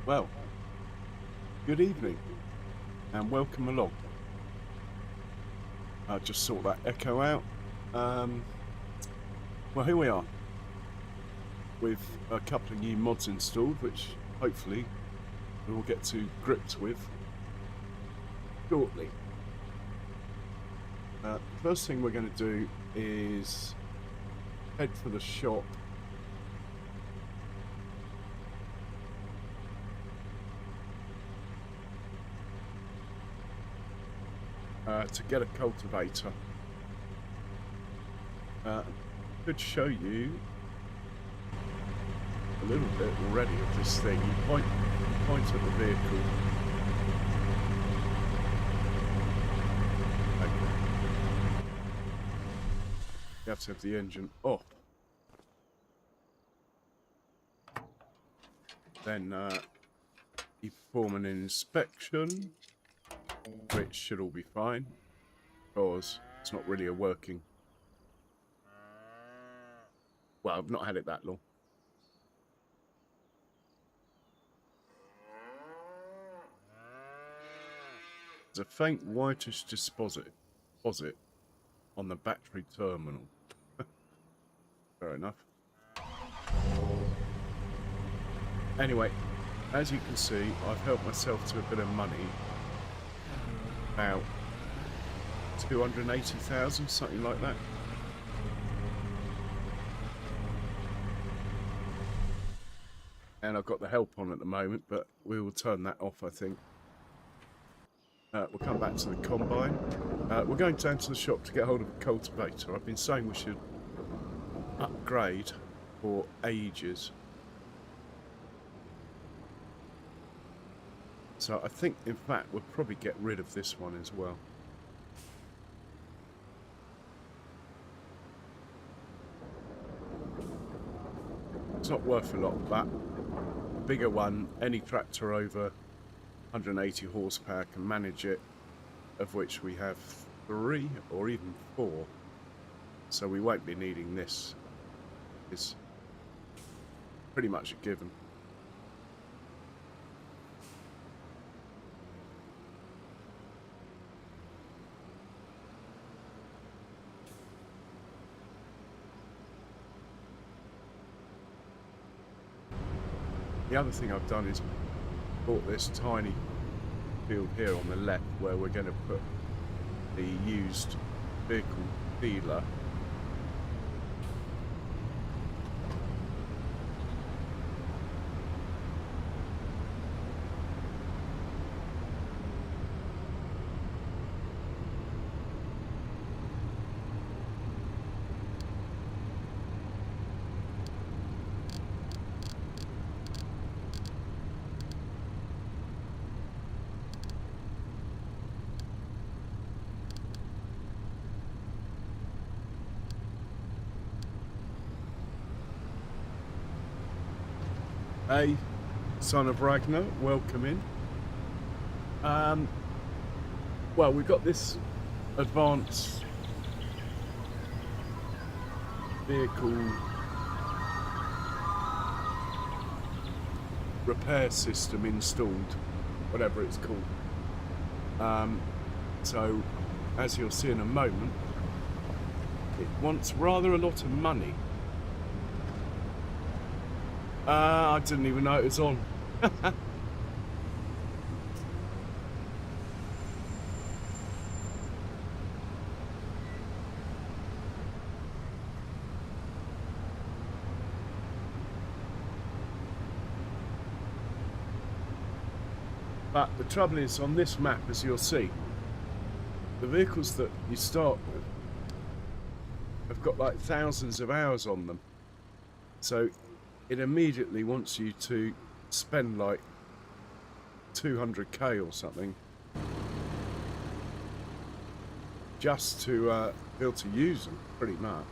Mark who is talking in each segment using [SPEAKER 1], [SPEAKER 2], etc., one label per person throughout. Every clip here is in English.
[SPEAKER 1] Well, good evening and welcome along. I'll just sort that echo out. Um, well, here we are with a couple of new mods installed, which hopefully we will get to grips with shortly. The first thing we're going to do is head for the shop. To get a cultivator. Could show you a little bit already of this thing. You point at the vehicle. Okay. You have to have the engine off. Then you perform an inspection, which should all be fine, because it's not really a working... Well, I've not had it that long. There's a faint whitish deposit on the battery terminal. Fair enough. Anyway, as you can see, I've helped myself to a bit of money. About 280,000, something like that. And I've got the help on at the moment, but we will turn that off, I think. We'll come back to the combine. We're going down to the shop to get hold of a cultivator. I've been saying we should upgrade for ages. So I think, in fact, we'll probably get rid of this one as well. It's not worth a lot, but a bigger one, any tractor over 180 horsepower can manage it, of which we have 3 or even 4. So we won't be needing this. It's pretty much a given. The other thing I've done is bought this tiny field here on the left where we're going to put the used vehicle dealer. Hey, son of Ragnar, welcome in. Well, we've got this advanced vehicle repair system installed, whatever it's called. So, as you'll see in a moment, it wants rather a lot of money. I didn't even know it was on. But the trouble is, on this map, as you'll see, the vehicles that you start with have got like thousands of hours on them. So it immediately wants you to spend like 200k or something just to be able to use them, pretty much.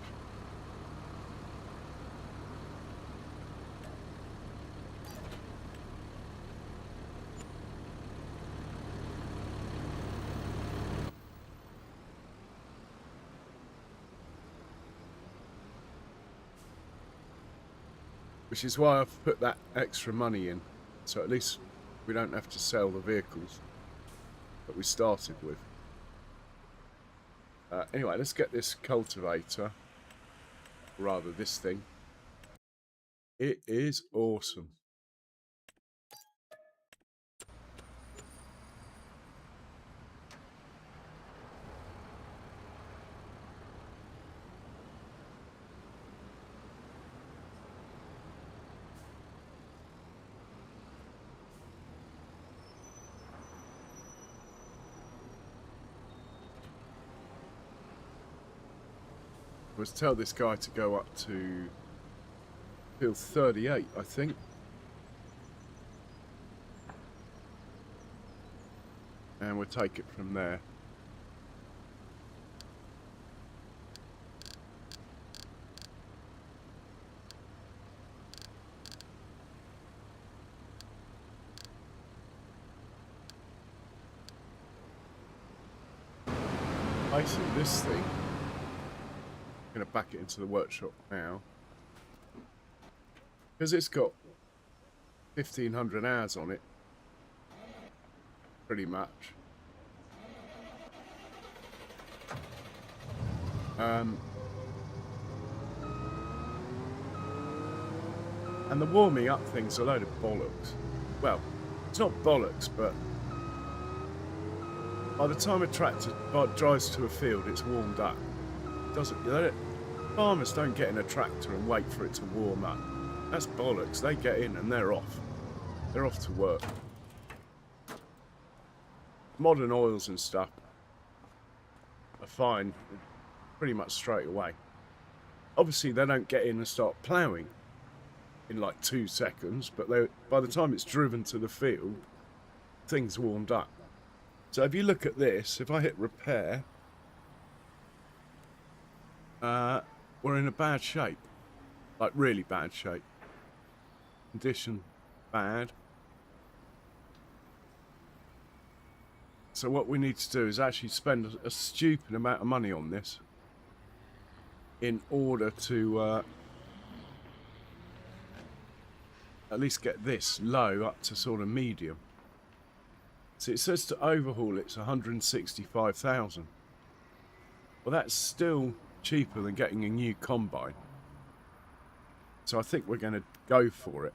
[SPEAKER 1] Which is why I've put that extra money in so at least we don't have to sell the vehicles that we started with. Anyway, let's get this cultivator, rather this thing. It is awesome. Let's tell this guy to go up to field 38, I think. And we'll take it from there. Basically, this thing, I'm going to back it into the workshop now, because it's got 1,500 hours on it, pretty much. And the warming up thing's a load of bollocks. Well, it's not bollocks, but by the time a tractor drives to a field, it's warmed up. Farmers don't get in a tractor and wait for it to warm up. That's bollocks. They get in and they're off. They're off to work. Modern oils and stuff are fine pretty much straight away. Obviously, they don't get in and start ploughing in like 2 seconds, but by the time it's driven to the field, things warmed up. So if you look at this, if I hit repair, we're in a bad shape, like really bad shape. Condition bad. So what we need to do is actually spend a stupid amount of money on this in order to at least get this low up to sort of medium. So it says to overhaul it's 165,000. Well, that's still cheaper than getting a new combine. So I think we're going to go for it.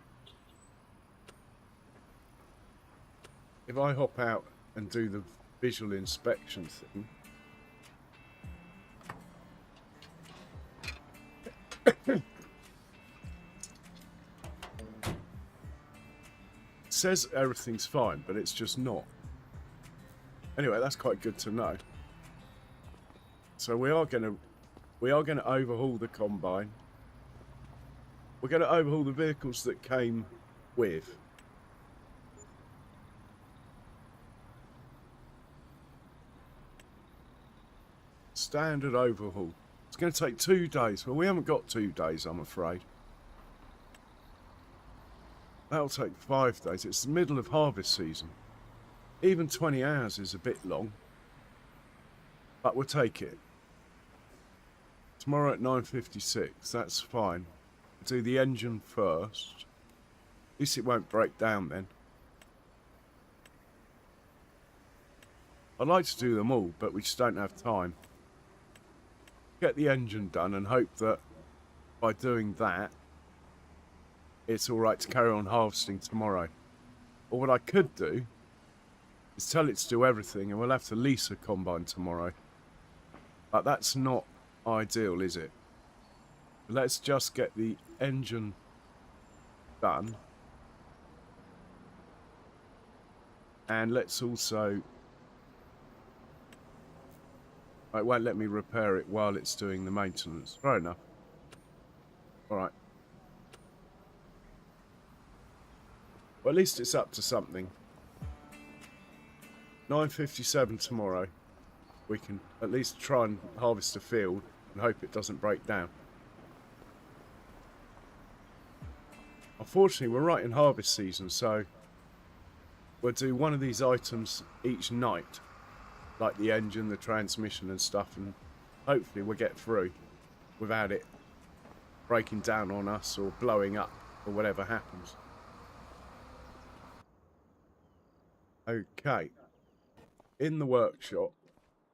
[SPEAKER 1] If I hop out and do the visual inspection thing, it says everything's fine, but it's just not. Anyway, that's quite good to know. So we are going to overhaul the combine. We're going to overhaul the vehicles that came with. Standard overhaul. It's going to take 2 days. Well, we haven't got 2 days, I'm afraid. That'll take 5 days. It's the middle of harvest season. Even 20 hours is a bit long. But we'll take it. Tomorrow at 9:56. That's fine. We'll do the engine first. At least it won't break down then. I'd like to do them all, but we just don't have time. Get the engine done and hope that by doing that, it's alright to carry on harvesting tomorrow. Or what I could do is tell it to do everything and we'll have to lease a combine tomorrow. But that's not ideal, is it? Let's just get the engine done. And let's also... It won't let me repair it while it's doing the maintenance. Fair enough. Alright. Well, at least it's up to something. 9:57 tomorrow. We can at least try and harvest a field and hope it doesn't break down. Unfortunately, we're right in harvest season, so we'll do one of these items each night, like the engine, the transmission and stuff, and hopefully we'll get through without it breaking down on us or blowing up or whatever happens. Okay. In the workshop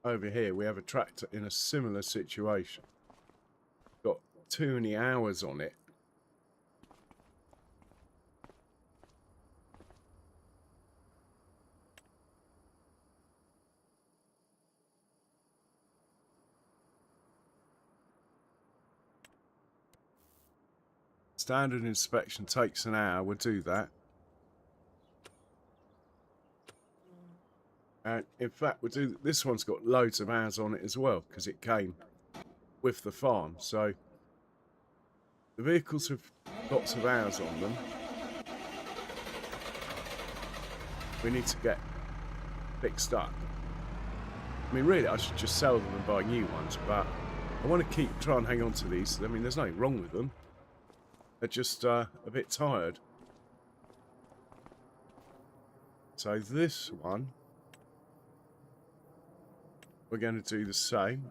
[SPEAKER 1] over here, we have a tractor in a similar situation. Got too many hours on it. Standard inspection takes an hour. We'll do that. And in fact, we'll do this one's got loads of hours on it as well because it came with the farm. So the vehicles have lots of hours on them. We need to get fixed up. I mean, really, I should just sell them and buy new ones, but I want to try and hang on to these. I mean, there's nothing wrong with them. They're just a bit tired. So this one, we're going to do the same.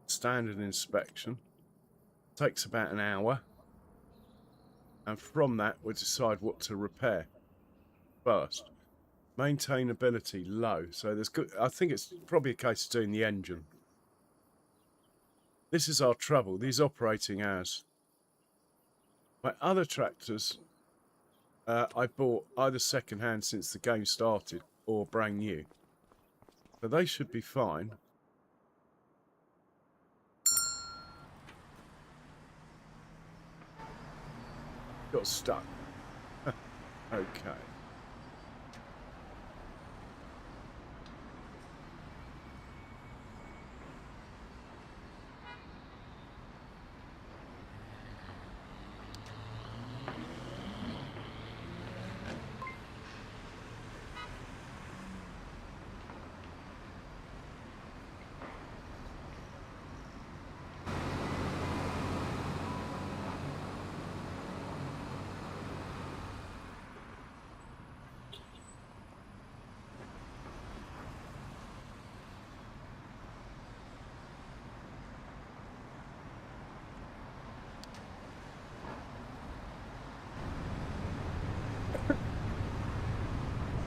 [SPEAKER 1] Standard inspection. Takes about an hour. And from that, we'll decide what to repair first. Maintainability low. So there's good. I think it's probably a case of doing the engine. This is our trouble. These operating hours. My other tractors, I bought either second hand since the game started or brand new. So they should be fine. Got stuck. Okay.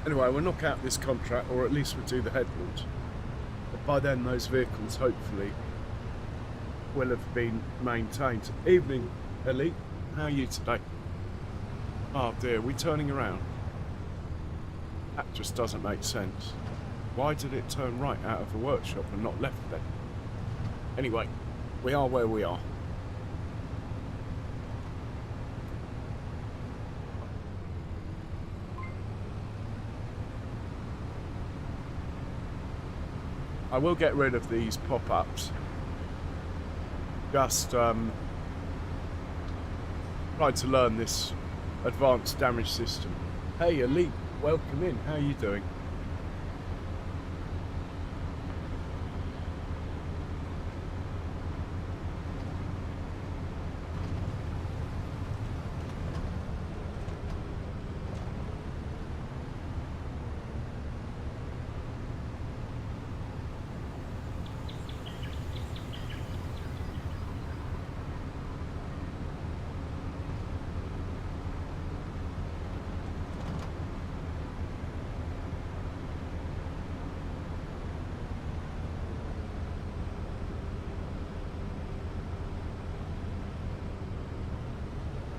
[SPEAKER 1] Anyway, we'll knock out this contract, or at least we'll do the headwalls. But by then, those vehicles, hopefully, will have been maintained. Evening, Ellie. How are you today? Oh dear, we're turning around. That just doesn't make sense. Why did it turn right out of the workshop and not left then? Anyway, we are where we are. I will get rid of these pop-ups. Just trying to learn this advanced damage system. Hey Elite, welcome in. How are you doing?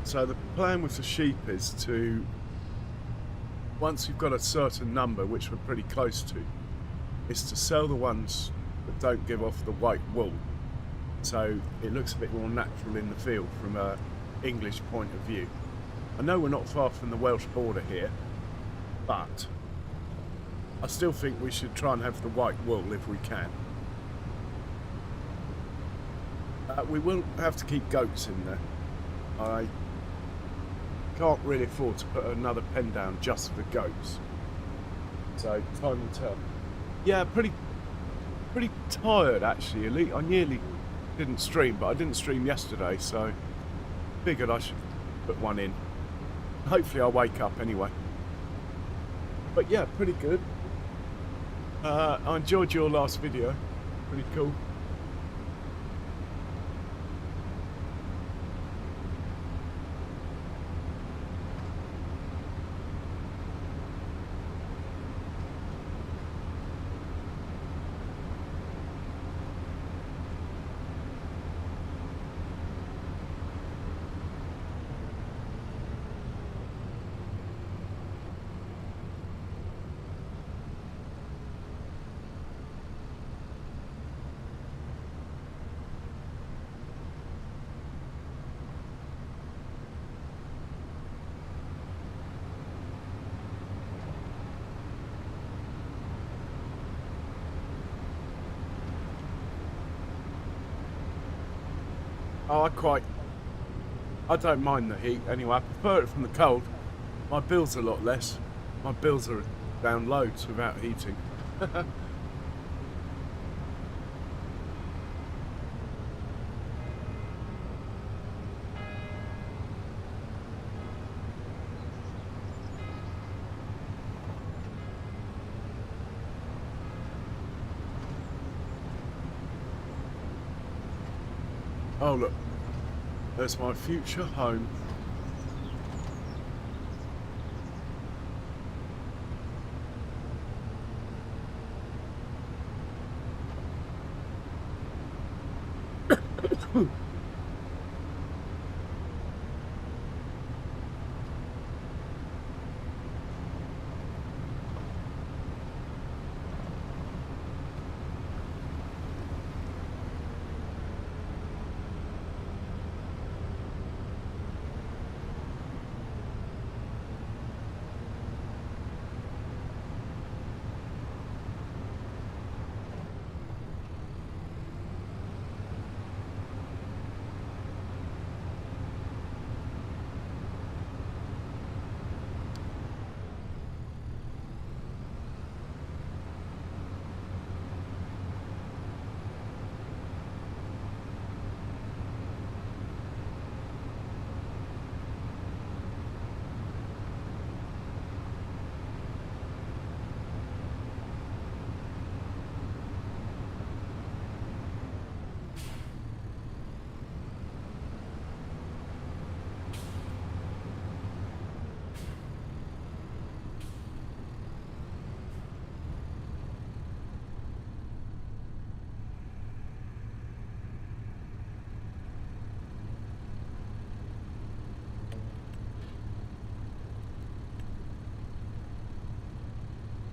[SPEAKER 1] So the plan with the sheep is to, once you've got a certain number, which we're pretty close to, is to sell the ones that don't give off the white wool. So it looks a bit more natural in the field from an English point of view. I know we're not far from the Welsh border here, but I still think we should try and have the white wool if we can. We will have to keep goats in there. I can't really afford to put another pen down just for the goats. So time will tell. Yeah, pretty tired actually, Elite. I nearly didn't stream, but I didn't stream yesterday, so figured I should put one in. Hopefully I'll wake up anyway. But yeah, pretty good. I enjoyed your last video. Pretty cool. Oh, I don't mind the heat anyway. I prefer it from the cold. My bill's a lot less. My bills are down loads without heating. Oh, look. There's my future home.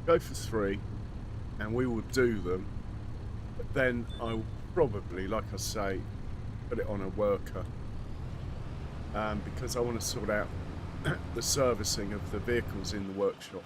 [SPEAKER 1] Go for 3, and we will do them. But then I'll probably, like I say, put it on a worker. Because I want to sort out the servicing of the vehicles in the workshop.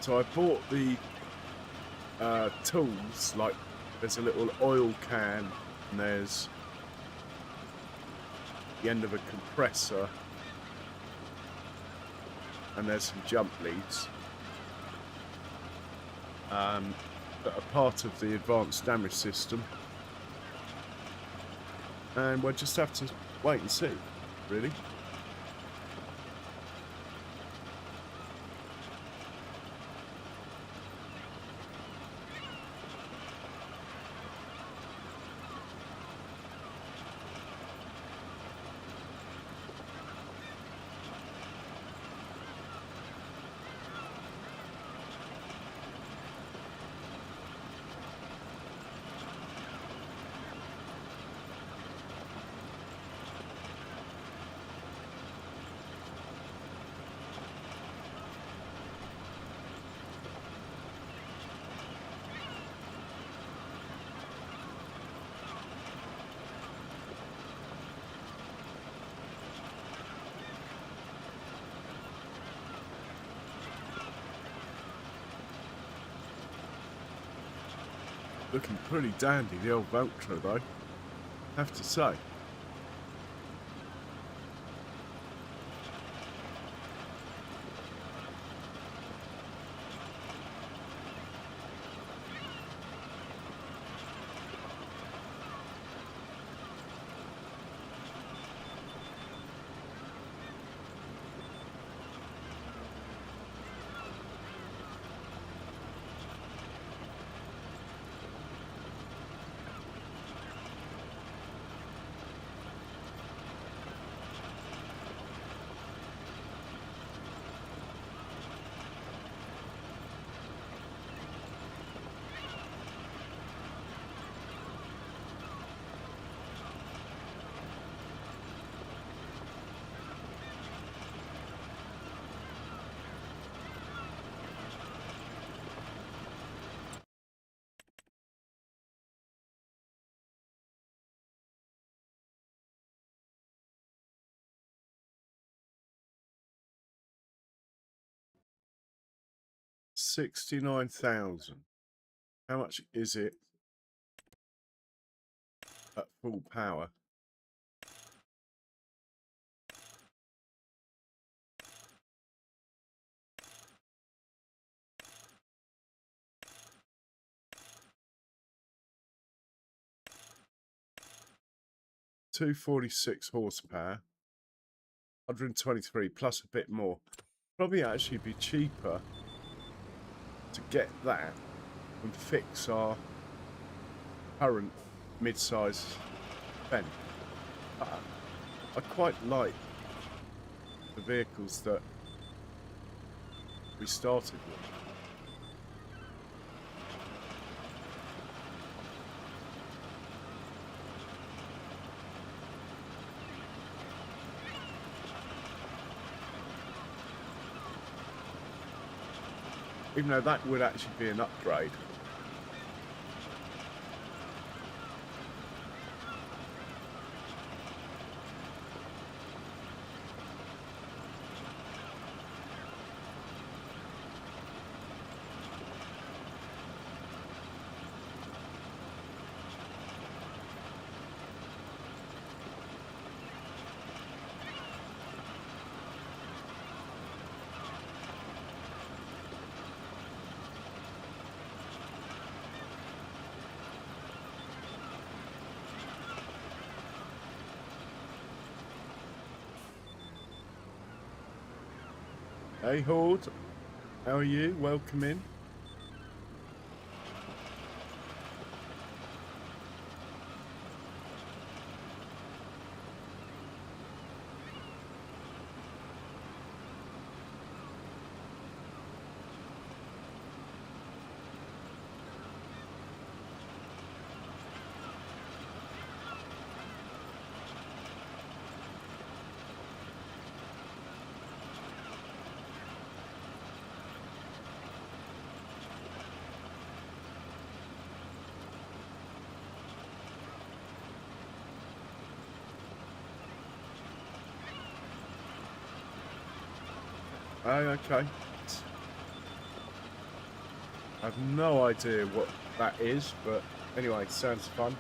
[SPEAKER 1] So I bought the tools, like there's a little oil can, and there's the end of a compressor, and there's some jump leads that are part of the advanced damage system, and we'll just have to wait and see, really. Looking pretty dandy, the old Veltra though, have to say. $69,000. How much is it at full power? $246 horsepower, 123 plus a bit more. Probably actually be cheaper to get that and fix our current mid-size Ben. I quite like the vehicles that we started with. Even though that would actually be an upgrade. Hey Horde, how are you? Welcome in. Oh, okay. I have no idea what that is, but anyway, sounds fun.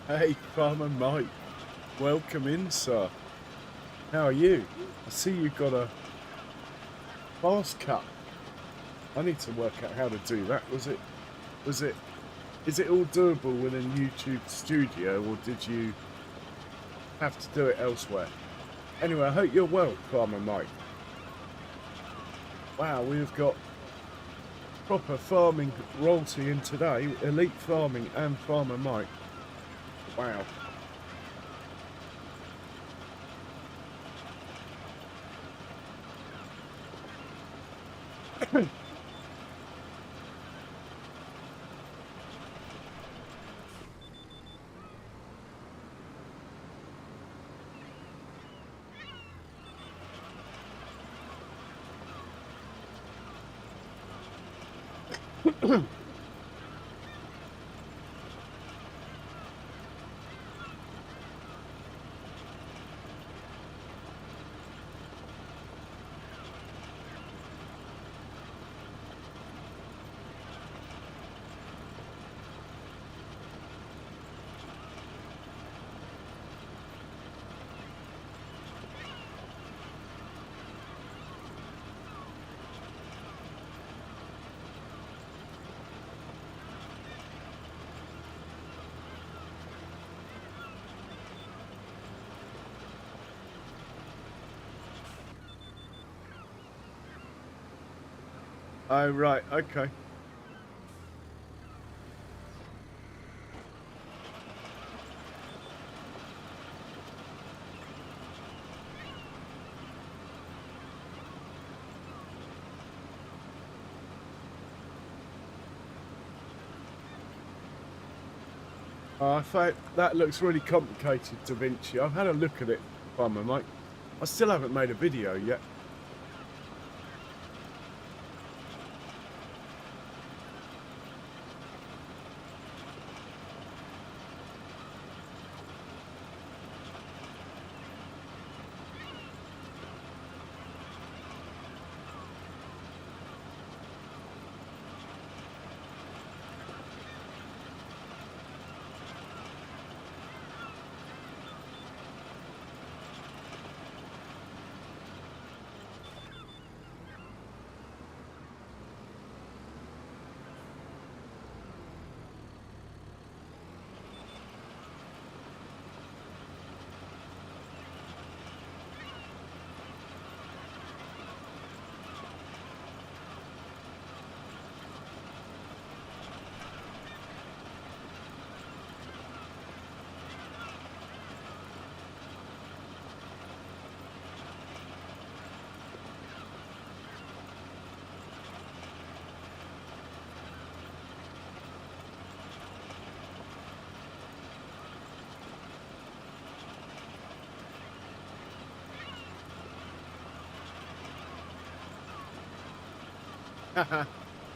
[SPEAKER 1] Hey, Farmer Mike. Welcome in, sir. How are you? I see you've got a fast cut. I need to work out how to do that. Was it Is it all doable within YouTube Studio, or did you have to do it elsewhere? Anyway, I hope you're well, Farmer Mike. Wow, we've got proper farming royalty in today. Elite Farming and Farmer Mike. Wow. Oh, right, okay. I think that looks really complicated, Da Vinci. I've had a look at it, Farmer Mike. I still haven't made a video yet.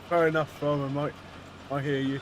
[SPEAKER 1] Fair enough, Farmer Mike. I hear you.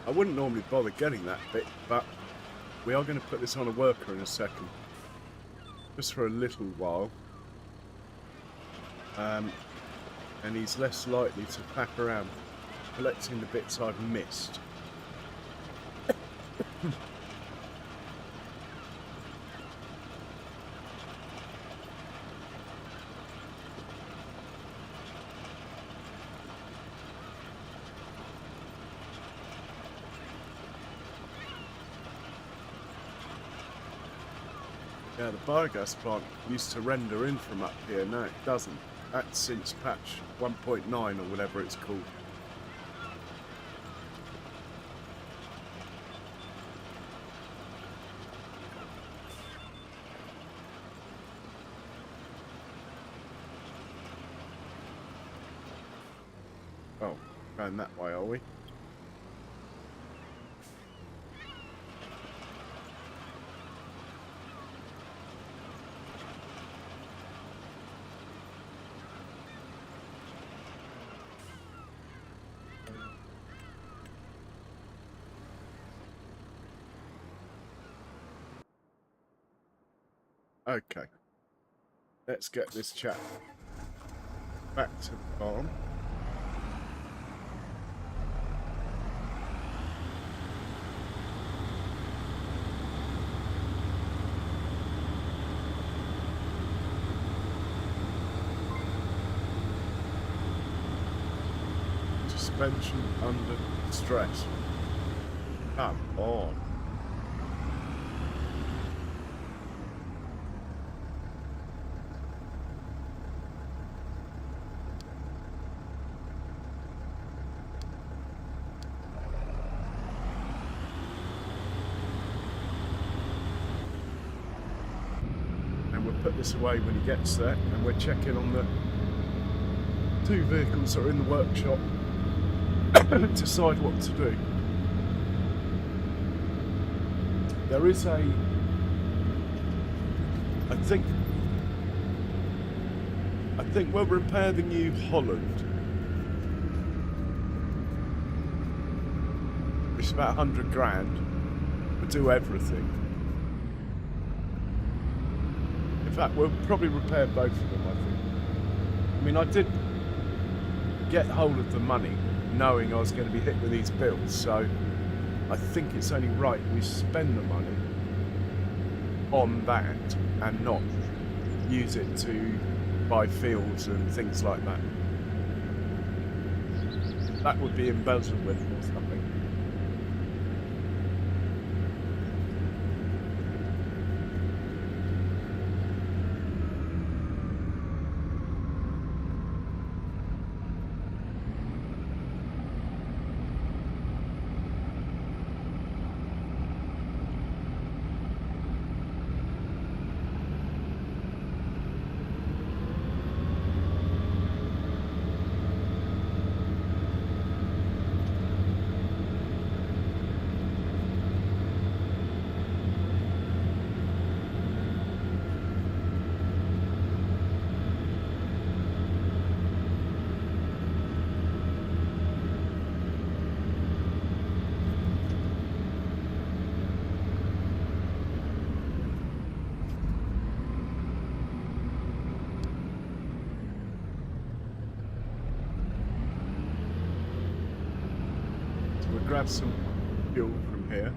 [SPEAKER 1] I wouldn't normally bother getting that bit, but we are going to put this on a worker in a second. Just for a little while. And he's less likely to pack around collecting the bits I've missed. Yeah, the biogas plant used to render in from up here, now it doesn't. That's since patch 1.9 or whatever it's called. Oh, going that way, are we? Okay, let's get this chap back to the farm. Suspension under stress. Come on. Put this away when he gets there, and we're checking on the 2 vehicles that are in the workshop to decide what to do. There is I think we'll repair the New Holland. It's about 100 grand. We'll do everything. In fact, we'll probably repair both of them, I think. I mean, I did get hold of the money knowing I was going to be hit with these bills, so I think it's only right we spend the money on that and not use it to buy fields and things like that. That would be embezzlement or something. Grab some fuel from here.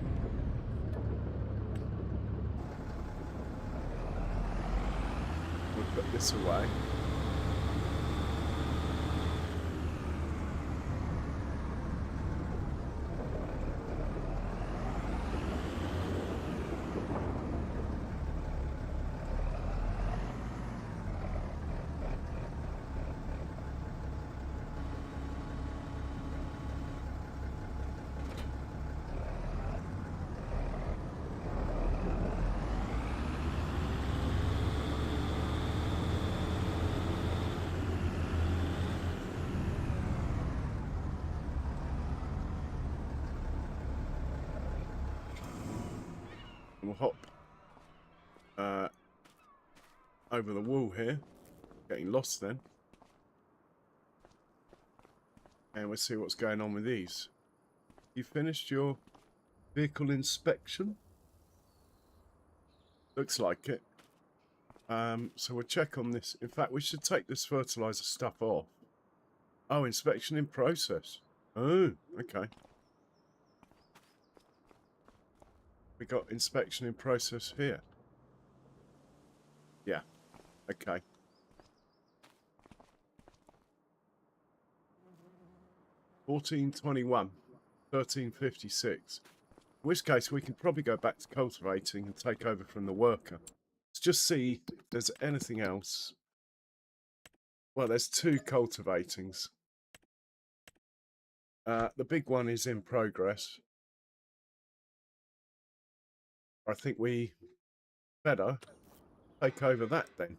[SPEAKER 1] We'll put this away. We'll hop over the wall here, getting lost then, and we'll see what's going on with these. You finished your vehicle inspection? Looks like it. So we'll check on this. In fact, we should take this fertilizer stuff off. Oh, inspection in process. Oh, okay. We got inspection in process here. Yeah, okay. $14.21, $13.56. In which case, we can probably go back to cultivating and take over from the worker. Let's just see if there's anything else. Well, there's 2 cultivatings. The big one is in progress. I think we better take over that then.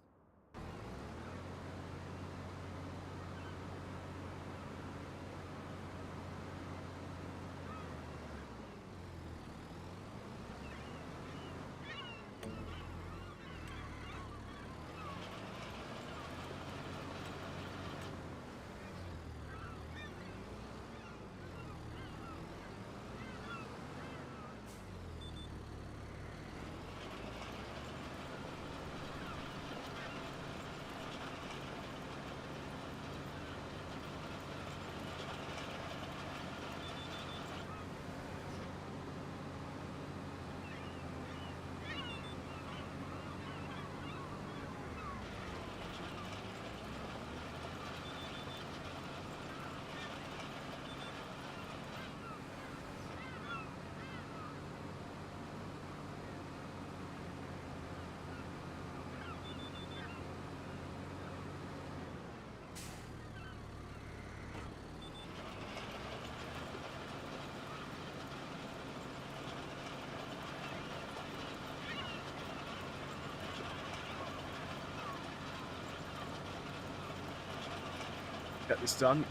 [SPEAKER 1] Get this done.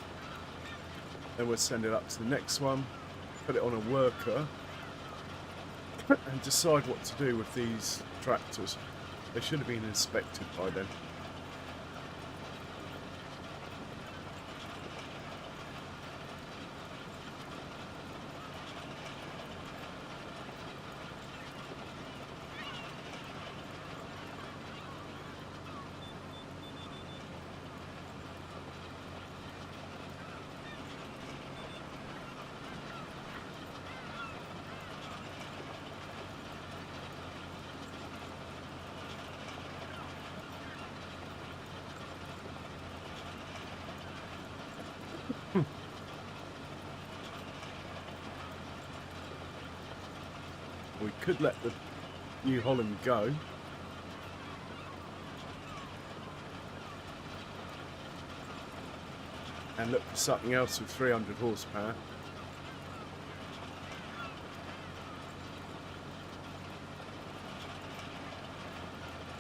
[SPEAKER 1] Then we'll send it up to the next one, put it on a worker, and decide what to do with these tractors. They should have been inspected by then. We could let the New Holland go. And look for something else with 300 horsepower.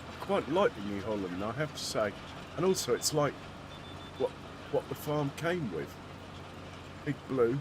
[SPEAKER 1] I quite like the New Holland, I have to say. And also it's like what the farm came with. Big blue.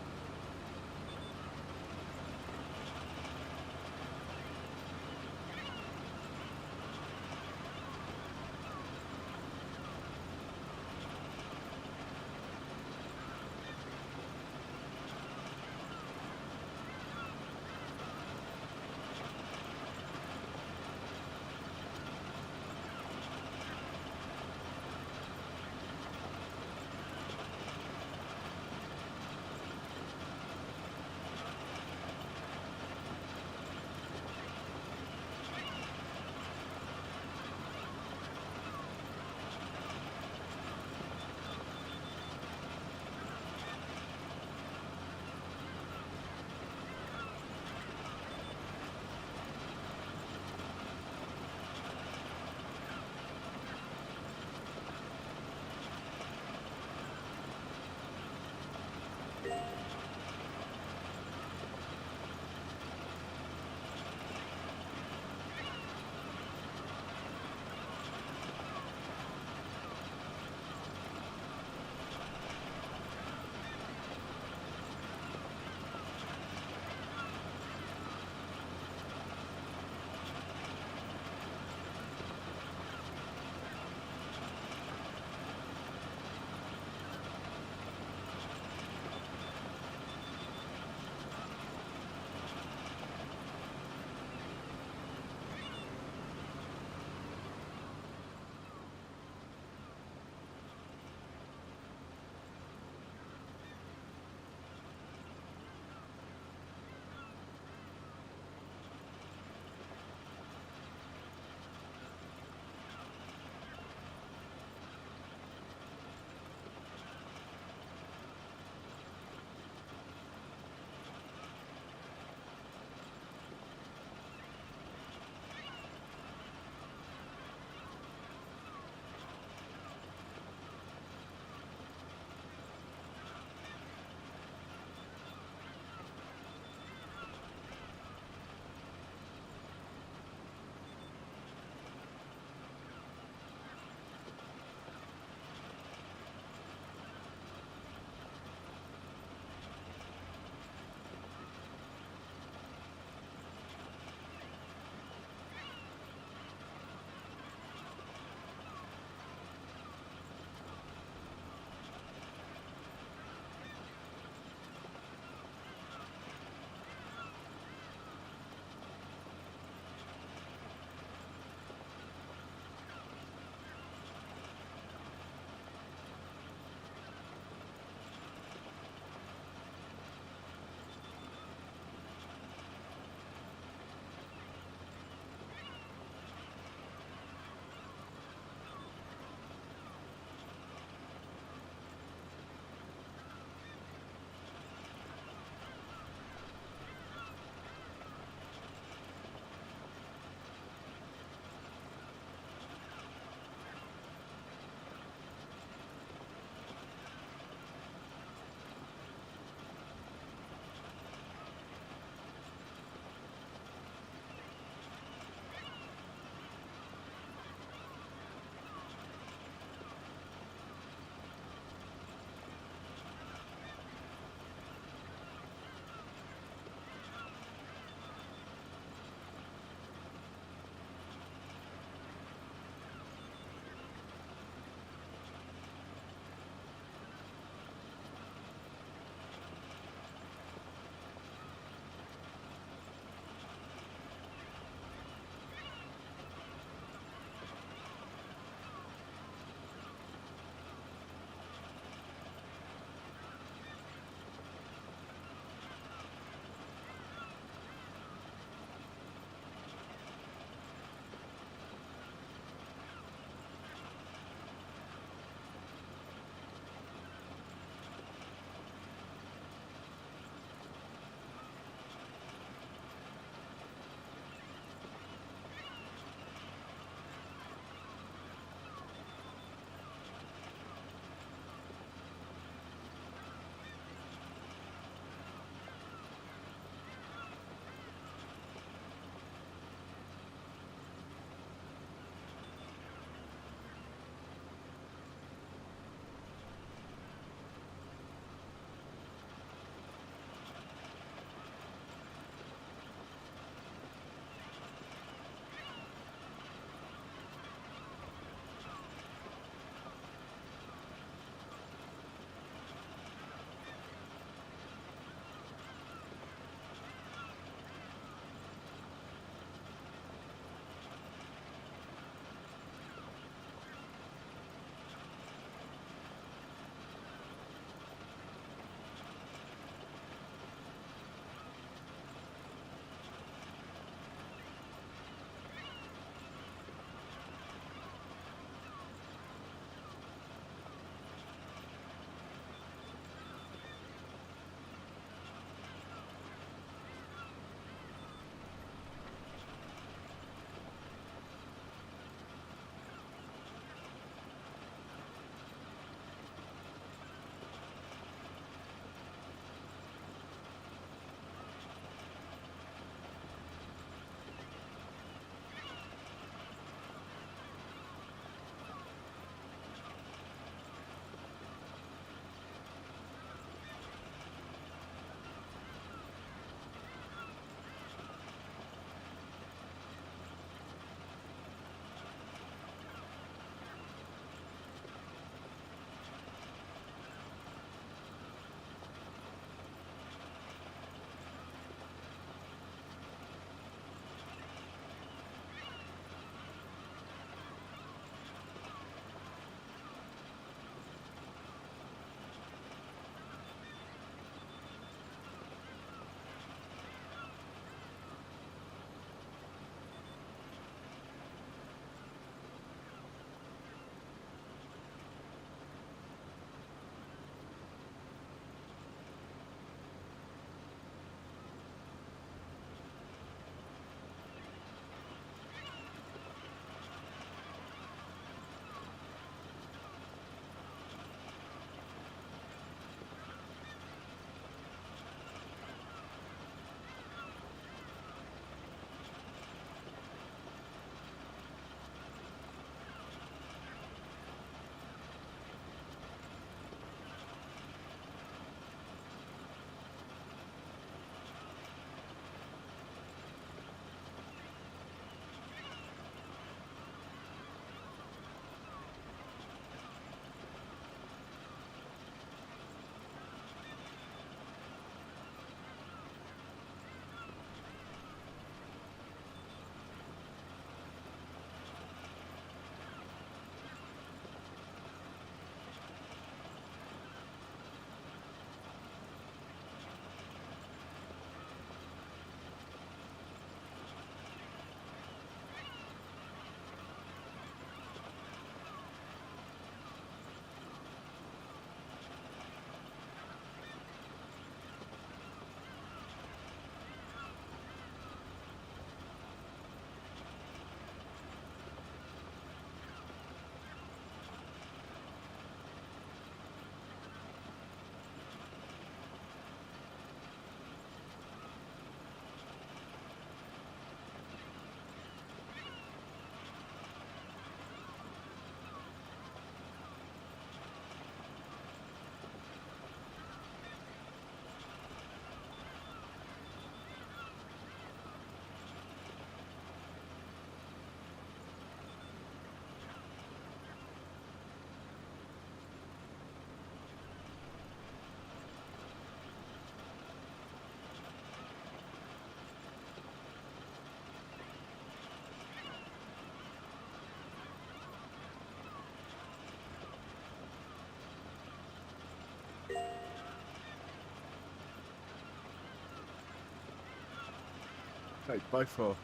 [SPEAKER 1] Okay, both our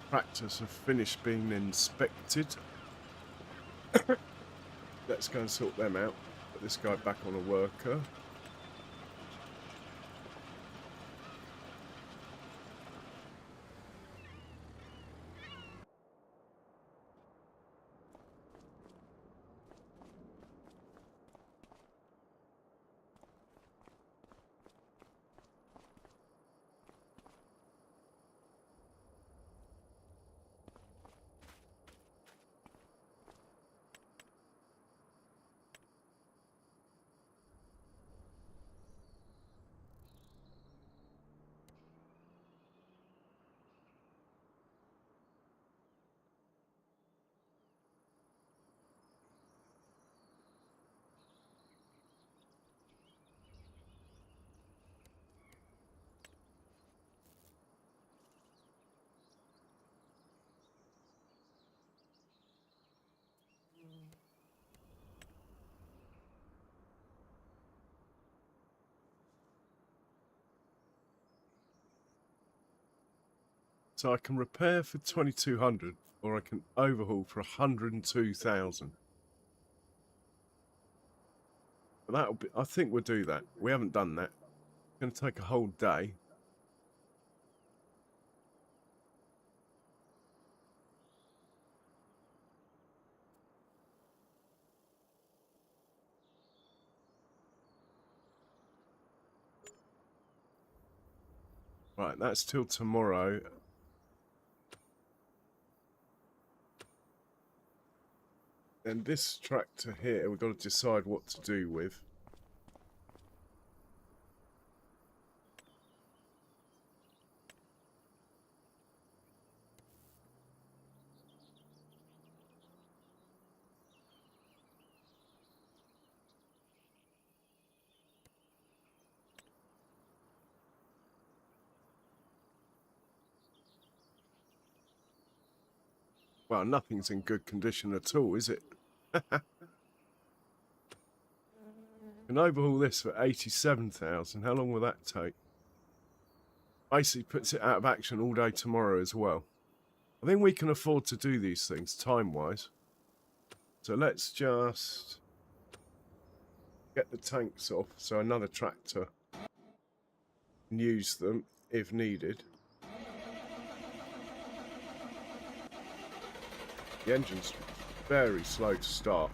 [SPEAKER 1] tractors have finished being inspected. Let's go and sort them out. Put this guy back on a worker. So I can repair for 2,200, or I can overhaul for 102,000. But that'll be. I think we'll do that. We haven't done that. It's going to take a whole day. Right, that's till tomorrow. And this tractor here, we've got to decide what to do with. Well, nothing's in good condition at all, is it? Can overhaul this for 87,000. How long will that take? Basically puts it out of action all day tomorrow as well. I think we can afford to do these things time-wise. So let's just get the tanks off so another tractor can use them if needed. The engine's very slow to start.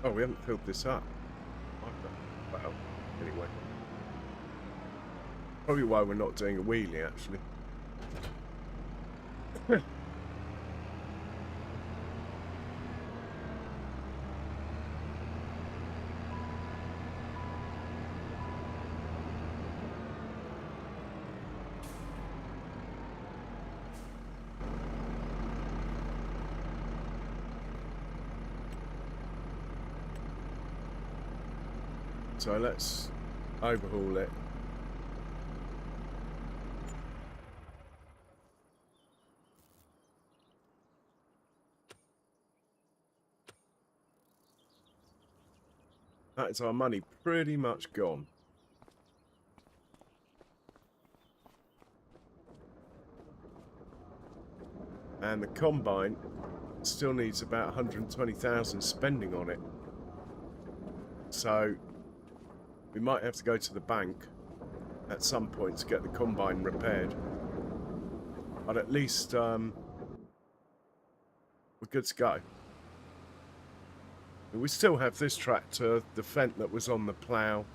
[SPEAKER 1] Oh, we haven't filled this up. Well, anyway. Probably why we're not doing a wheelie, actually. So let's overhaul it. That is our money pretty much gone. And the combine still needs about 120,000 spending on it. So we might have to go to the bank at some point to get the combine repaired. But at least we're good to go. We still have this tractor, the Fent that was on the plough.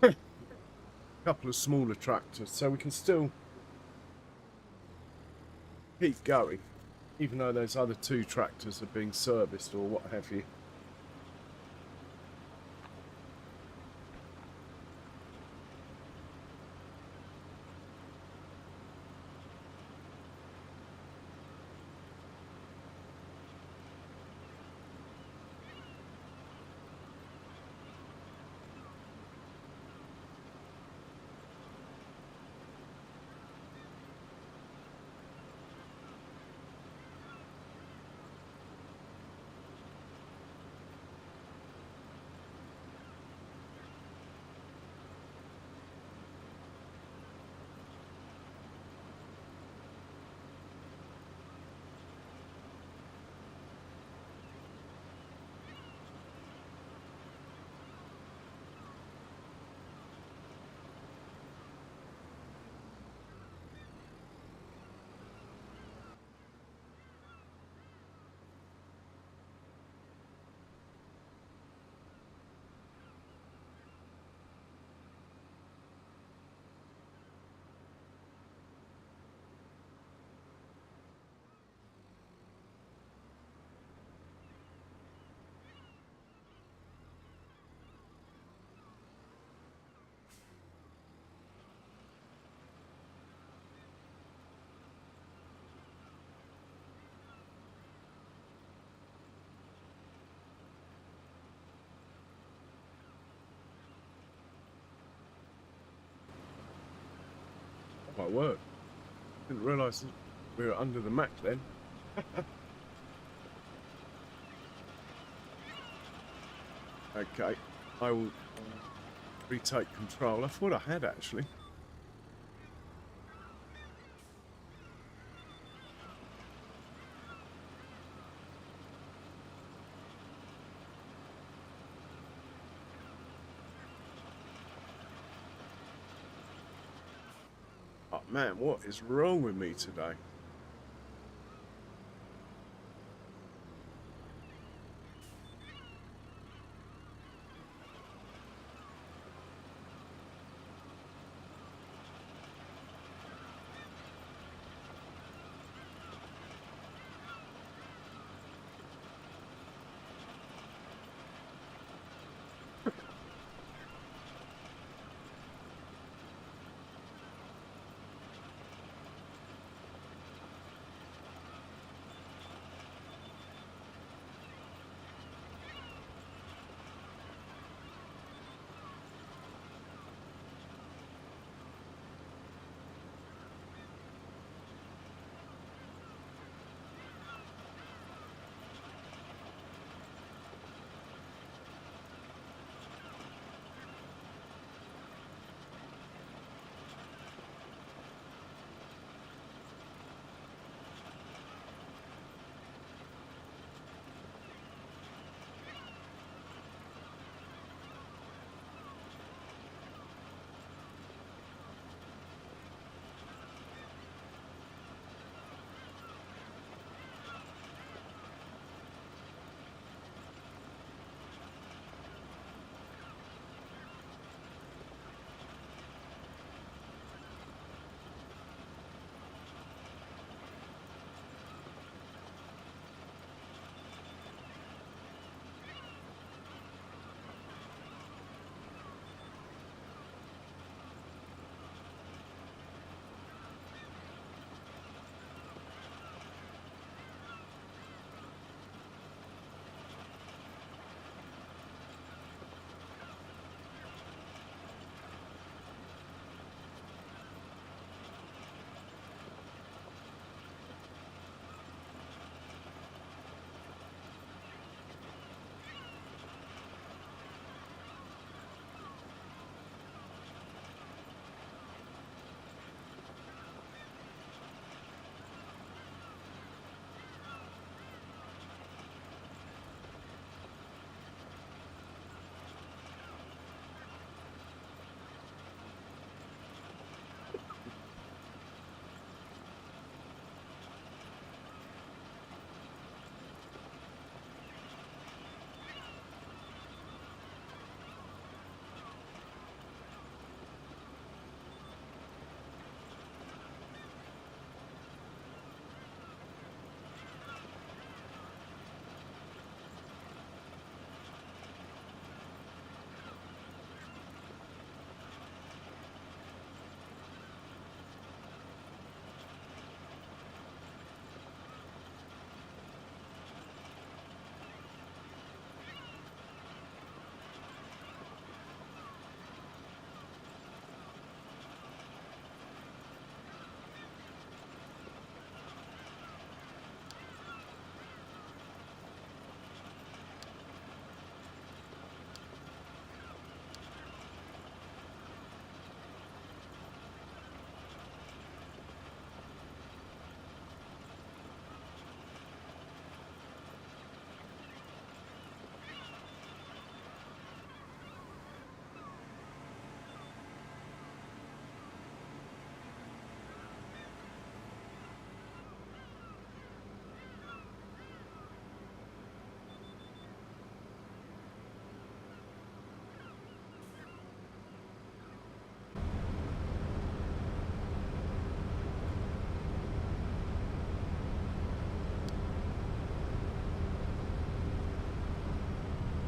[SPEAKER 1] A couple of smaller tractors, so we can still keep going, even though those other two tractors are being serviced or what have you. word. Didn't realise we were under the map then. Okay, I will retake control. I thought I had actually. Oh man, what is wrong with me today?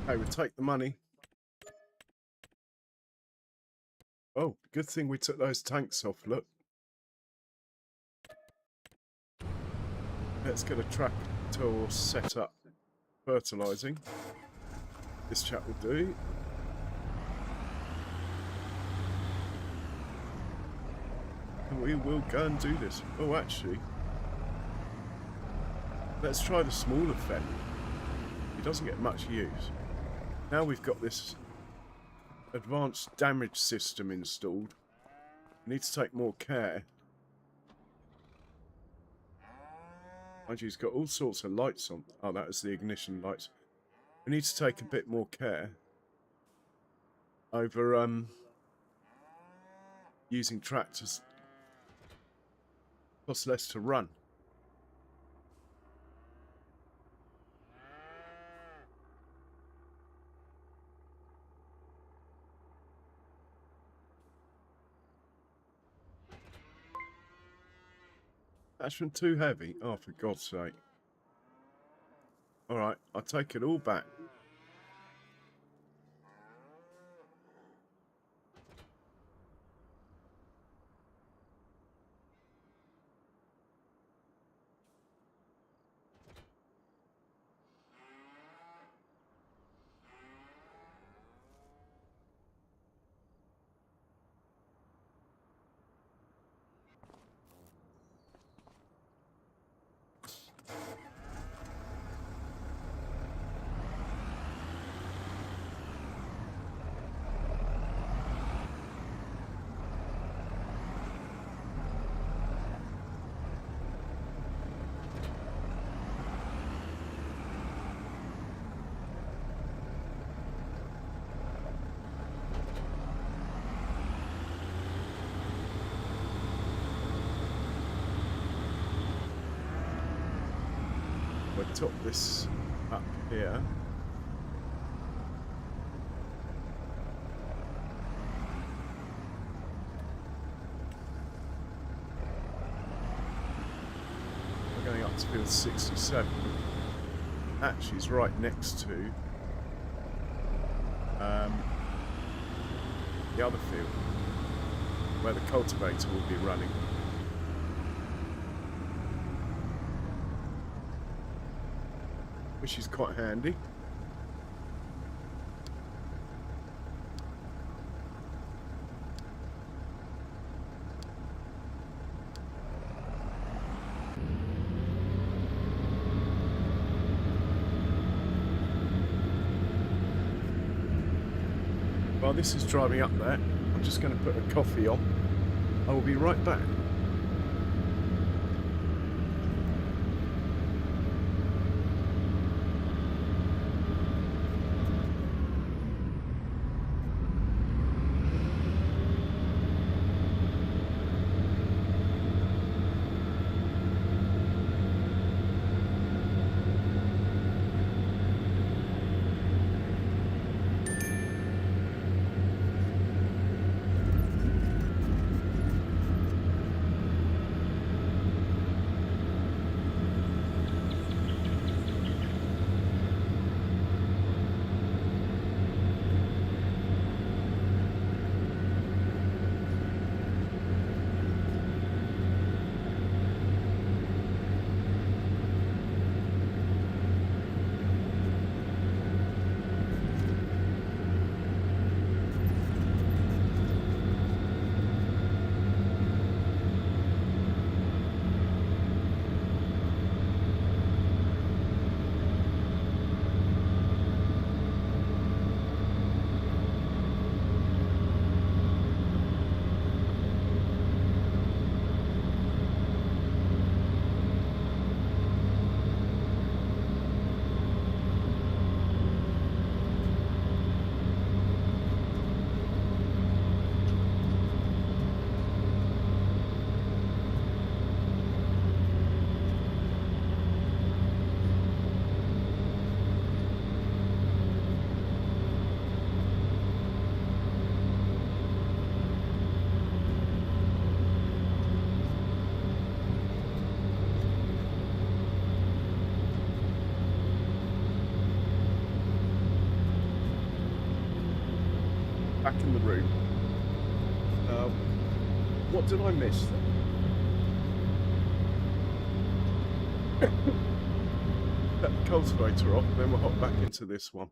[SPEAKER 1] Okay, we take the money. Oh, good thing we took those tanks off, look. Let's get a tractor set up. Fertilising. This chap will do. And we will go and do this. Oh, actually, let's try the smaller fen. It doesn't get much use. Now we've got this advanced damage system installed. We need to take more care. Mind you, it's got all sorts of lights on. Oh, that is the ignition lights. We need to take a bit more care over using tractors. Costs less to run. Attachment too heavy? Oh, for God's sake. Alright, I'll take it all back. We'll top this up here. We're going up to field 67. Actually, it's right next to the other field where the cultivator will be running. Which is quite handy. While this is driving up there, I'm just going to put a coffee on. I will be right back. Back in the room. What did I miss then? Set the cultivator off, then we'll hop back into this one.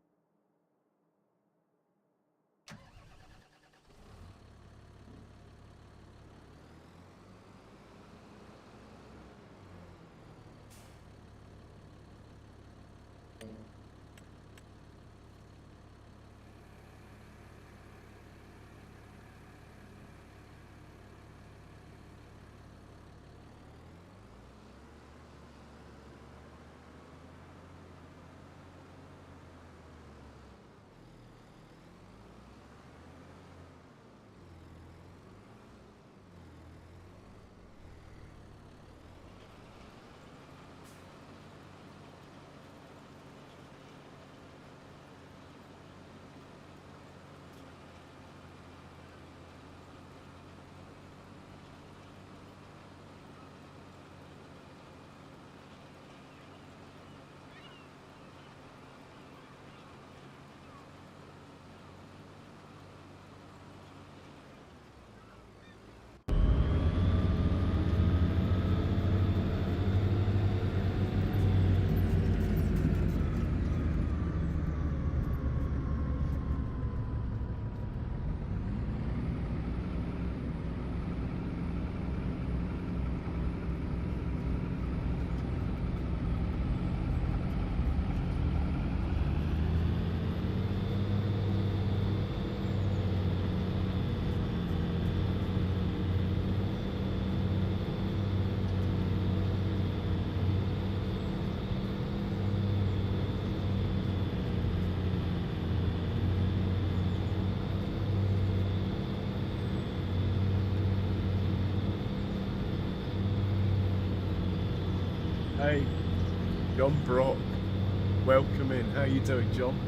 [SPEAKER 1] Hey, John Brock. Welcome in. How you doing, John?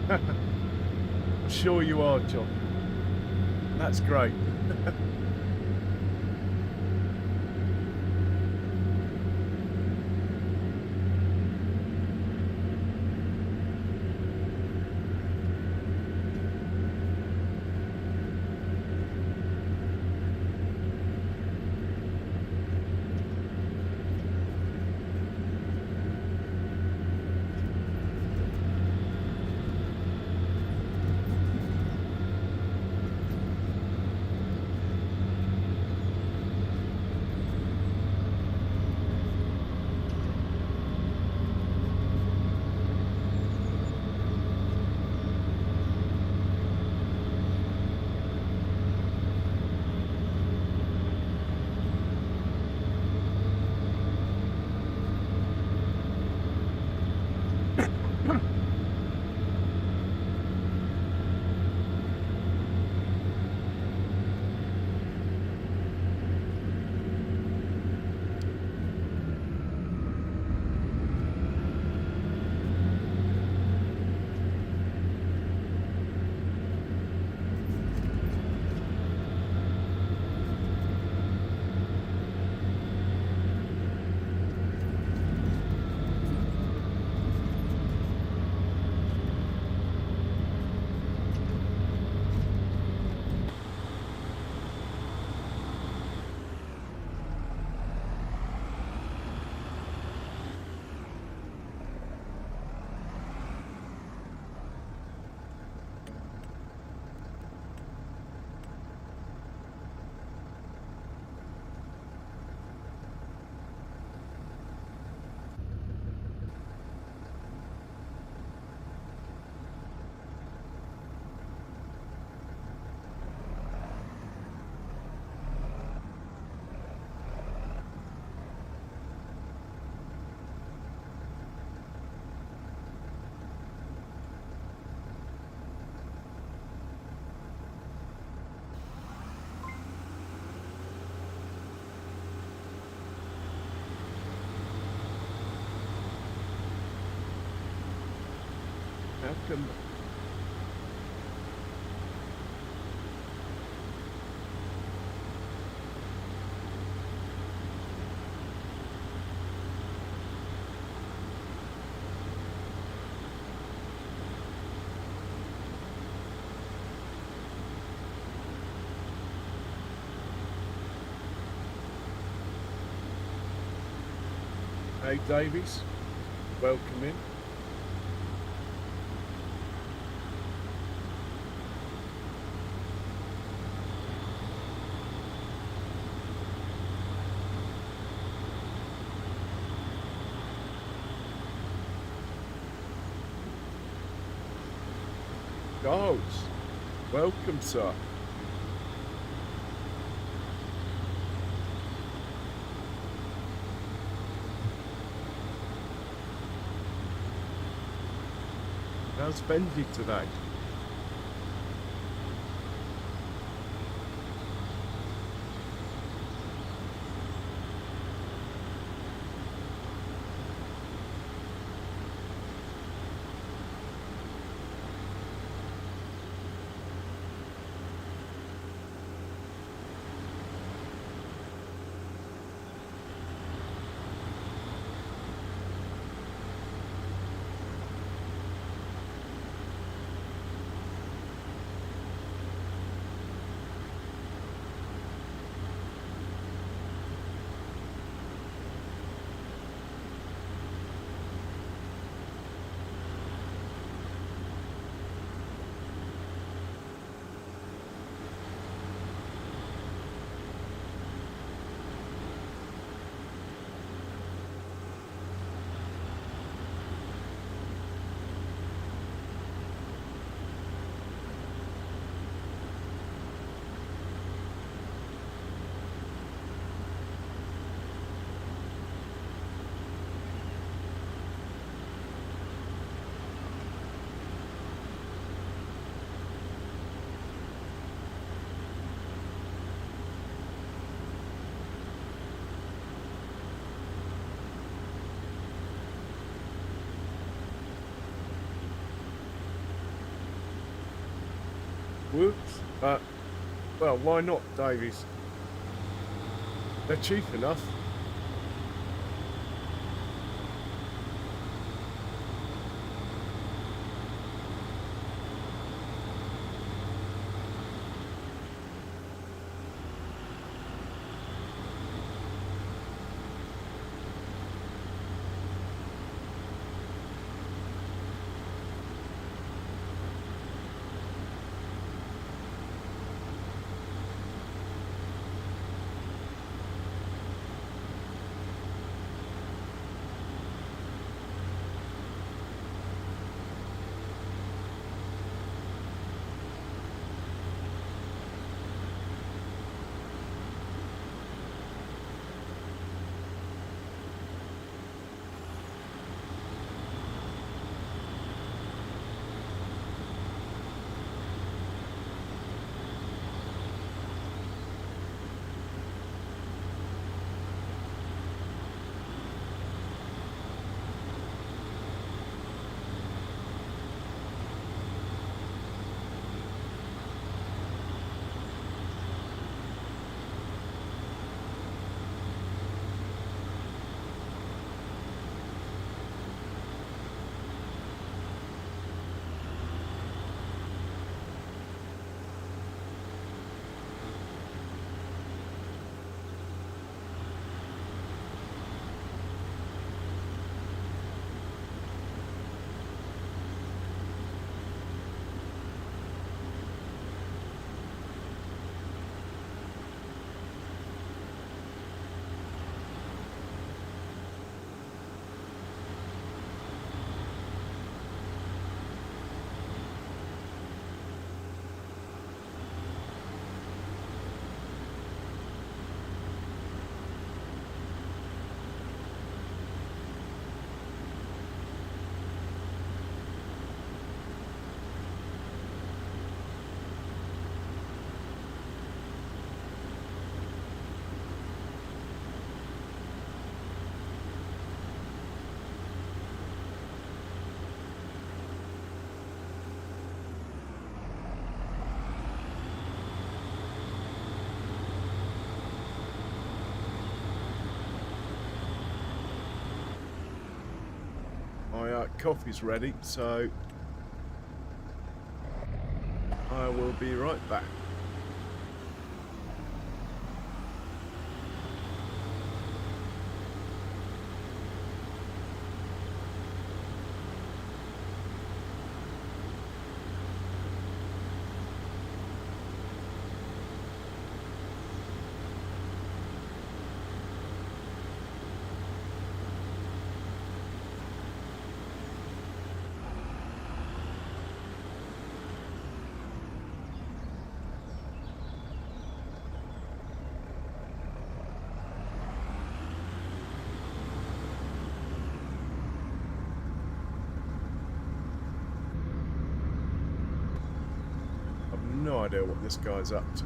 [SPEAKER 1] I'm sure you are, John. That's great. How come? Hey, Davies. Welcome in. Charles, welcome, sir. How's Benji today? Whoops. Well, why not, Davies? They're cheap enough. My coffee's ready, so I will be right back. I've no idea what this guy's up to.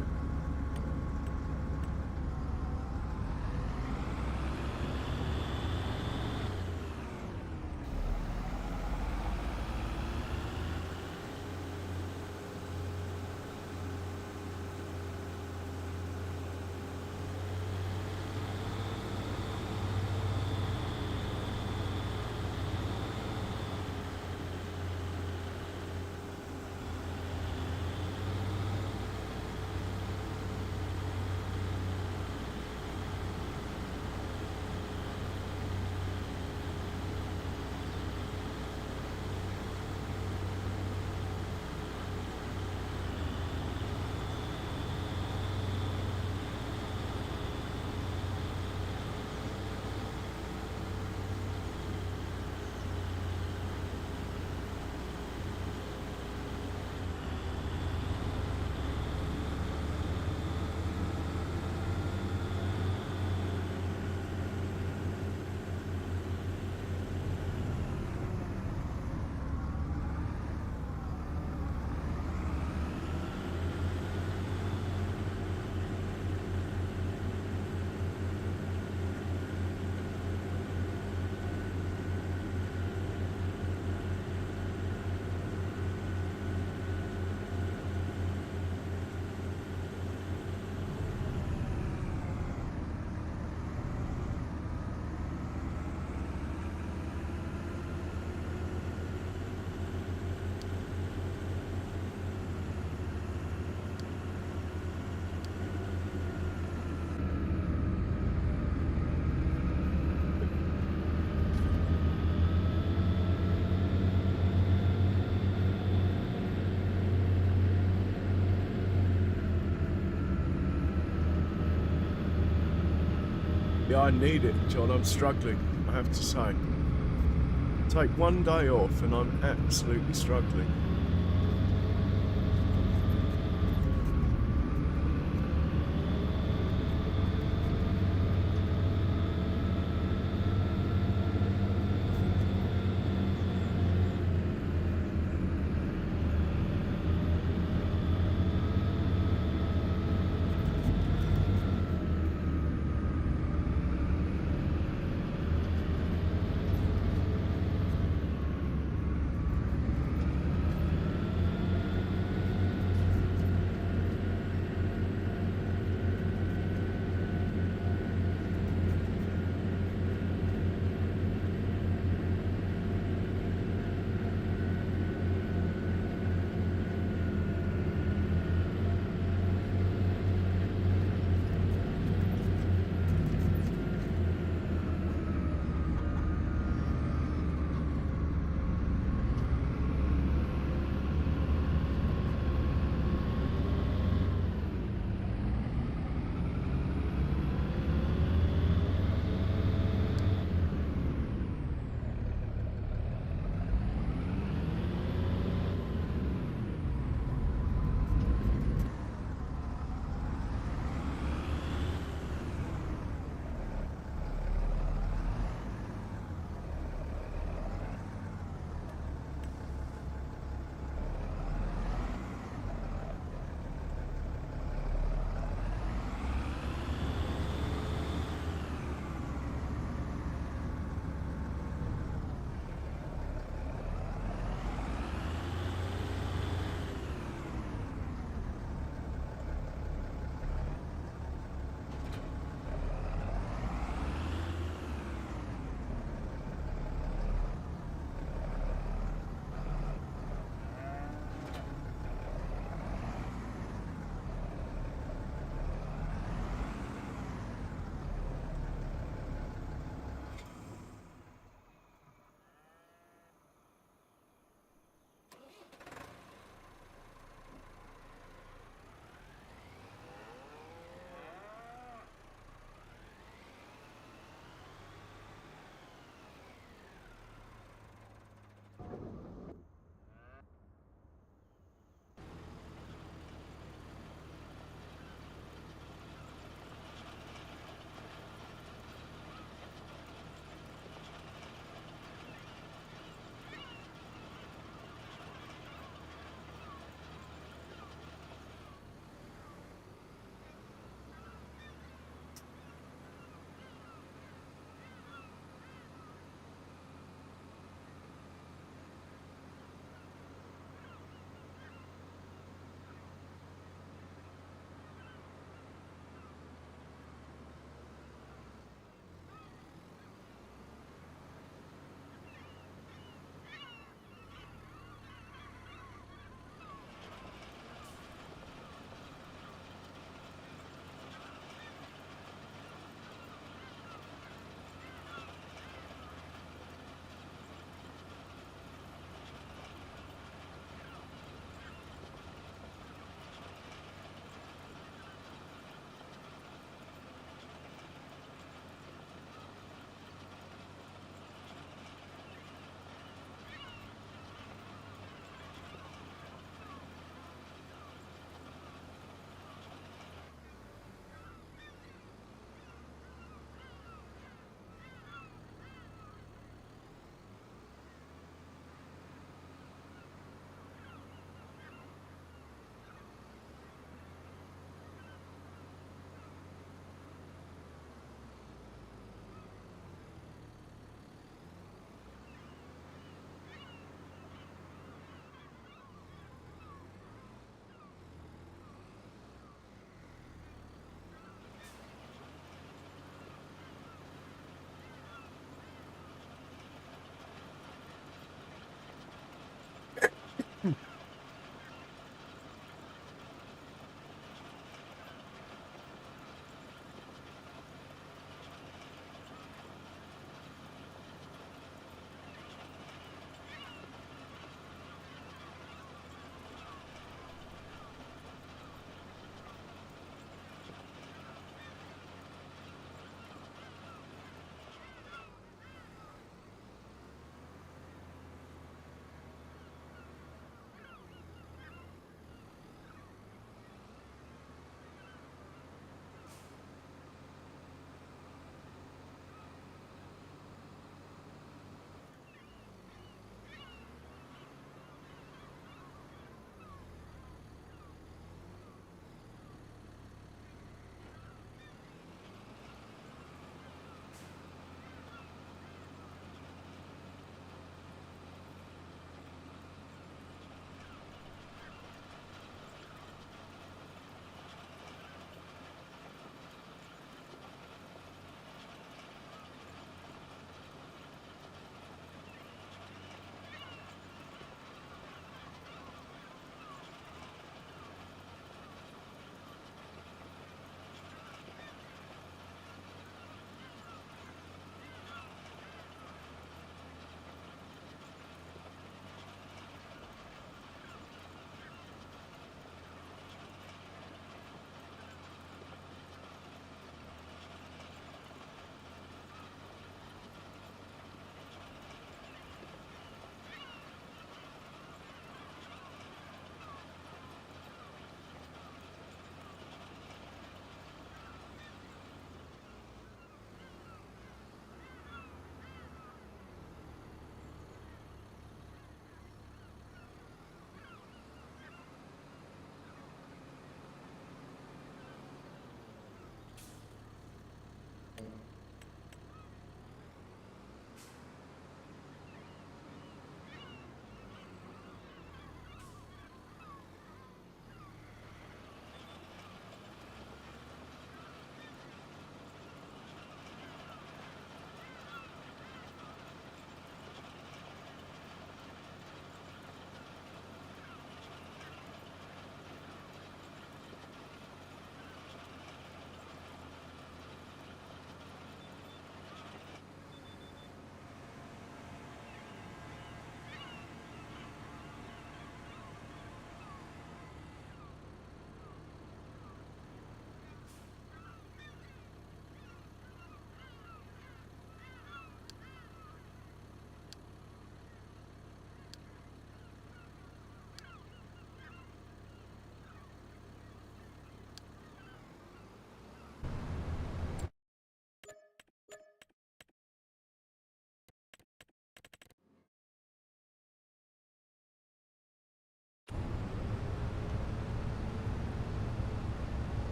[SPEAKER 1] Yeah, I need it, John. I'm struggling, I have to say. Take one day off and I'm absolutely struggling.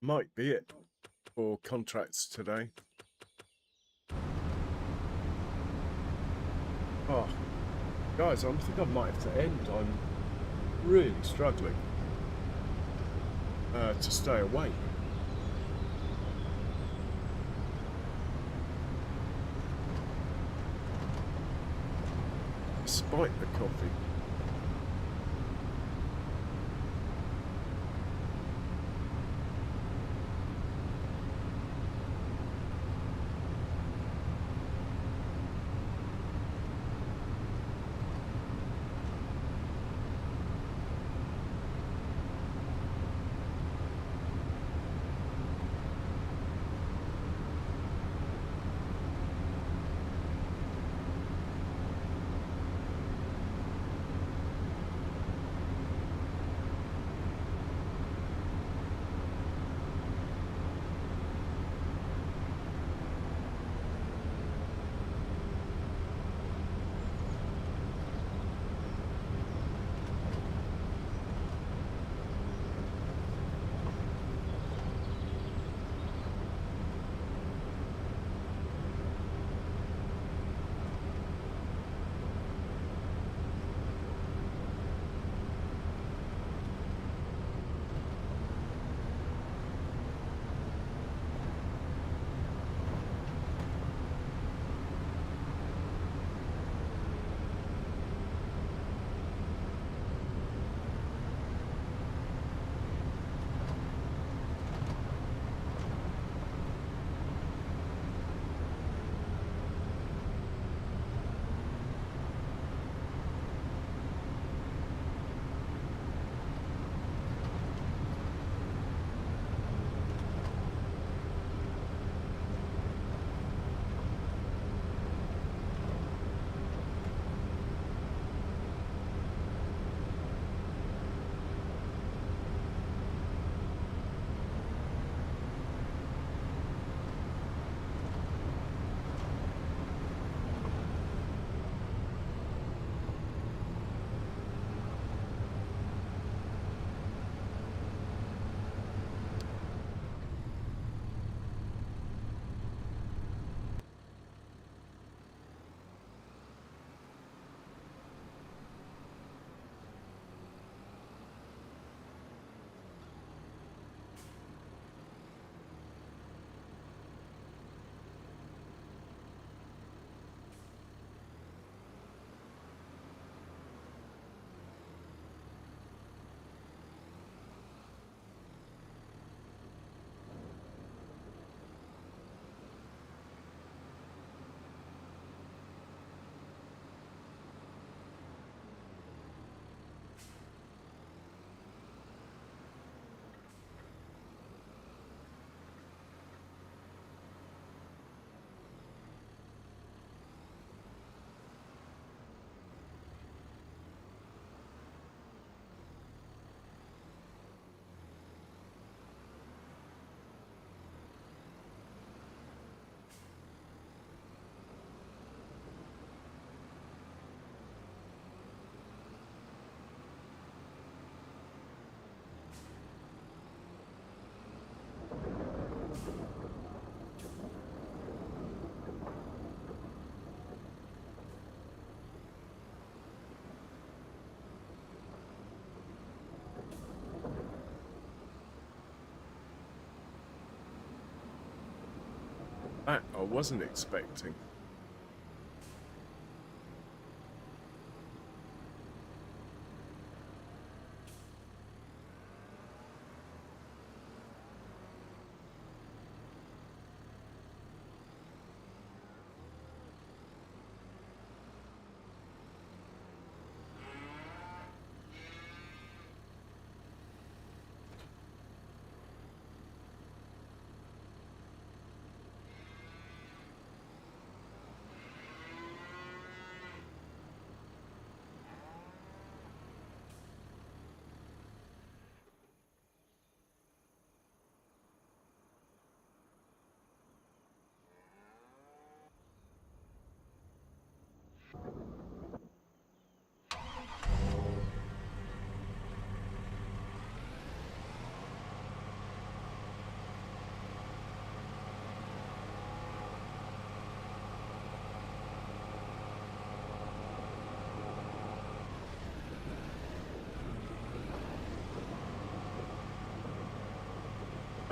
[SPEAKER 1] might be it for contracts today. Oh, guys, I think I might have to end. I'm really struggling to stay awake. Despite the coffee. That I wasn't expecting.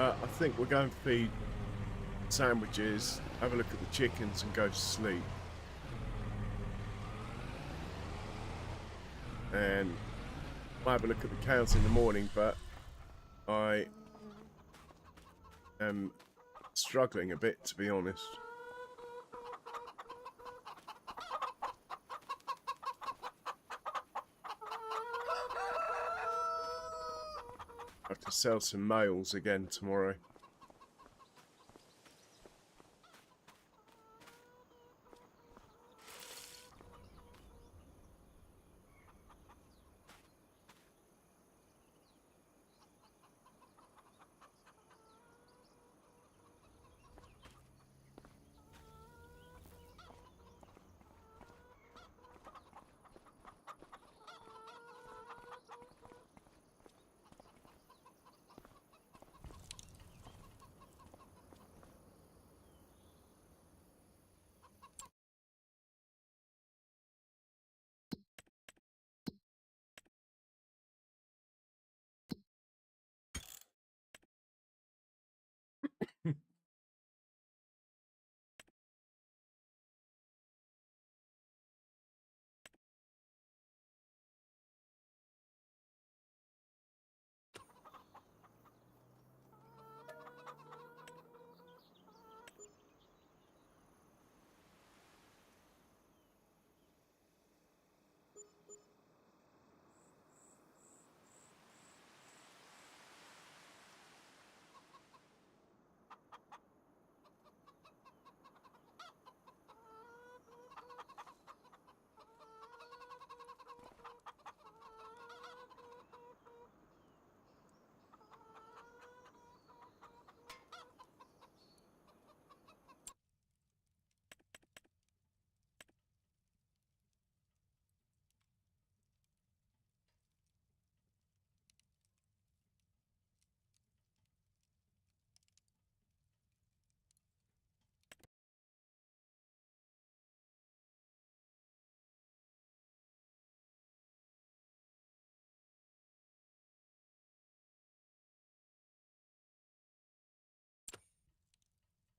[SPEAKER 1] I think we're going to feed sandwiches, have a look at the chickens and go to sleep. And I'll have a look at the cows in the morning, but I am struggling a bit, to be honest. I have to sell some males again tomorrow.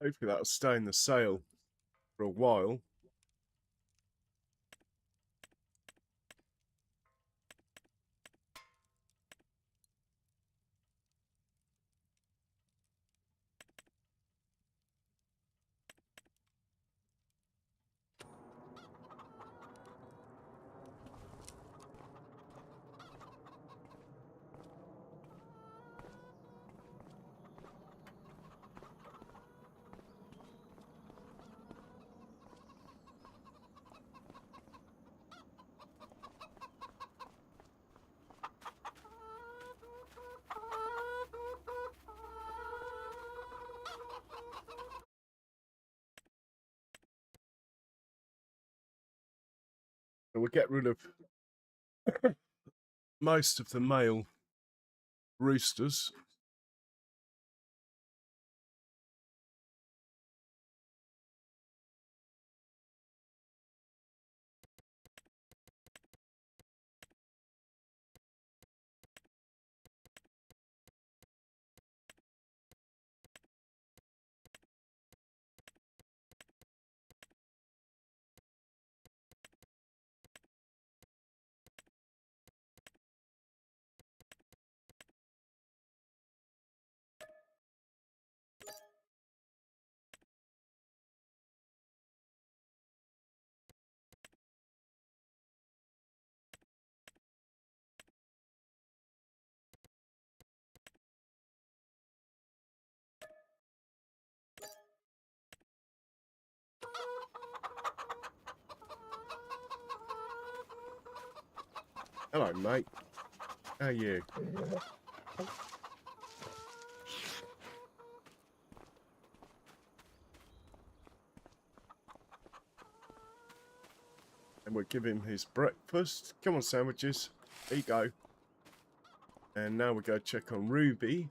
[SPEAKER 1] Hopefully that'll stay in the sale for a while. So we'll get rid of most of the male roosters. Hello, mate. How are you? And we'll give him his breakfast. Come on, sandwiches. There you go. And now we go check on Ruby.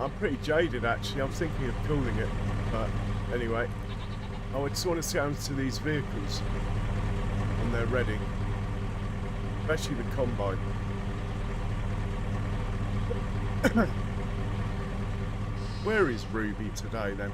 [SPEAKER 1] I'm pretty jaded actually. I'm thinking of calling it, but anyway, I just want to see how to these vehicles when they're ready, especially the combine. Where is Ruby today then?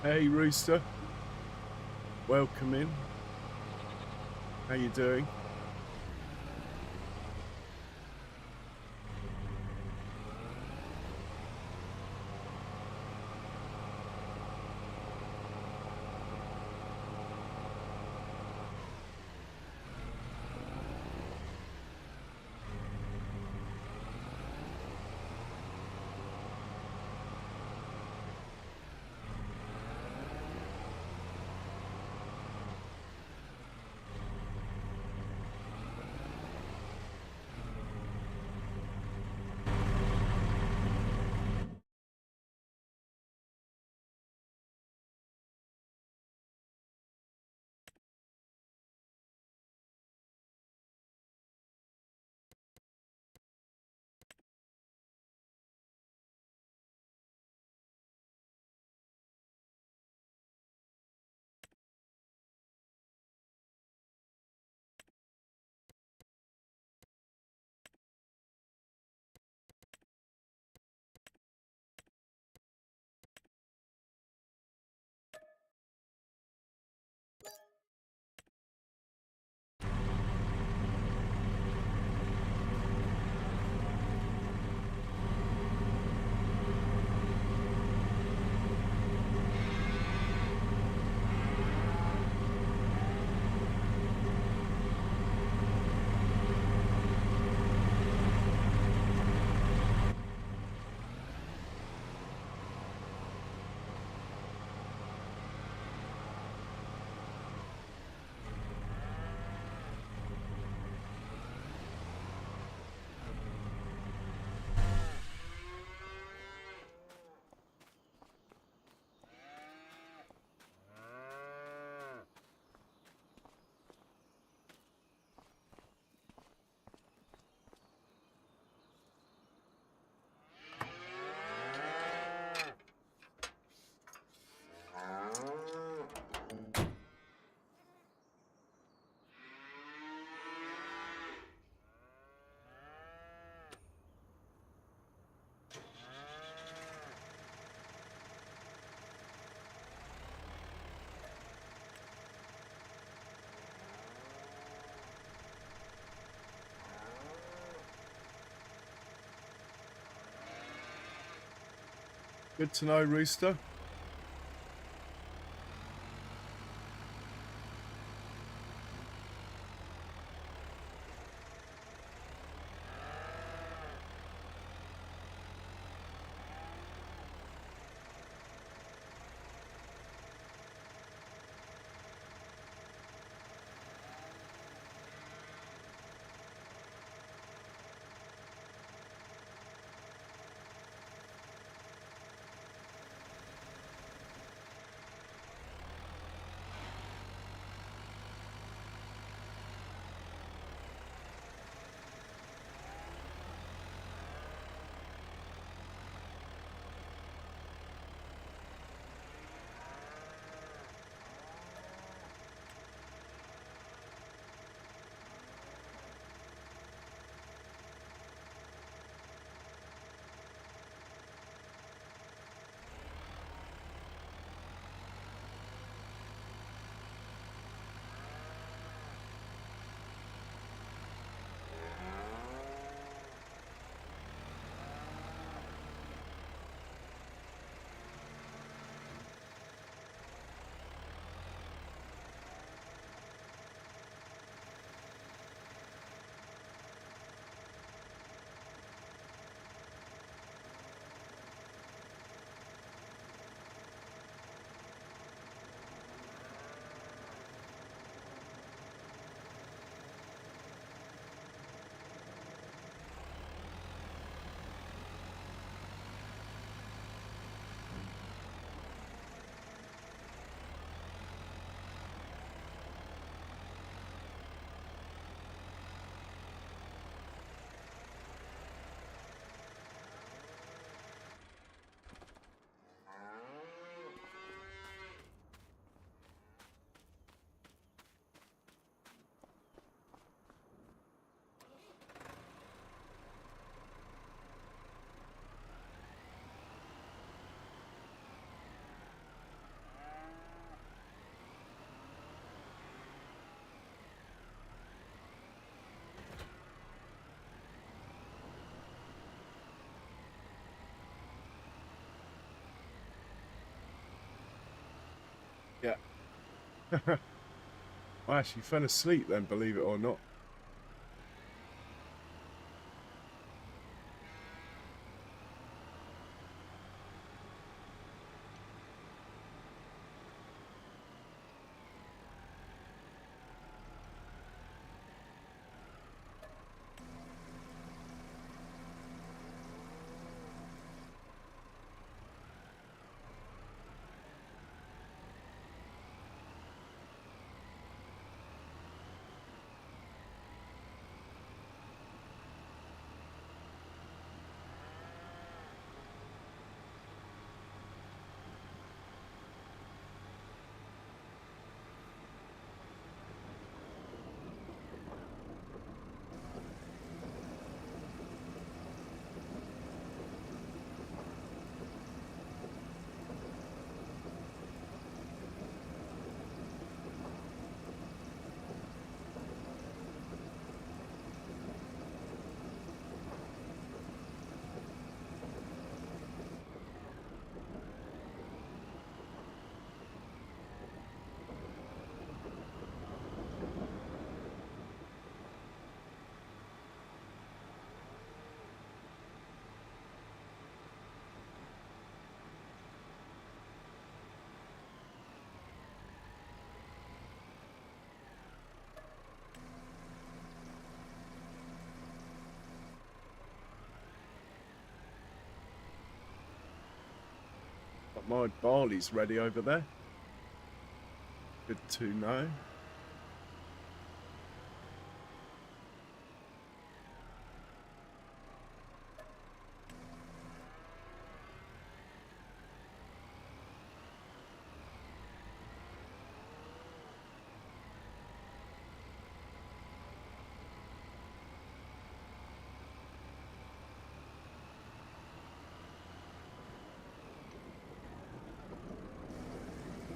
[SPEAKER 1] Hey Rooster, welcome in. How you doing? Good to know, Rooster. I actually fell asleep then, believe it or not. But my barley's ready over there. Good to know.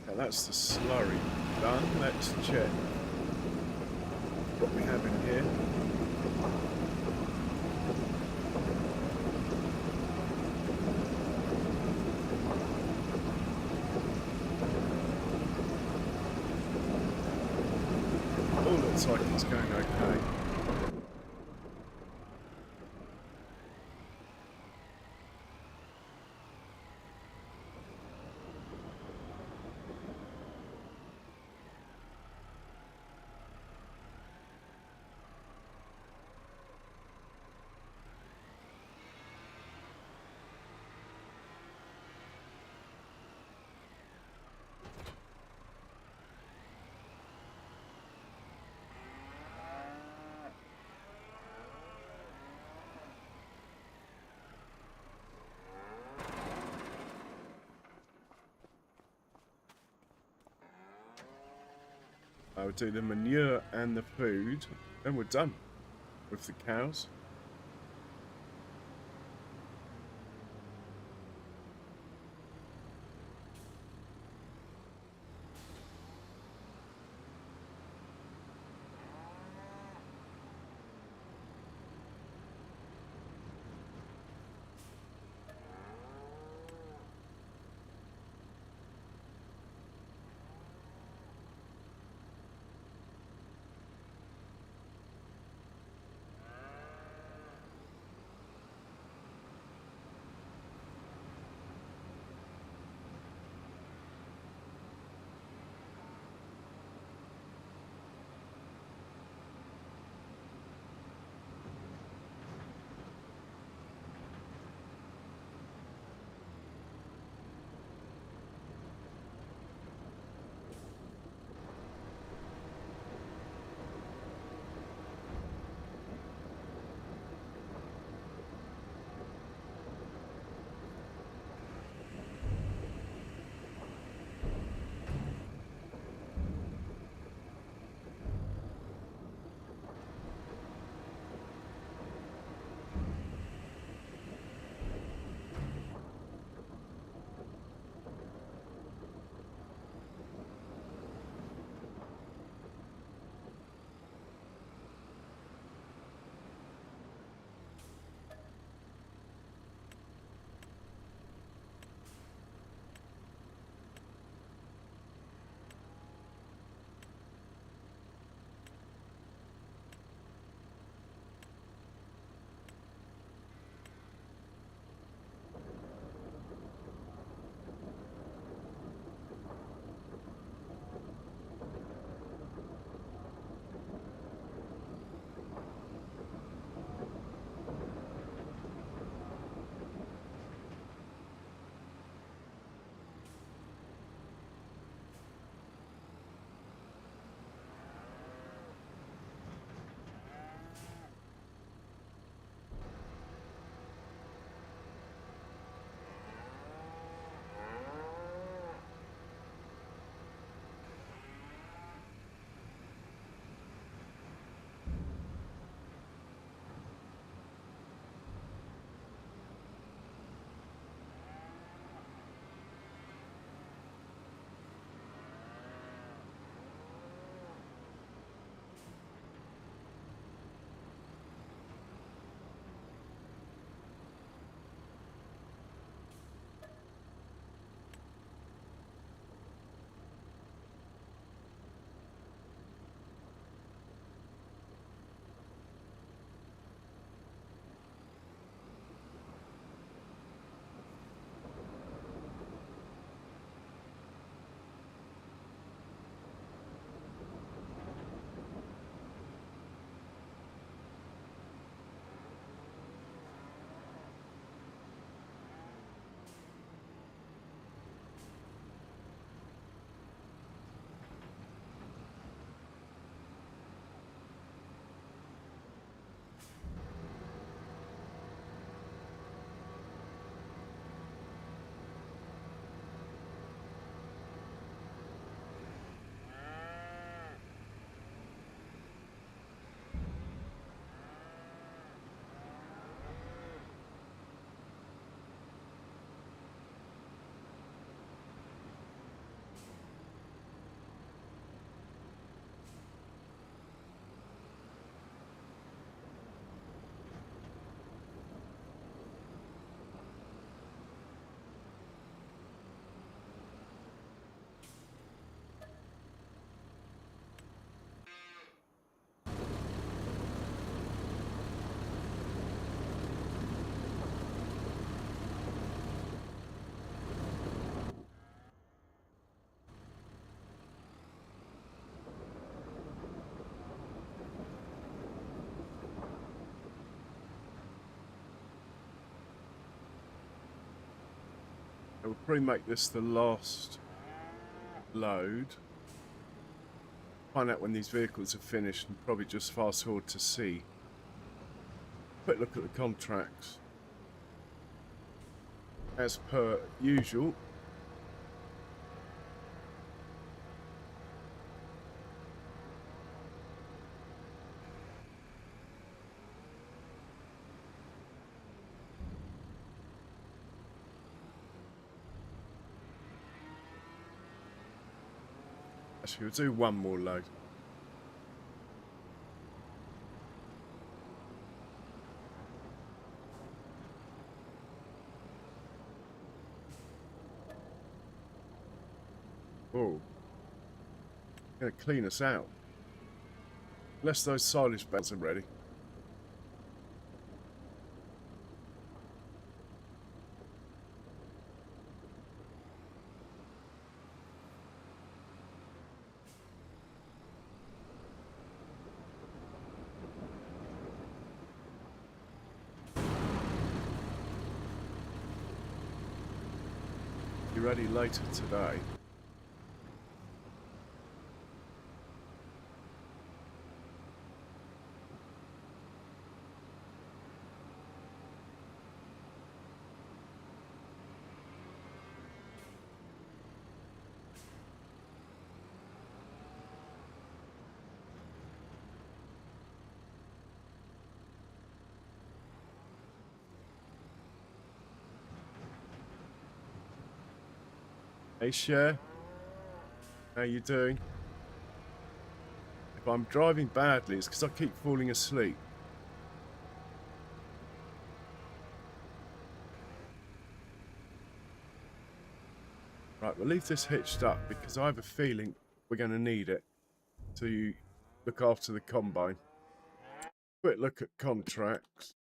[SPEAKER 1] Okay, that's the slurry done. Let's check what we have in here. All looks like it's going okay. I'll do the manure and the food, and we're done with the cows. We'll probably make this the last load. Find out when these vehicles are finished and probably just fast forward to C. Quick look at the contracts. As per usual. Actually, we'll do one more load. Oh, gonna clean us out. Unless those silage bales are ready. Be ready later today. Hey Cher, how you doing? If I'm driving badly, it's because I keep falling asleep. Right, we'll leave this hitched up because I have a feeling we're going to need it to look after the combine. Quick look at contracts.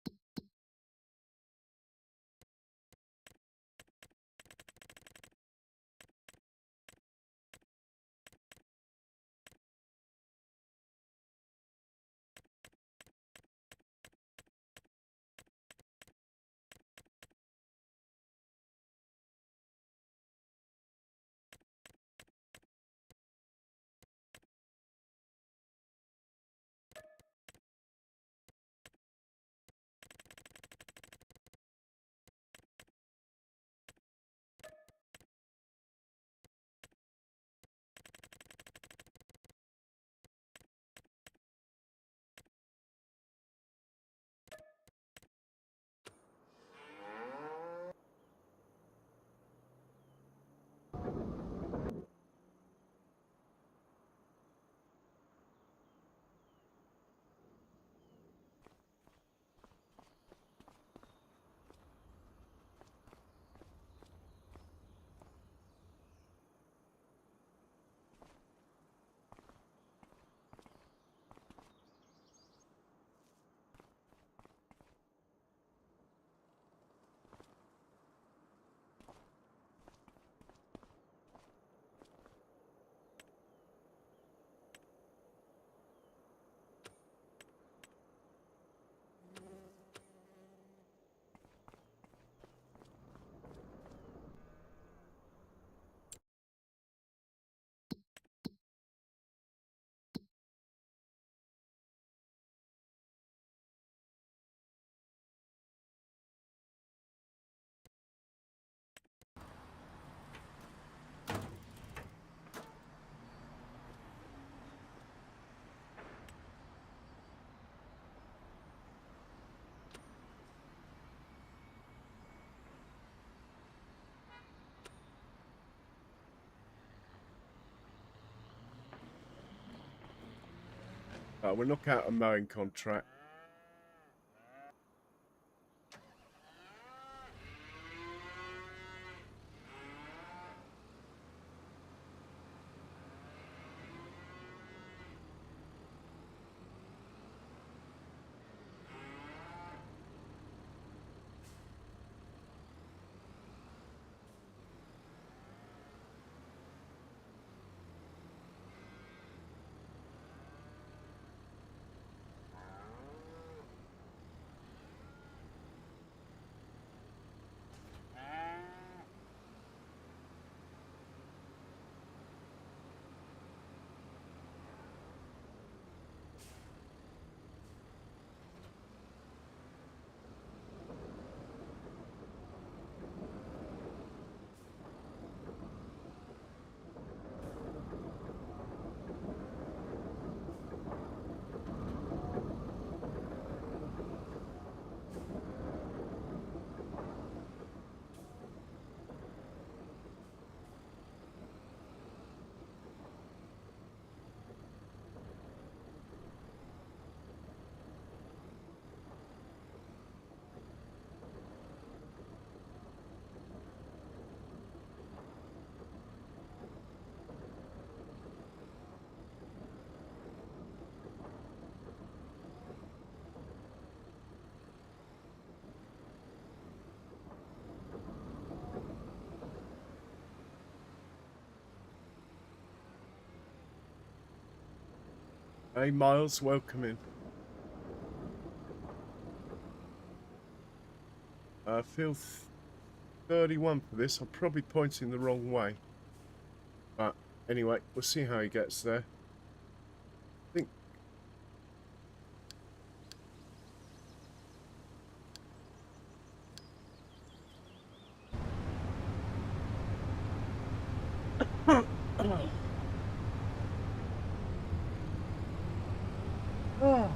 [SPEAKER 1] We'll knock out a mowing contract. Hey, Miles, welcome in. Field 31 for this. I'm probably pointing the wrong way. But anyway, we'll see how he gets there. I think. Oh.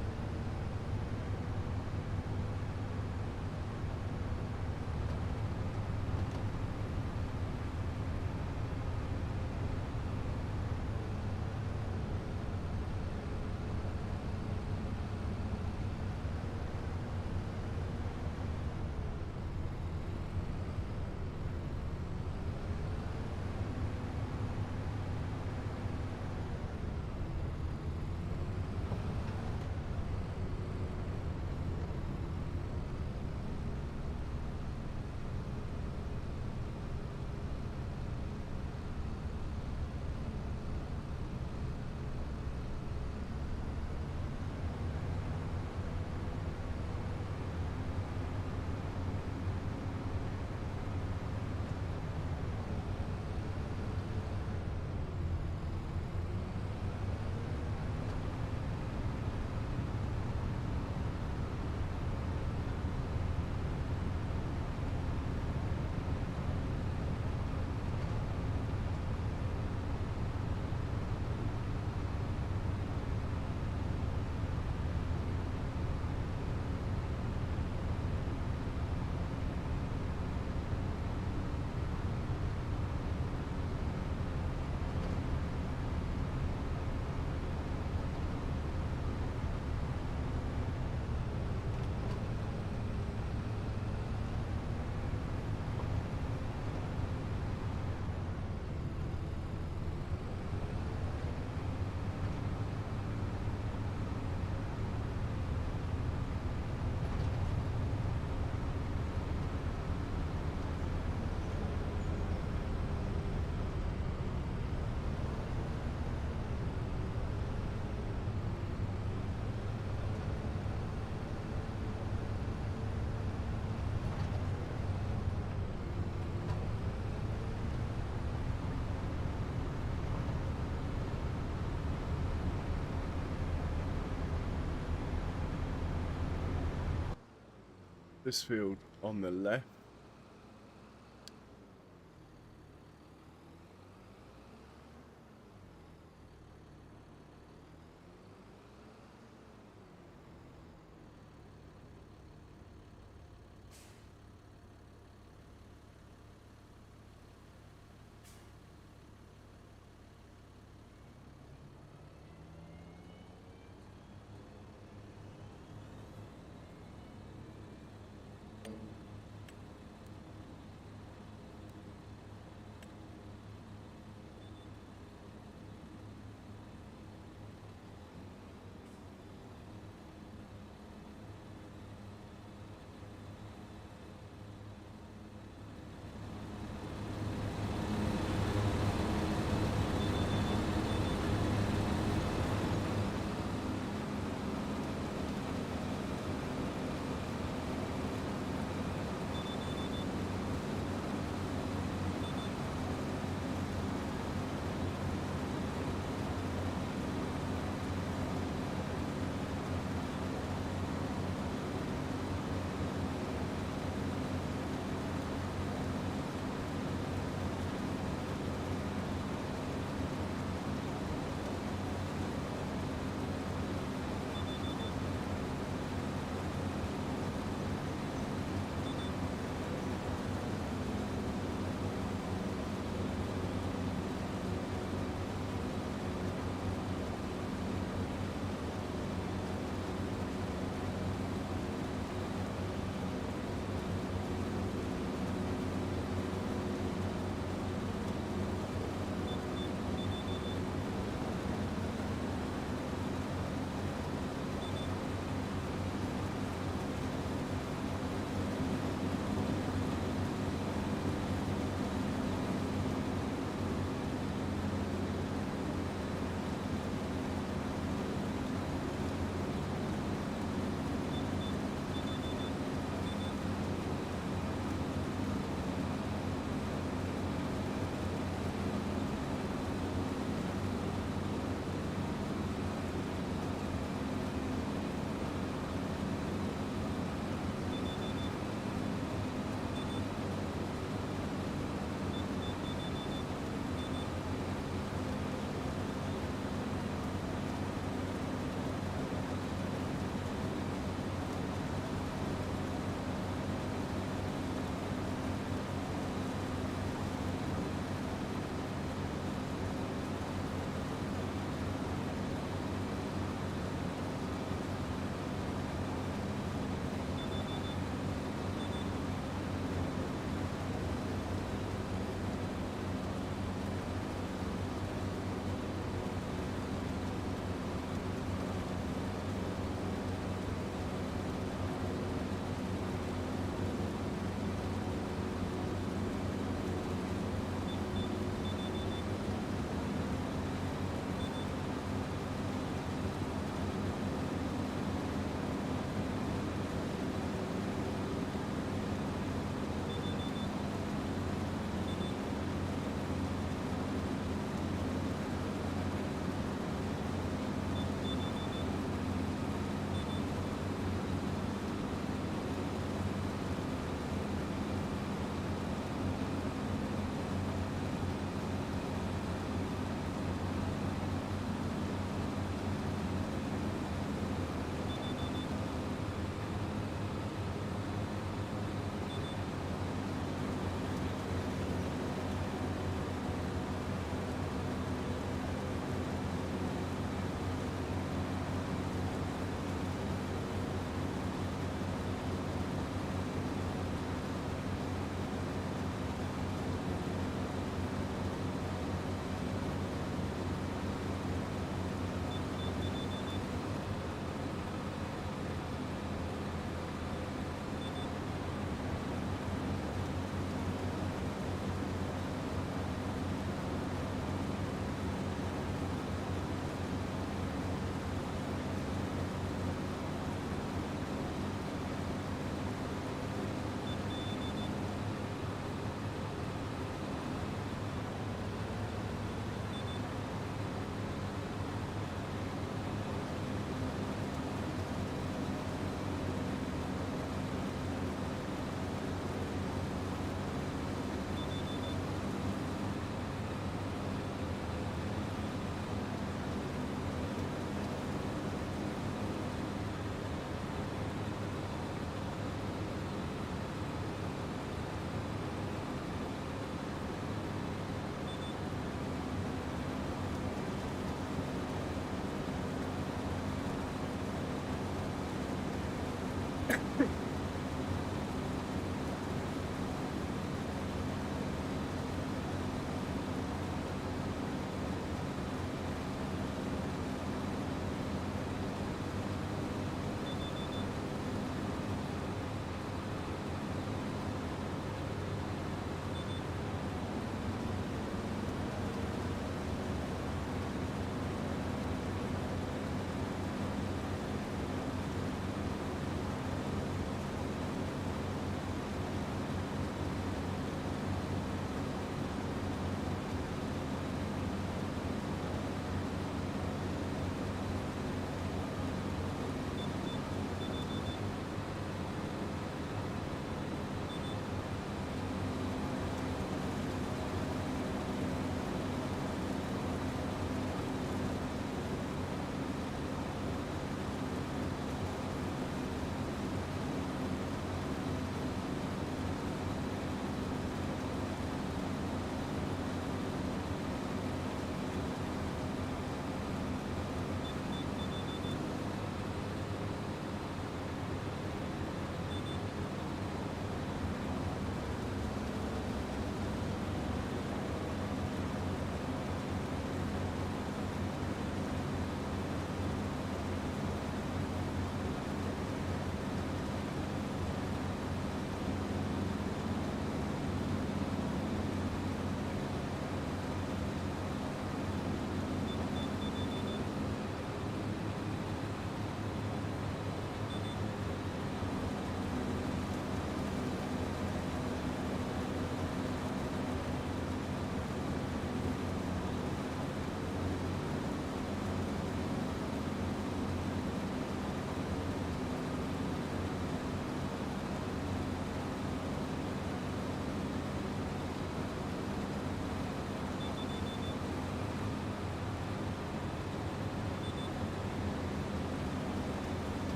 [SPEAKER 1] This field on the left.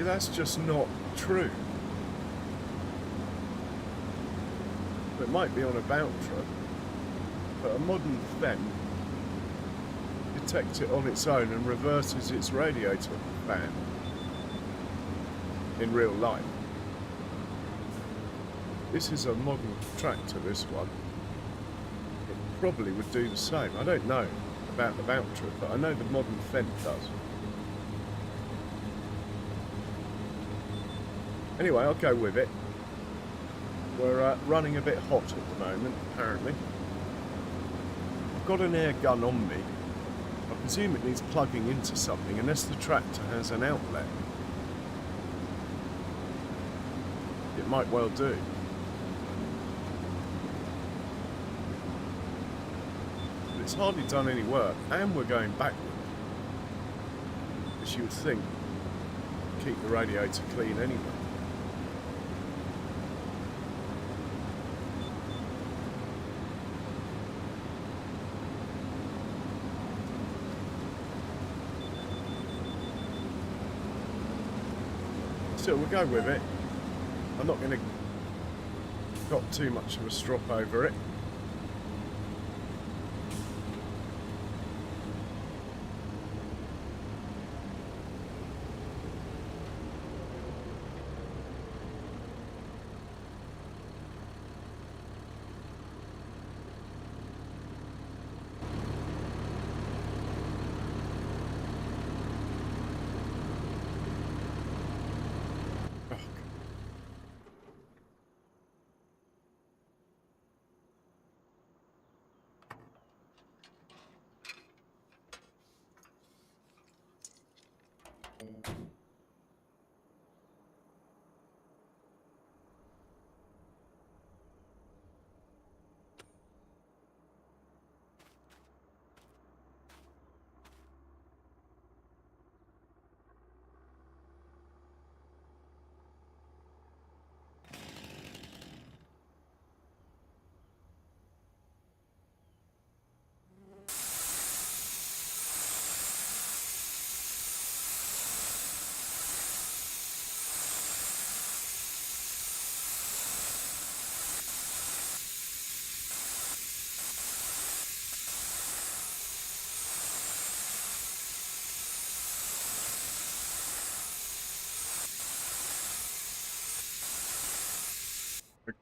[SPEAKER 1] that's just not true. It might be on a Valtra, but a modern Fendt detects it on its own and reverses its radiator fan in real life. This is a modern tractor, this one. It probably would do the same. I don't know about the Valtra, but I know the modern Fendt does. Anyway, I'll go with it. We're running a bit hot at the moment, apparently. I've got an air gun on me. I presume it needs plugging into something, unless the tractor has an outlet. It might well do. But it's hardly done any work, and we're going backward. As you would think, keep the radiator clean anyway. Still, we'll go with it. I'm not going to got too much of a strop over it.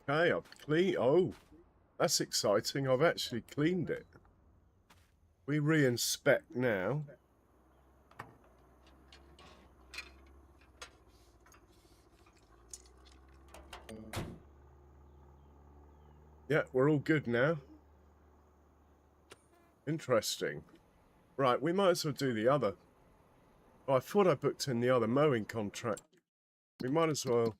[SPEAKER 1] Okay, I've cleaned. Oh, that's exciting. I've actually cleaned it. We re-inspect now. Yeah, we're all good now. Interesting. Right, we might as well do the other. Oh, I thought I booked in the other mowing contract. We might as well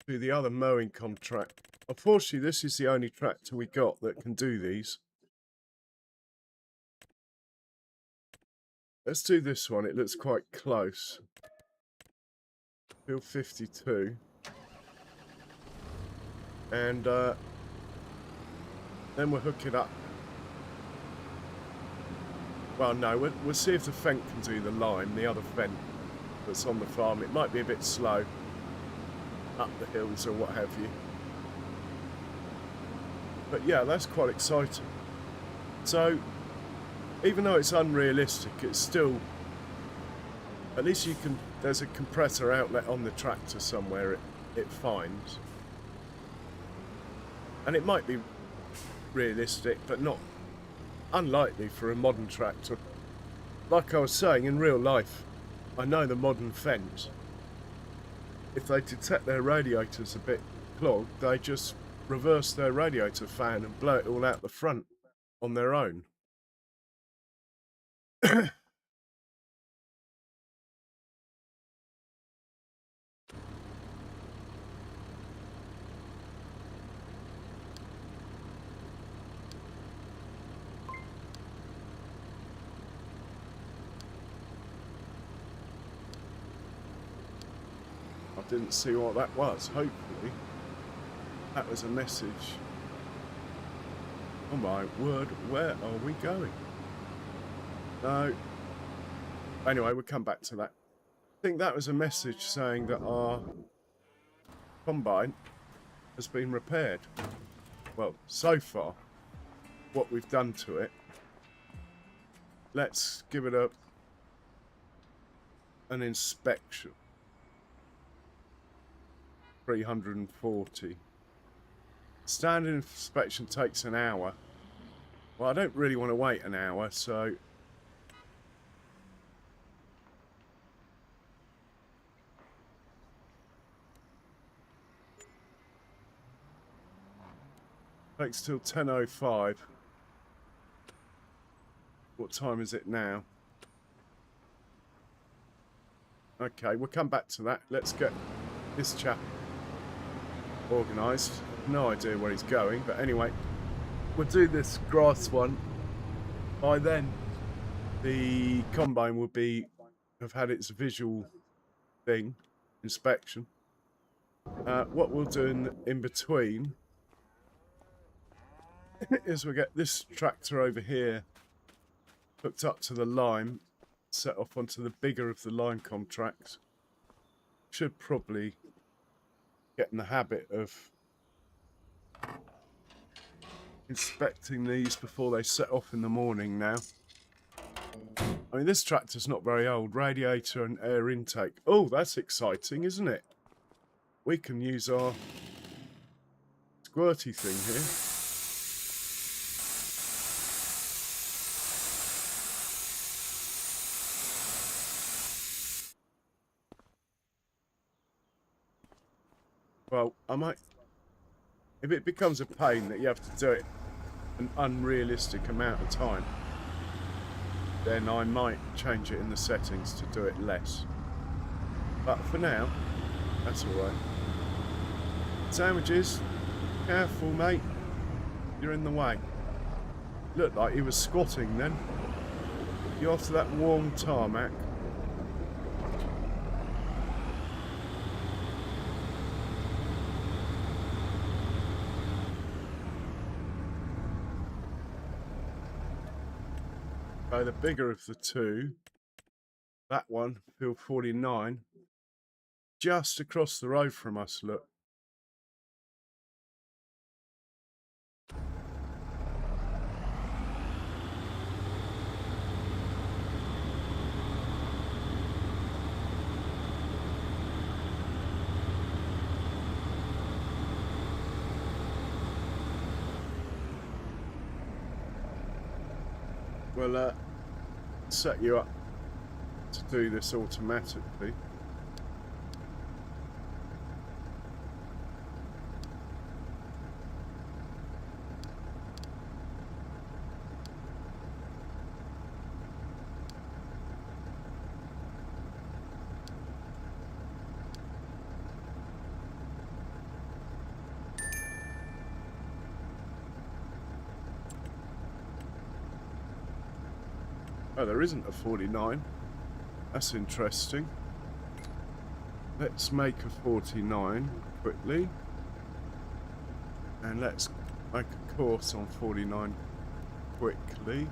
[SPEAKER 1] do the other mowing contract. Unfortunately, this is the only tractor we got that can do these. Let's do this one. It looks quite close. Field 52. And then we'll hook it up. Well, no, we'll see if the Fendt can do the line, the other Fendt that's on the farm. It might be a bit slow up the hills or what have you. But yeah, that's quite exciting. So, even though it's unrealistic, it's still, at least you can, there's a compressor outlet on the tractor somewhere it finds. And it might be realistic, but not unlikely for a modern tractor. Like I was saying, in real life, I know the modern Fendt, if they detect their radiators a bit clogged, they just reverse their radiator fan and blow it all out the front on their own. I didn't see what that was. Hopefully that was a message. Oh my word, where are we going? No. Anyway, we'll come back to that. think that was a message saying that our combine has been repaired. Well, so far, what we've done to it. Let's give it an inspection. 340. Standard inspection takes an hour. Well, I don't really want to wait an hour, so takes till 10:05. What time is it now? Okay, we'll come back to that. Let's get this chap organised. No idea where he's going, but anyway, we'll do this grass one. By then, the combine will have had its visual thing, inspection. What we'll do in between is we'll get this tractor over here hooked up to the line, set off onto the bigger of the line contracts. Should probably get in the habit of inspecting these before they set off in the morning now. I mean, this tractor's not very old. Radiator and air intake. Oh, that's exciting, isn't it? We can use our squirty thing here. Well, I might... If it becomes a pain that you have to do it an unrealistic amount of time, then I might change it in the settings to do it less. But for now, that's alright. Sandwiches, careful mate, you're in the way. Looked like he was squatting then. You after that warm tarmac? The bigger of the two, that one, field 49, just across the road from us, look. Well, set you up to do this automatically. Oh, there isn't a 49. That's interesting. Let's make a 49 quickly. And let's make a course on 49 quickly.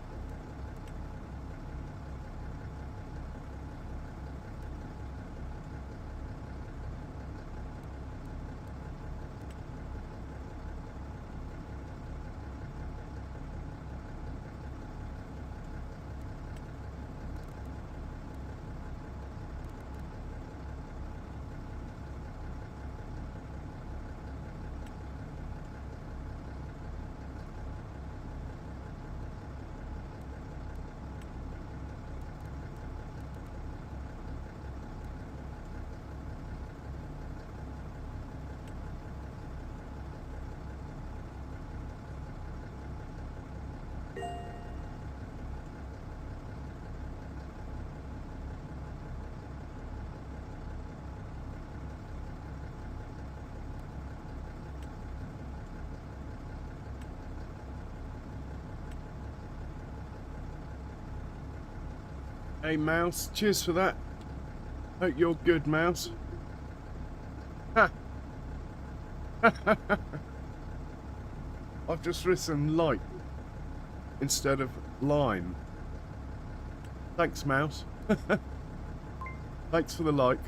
[SPEAKER 1] Hey, Mouse. Cheers for that. Hope you're good, Mouse. Ha! I've just written light instead of lime. Thanks, Mouse. Thanks for the like.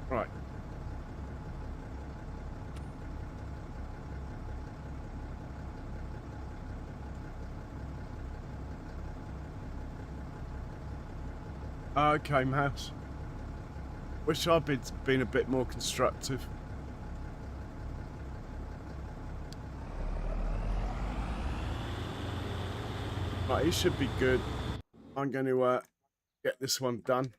[SPEAKER 1] Right. Okay, Mouse. Wish I'd been a bit more constructive. Right, he should be good. I'm going to get this one done.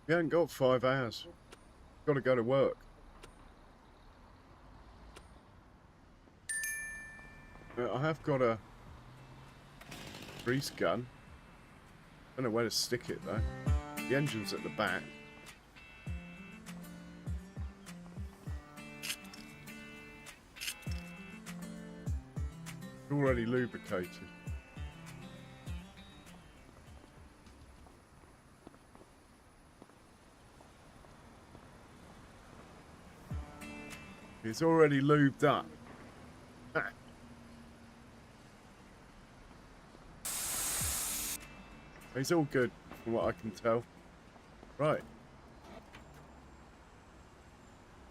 [SPEAKER 1] We haven't got 5 hours. Got to go to work. I have got a grease gun. Don't know where to stick it though. The engine's at the back. It's already lubricated. It's already lubed up. It's all good from what I can tell. Right.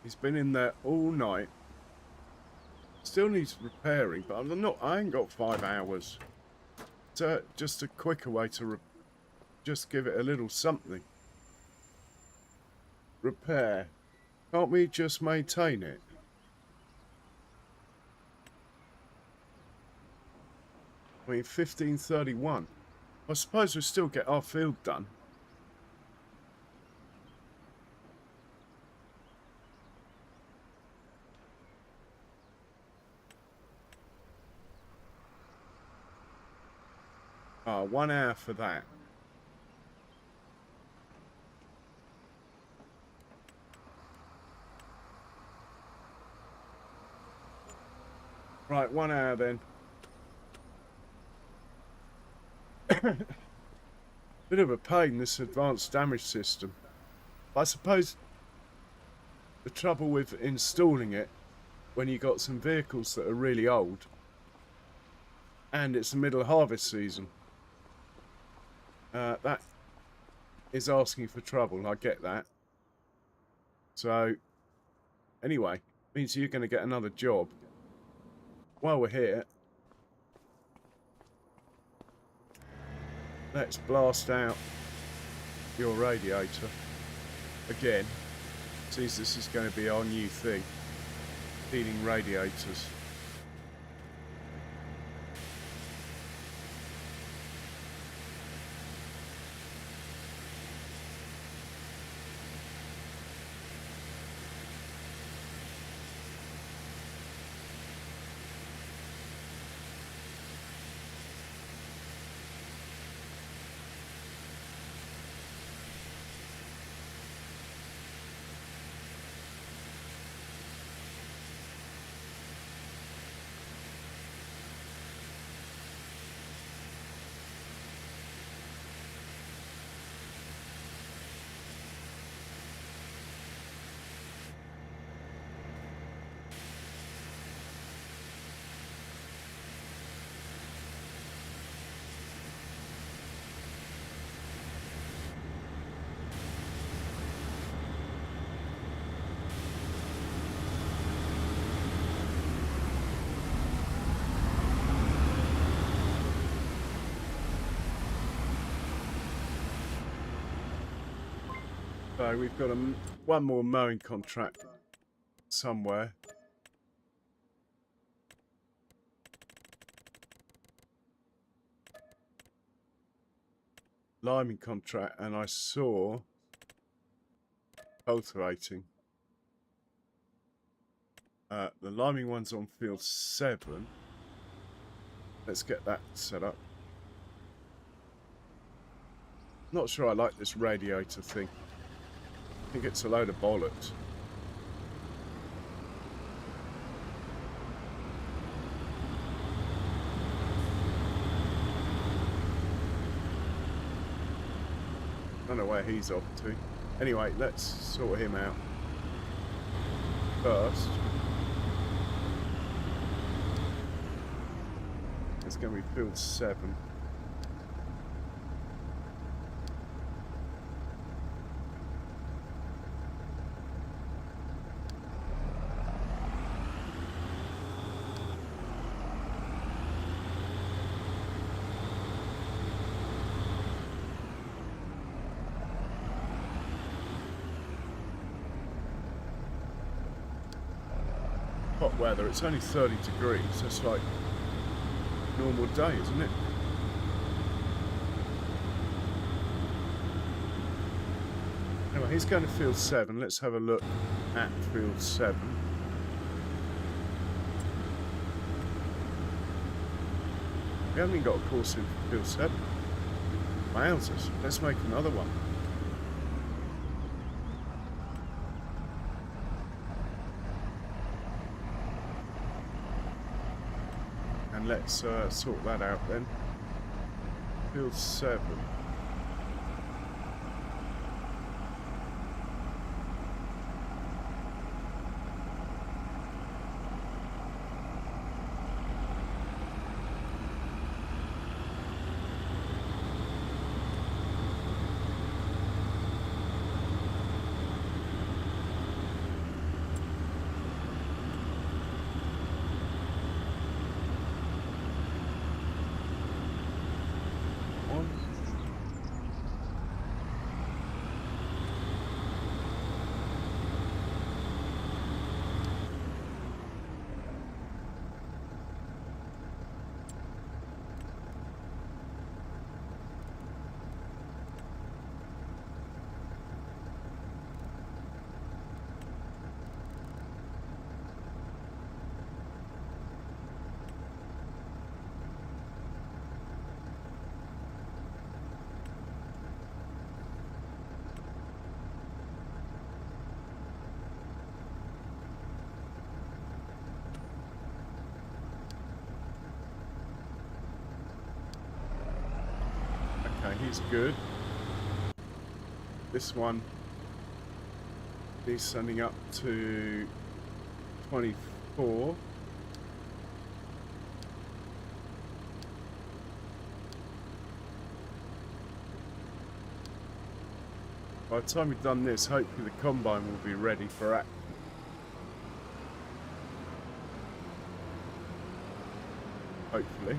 [SPEAKER 1] He's been in there all night. Still needs repairing, but I ain't got 5 hours. So just a quicker way to just give it a little something. Repair. Can't we just maintain it? I mean, 1531. I suppose we still get our field done. Ah, 1 hour for that. Right, 1 hour then. Bit of a pain, this advanced damage system. I suppose the trouble with installing it when you got some vehicles that are really old and it's the middle of harvest season, that is asking for trouble. I get that. So anyway, means you're going to get another job. While we're here, let's blast out your radiator again. Seems this is going to be our new thing, heating radiators. So we've got one more mowing contract somewhere. Liming contract, and I saw cultivating. The liming one's on field 7. Let's get that set up. Not sure I like this radiator thing. I think it's a load of bollocks. I don't know where he's off to. Anyway, let's sort him out first. It's going to be field 7. Hot weather, it's only 30 degrees, it's like normal day, isn't it? Anyway, he's going to field 7. Let's have a look at field 7. We haven't even got a course in field 7. Wowzers. Let's make another one. And let's sort that out then. Field 7. Okay, he's good. This one is sending up to 24. By the time we've done this, hopefully the combine will be ready for action. Hopefully.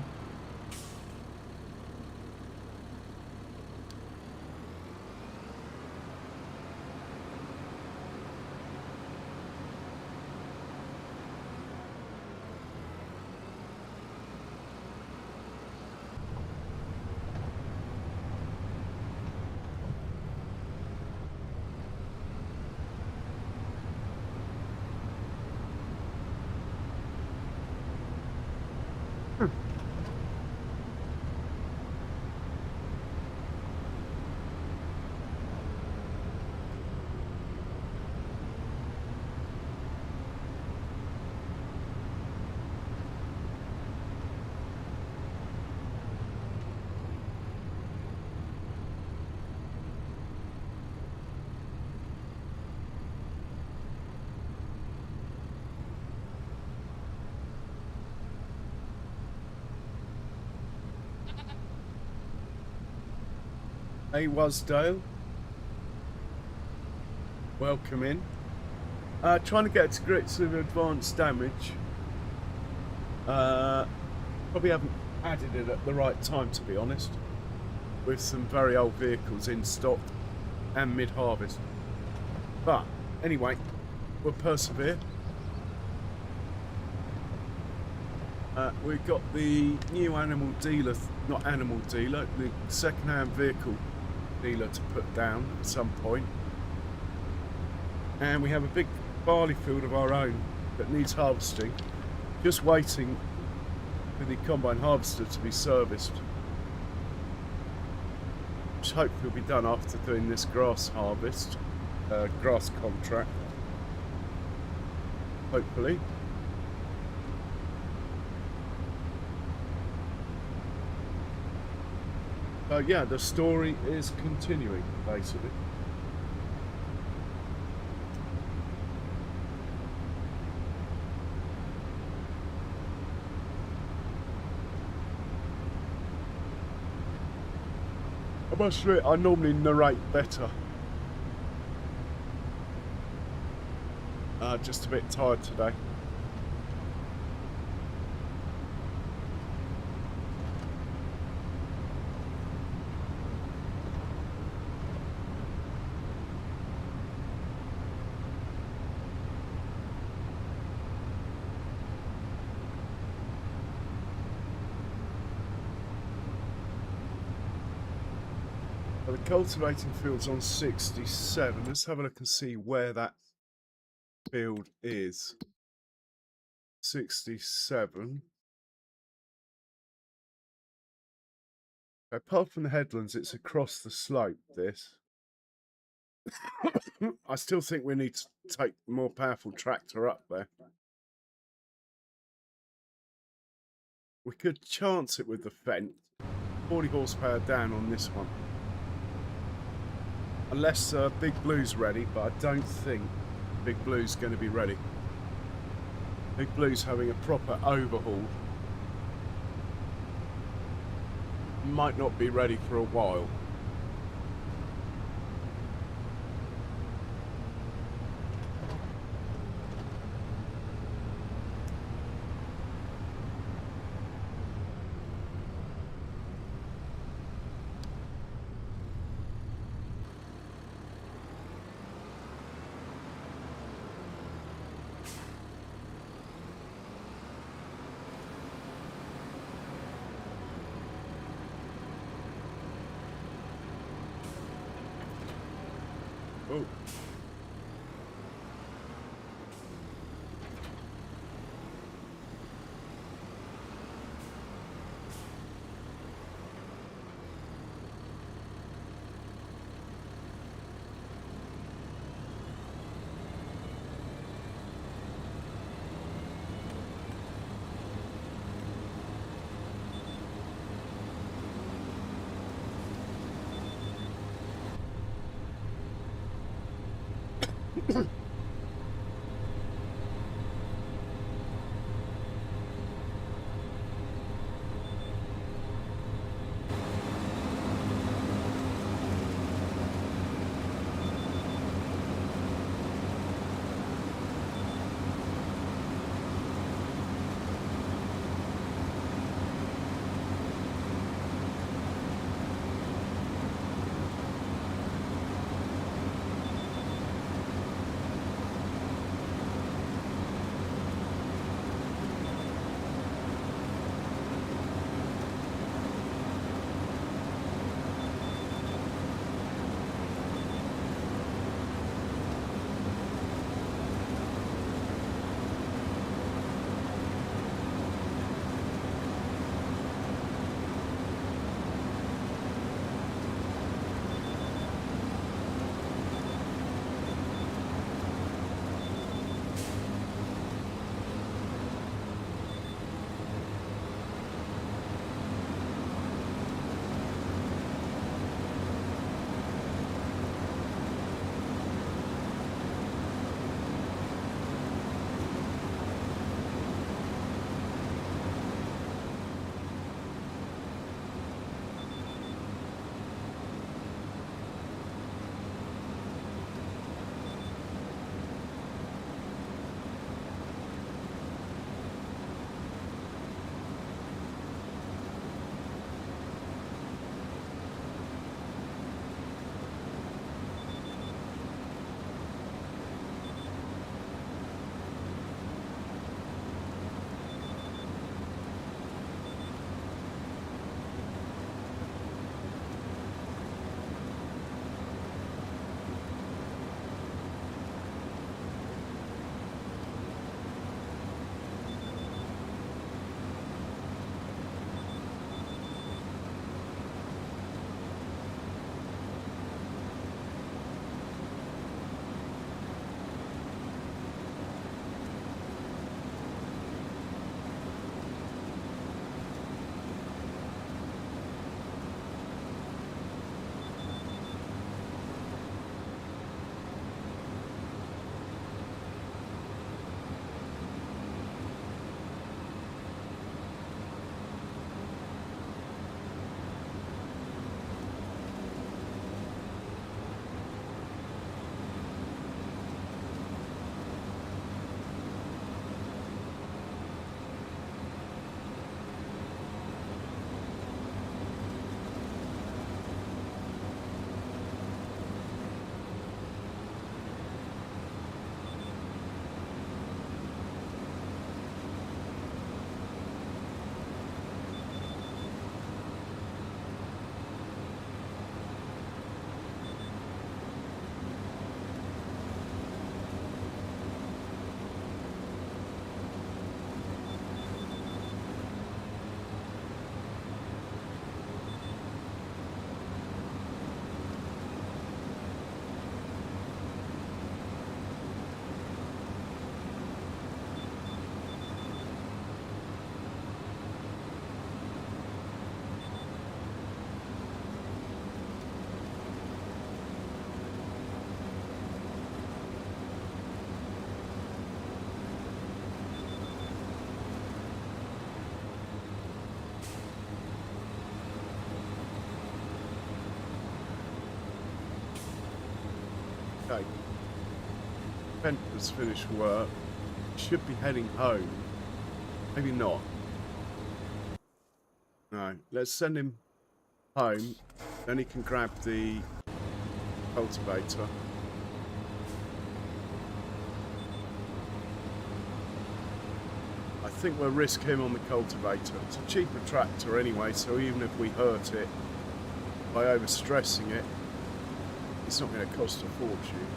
[SPEAKER 1] Hey Wasdale, welcome in. Trying to get to grips with advanced damage. Probably haven't added it at the right time, to be honest, with some very old vehicles in stock and mid-harvest. But anyway, we'll persevere. We've got the new animal dealer, not animal dealer, the second-hand vehicle dealer to put down at some point. And we have a big barley field of our own that needs harvesting, just waiting for the combine harvester to be serviced, which hopefully will be done after doing this grass harvest, grass contract, hopefully. Yeah, the story is continuing, basically. I must admit, I normally narrate better. Just a bit tired today. the cultivating field's on 67. Let's have a look and see where that field is. 67. Apart from the headlands, it's across the slope, this. I still think we need to take a more powerful tractor up there. We could chance it with the Fent. 40 horsepower down on this one. Unless Big Blue's ready, but I don't think Big Blue's going to be ready. Big Blue's having a proper overhaul. Might not be ready for a while. Oh. Okay, Kent has finished work. Should be heading home. Maybe not. No, let's send him home. Then he can grab the cultivator. I think we'll risk him on the cultivator. It's a cheaper tractor anyway, so even if we hurt it by overstressing it, it's not going to cost a fortune.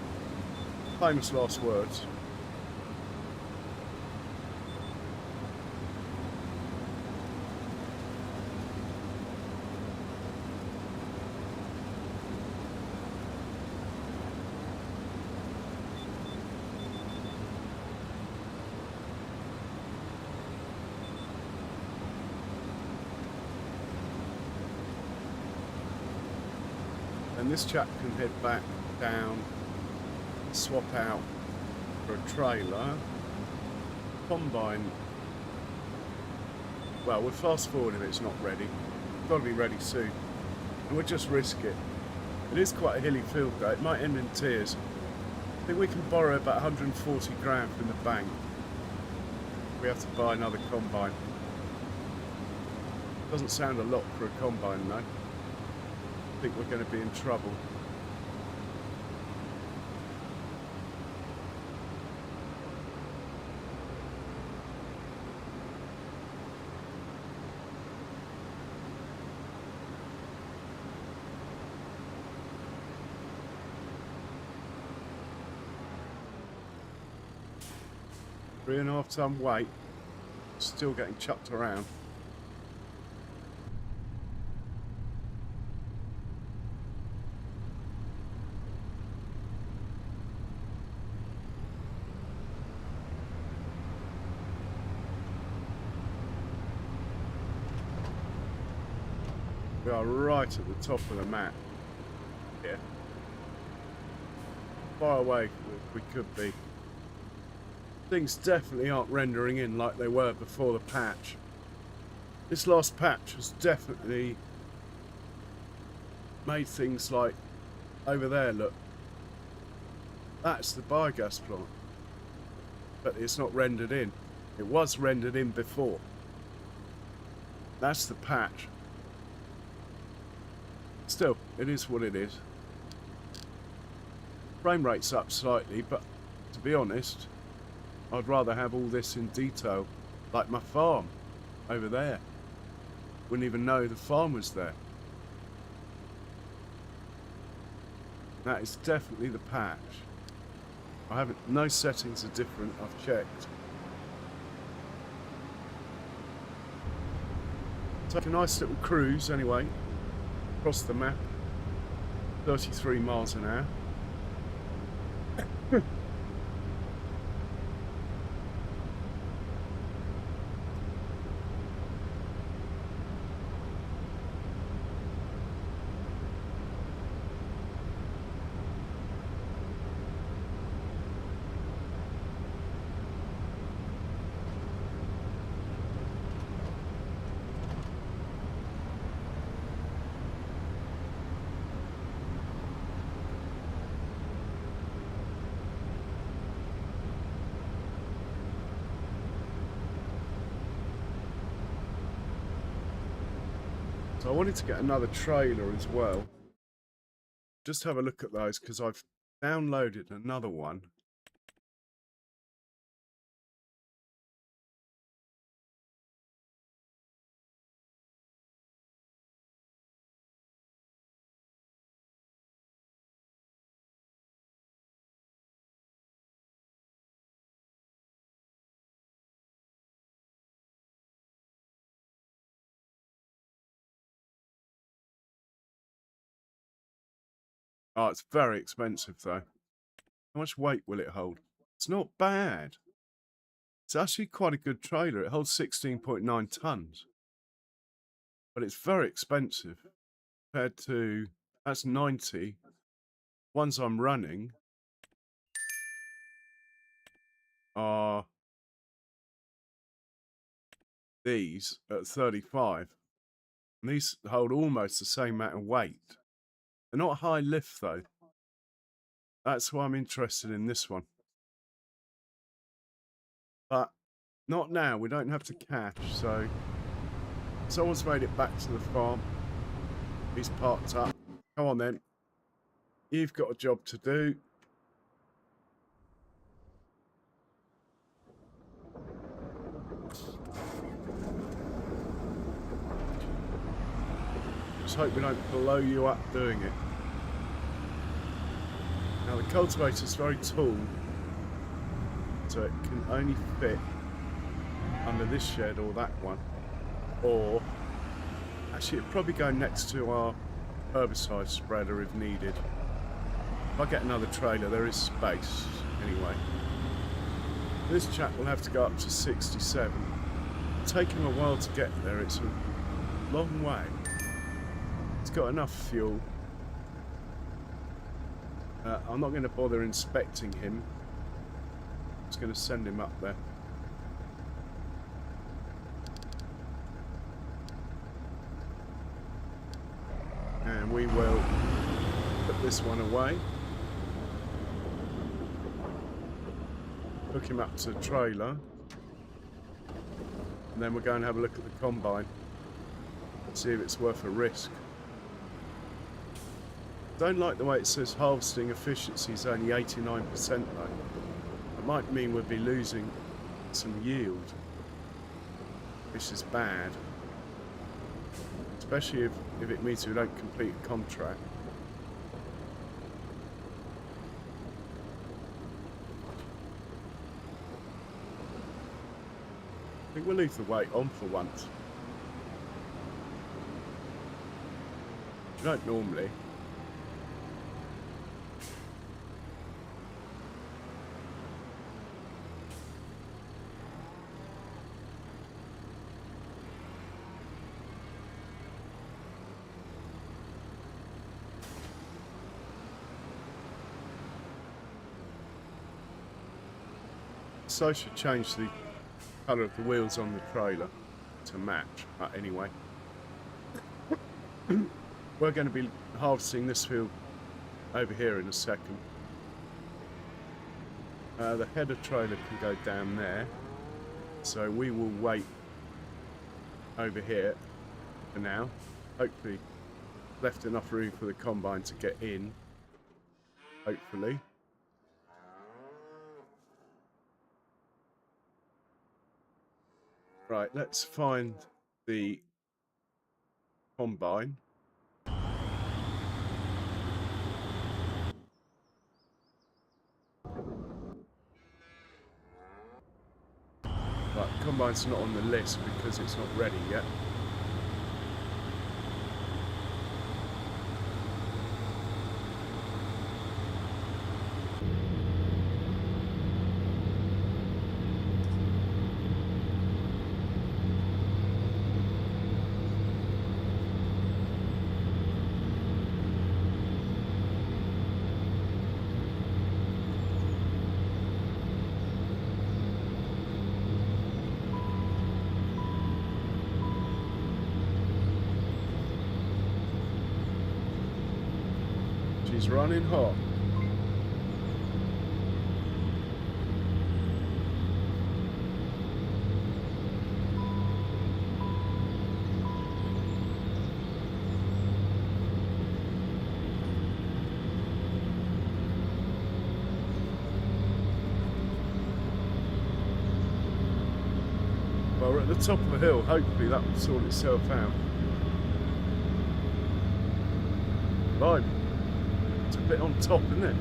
[SPEAKER 1] Famous last words. And this chap can head back down, swap out for a trailer. Combine. Well, we'll fast forward if it's not ready. It's got to be ready soon. And we'll just risk it. It is quite a hilly field though. It might end in tears. I think we can borrow about 140 grand from the bank. We have to buy another combine. Doesn't sound a lot for a combine though. I think we're going to be in trouble. Three and a half ton weight, still getting chucked around. We are right at the top of the map here. Far away we could be. Things definitely aren't rendering in like they were before the patch. This last patch has definitely made things like over there look. That's the biogas plant. But it's not rendered in. It was rendered in before. That's the patch. Still, it is what it is. Frame rate's up slightly, but to be honest, I'd rather have all this in detail, like my farm over there. Wouldn't even know the farm was there. That is definitely the patch. I haven't, no settings are different, I've checked. Take a nice little cruise anyway, across the map, 33 miles an hour. So I wanted to get another trailer as well. Just have a look at those because I've downloaded another one. Oh, it's very expensive though. How much weight will it hold? It's not bad. It's actually quite a good trailer. It holds 16.9 tons. But it's very expensive compared to, that's 90. Ones I'm running are these at 35. And these hold almost the same amount of weight. They're not high lift though. That's why I'm interested in this one. But not now. We don't have to cash, so someone's made it back to the farm. He's parked up. Come on then. You've got a job to do. Just hope we don't blow you up doing it. Now the cultivator's very tall, so it can only fit under this shed or that one. Or actually it'd probably go next to our herbicide spreader if needed. If I get another trailer, there is space anyway. This chap will have to go up to 67. It'll take him a while to get there. It's a long way. It's got enough fuel. I'm not going to bother inspecting him. I'm just going to send him up there. And we will put this one away. Hook him up to the trailer. And then we're going to have a look at the combine. See if it's worth a risk. Don't like the way it says harvesting efficiency is only 89% though. That might mean we'll be losing some yield, which is bad. Especially if it means we don't complete a contract. I think we'll leave the weight on for once. We don't normally. So I should change the colour of the wheels on the trailer to match, but anyway. We're going to be harvesting this field over here in a second. The header trailer can go down there, so we will wait over here for now. Hopefully left enough room for the combine to get in, hopefully. Right, let's find the combine. Right, the combine's not on the list because it's not ready yet. She's running hot. Well, we're at the top of the hill. Hopefully that will sort itself out. Right. It's a bit on top, isn't it?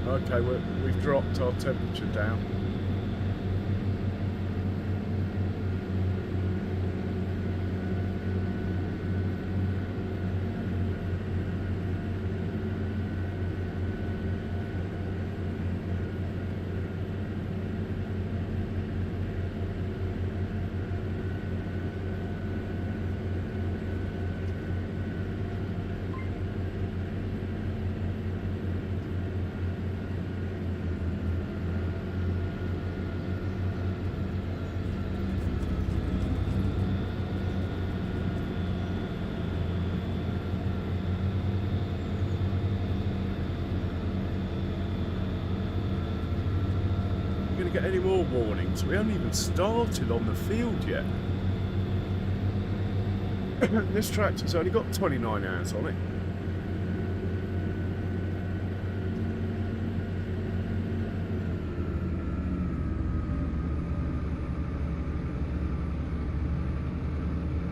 [SPEAKER 1] Okay, we've dropped our temperature down. get any more warnings? We haven't even started on the field yet. This tractor's only got 29 hours on it.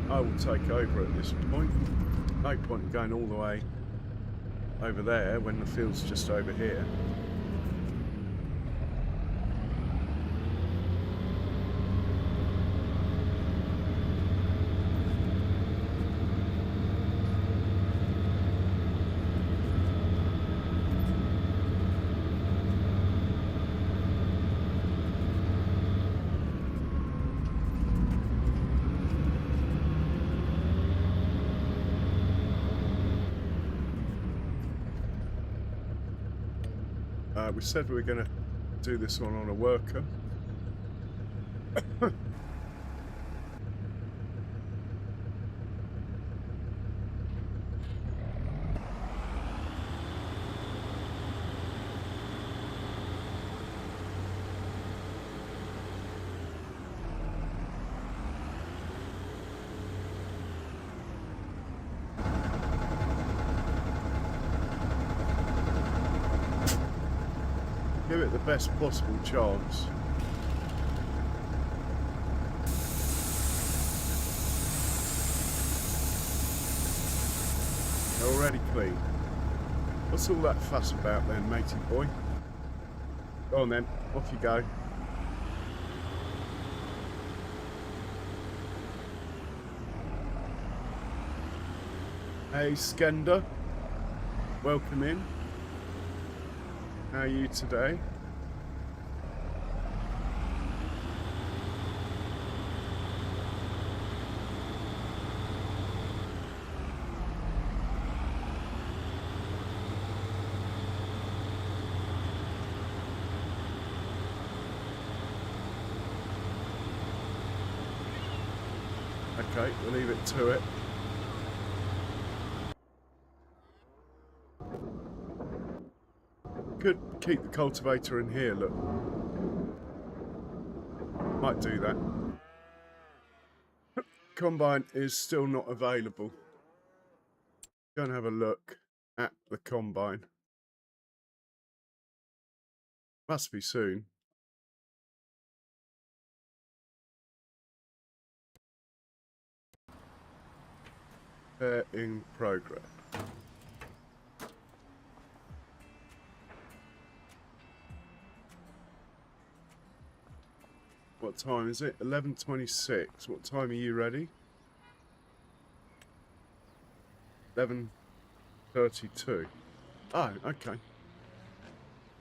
[SPEAKER 1] I will take over at this point. No point in going all the way over there when the field's just over here. We said we were going to do this one on a worker. Give it the best possible chance. Already clean. What's all that fuss about then, matey boy? Go on then, off you go. Hey Skender, welcome in. How are you today? Okay, we'll leave it to it. Could keep the cultivator in here, look. Might do that. Combine is still not available. Go and have a look at the combine. Must be soon. In progress. What time is it? 11:26. What time are you ready? 11:32. Oh, okay.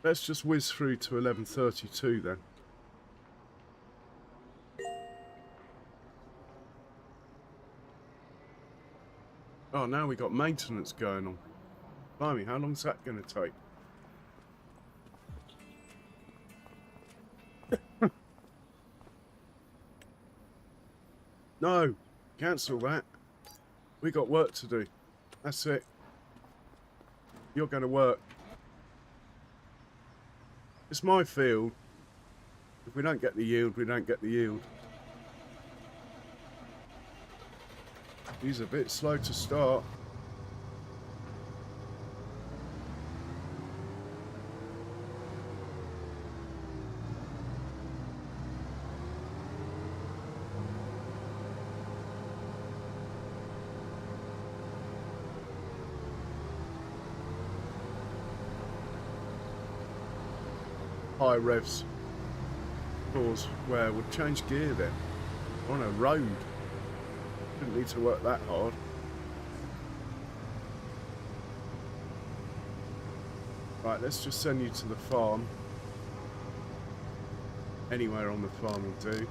[SPEAKER 1] Let's just whiz through to 11:32 then. Oh, now we got maintenance going on. Blimey, how long's that going to take? No, cancel that. We got work to do. That's it. You're going to work. It's my field. If we don't get the yield, we don't get the yield. He's a bit slow to start. High revs. Pause. Where we'll change gear then. On a road. Didn't need to work that hard. Right, let's just send you to the farm. Anywhere on the farm will do.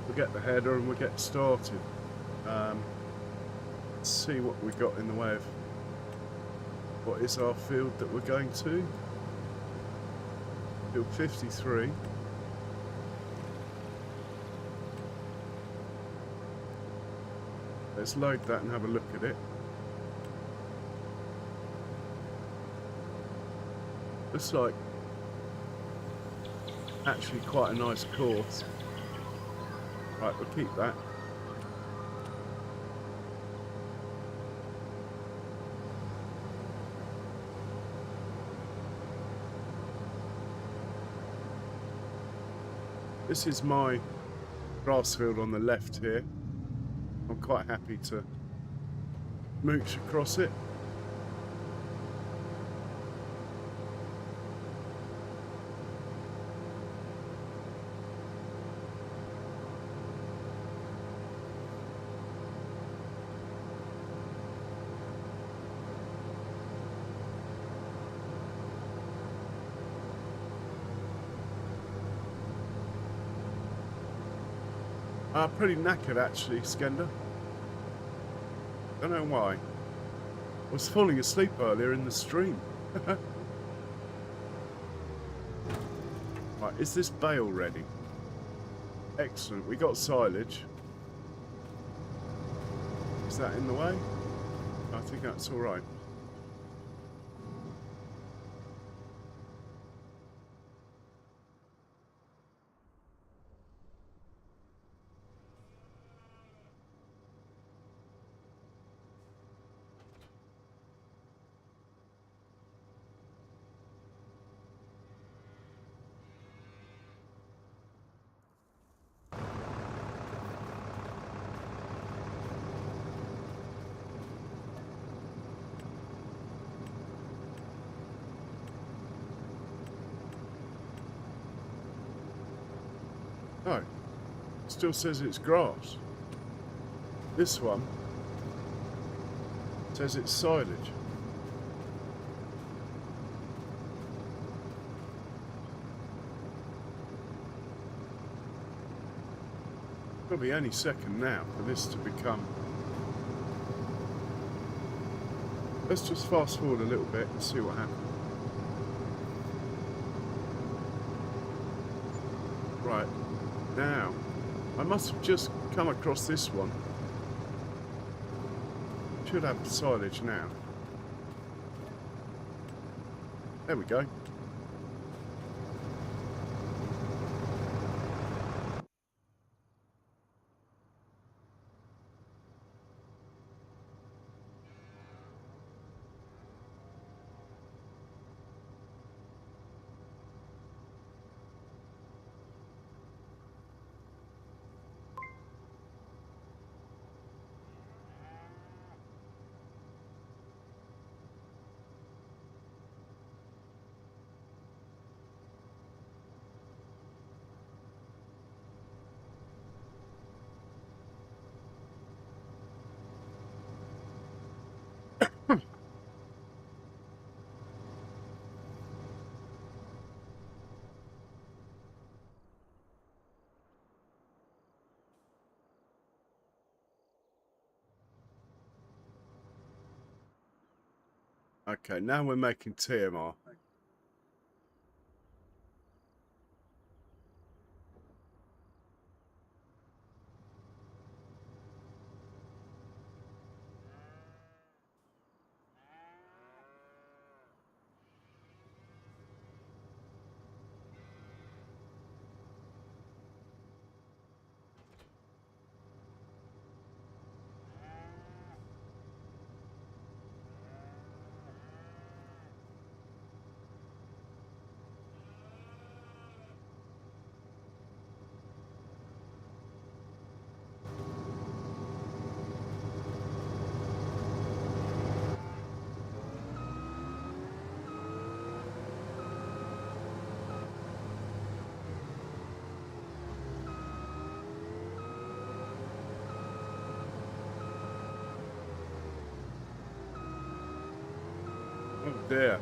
[SPEAKER 1] We'll get the header and we'll get started. Let's see what we got in the way of what is our field that we're going to. Field 53. Let's load that and have a look at it. Looks like actually quite a nice course. Right, we'll keep that. This is my grass field on the left here. I'm quite happy to mooch across it. Pretty knackered actually, Skender. Don't know why. I was falling asleep earlier in the stream. Right, is this bale ready? Excellent, we got silage. Is that in the way? I think that's all right. No, still says it's grass. This one says it's silage. It'll be any second now for this to become. Let's just fast forward a little bit and see what happens. Right. Now, I must have just come across this one. Should have silage now. There we go. Okay, now we're making TMR. Oh dear.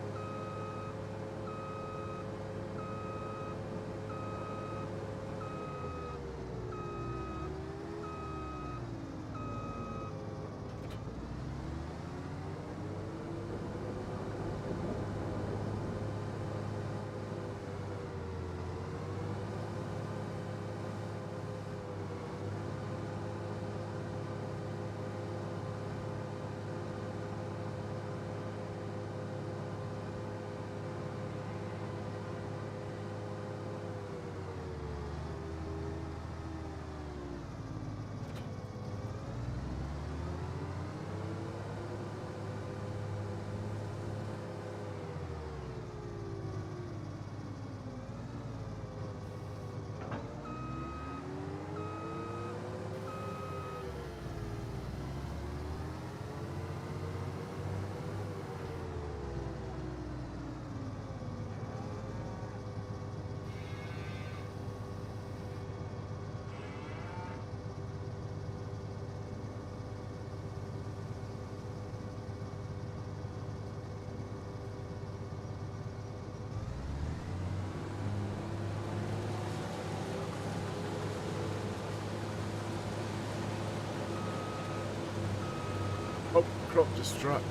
[SPEAKER 1] crop destruct.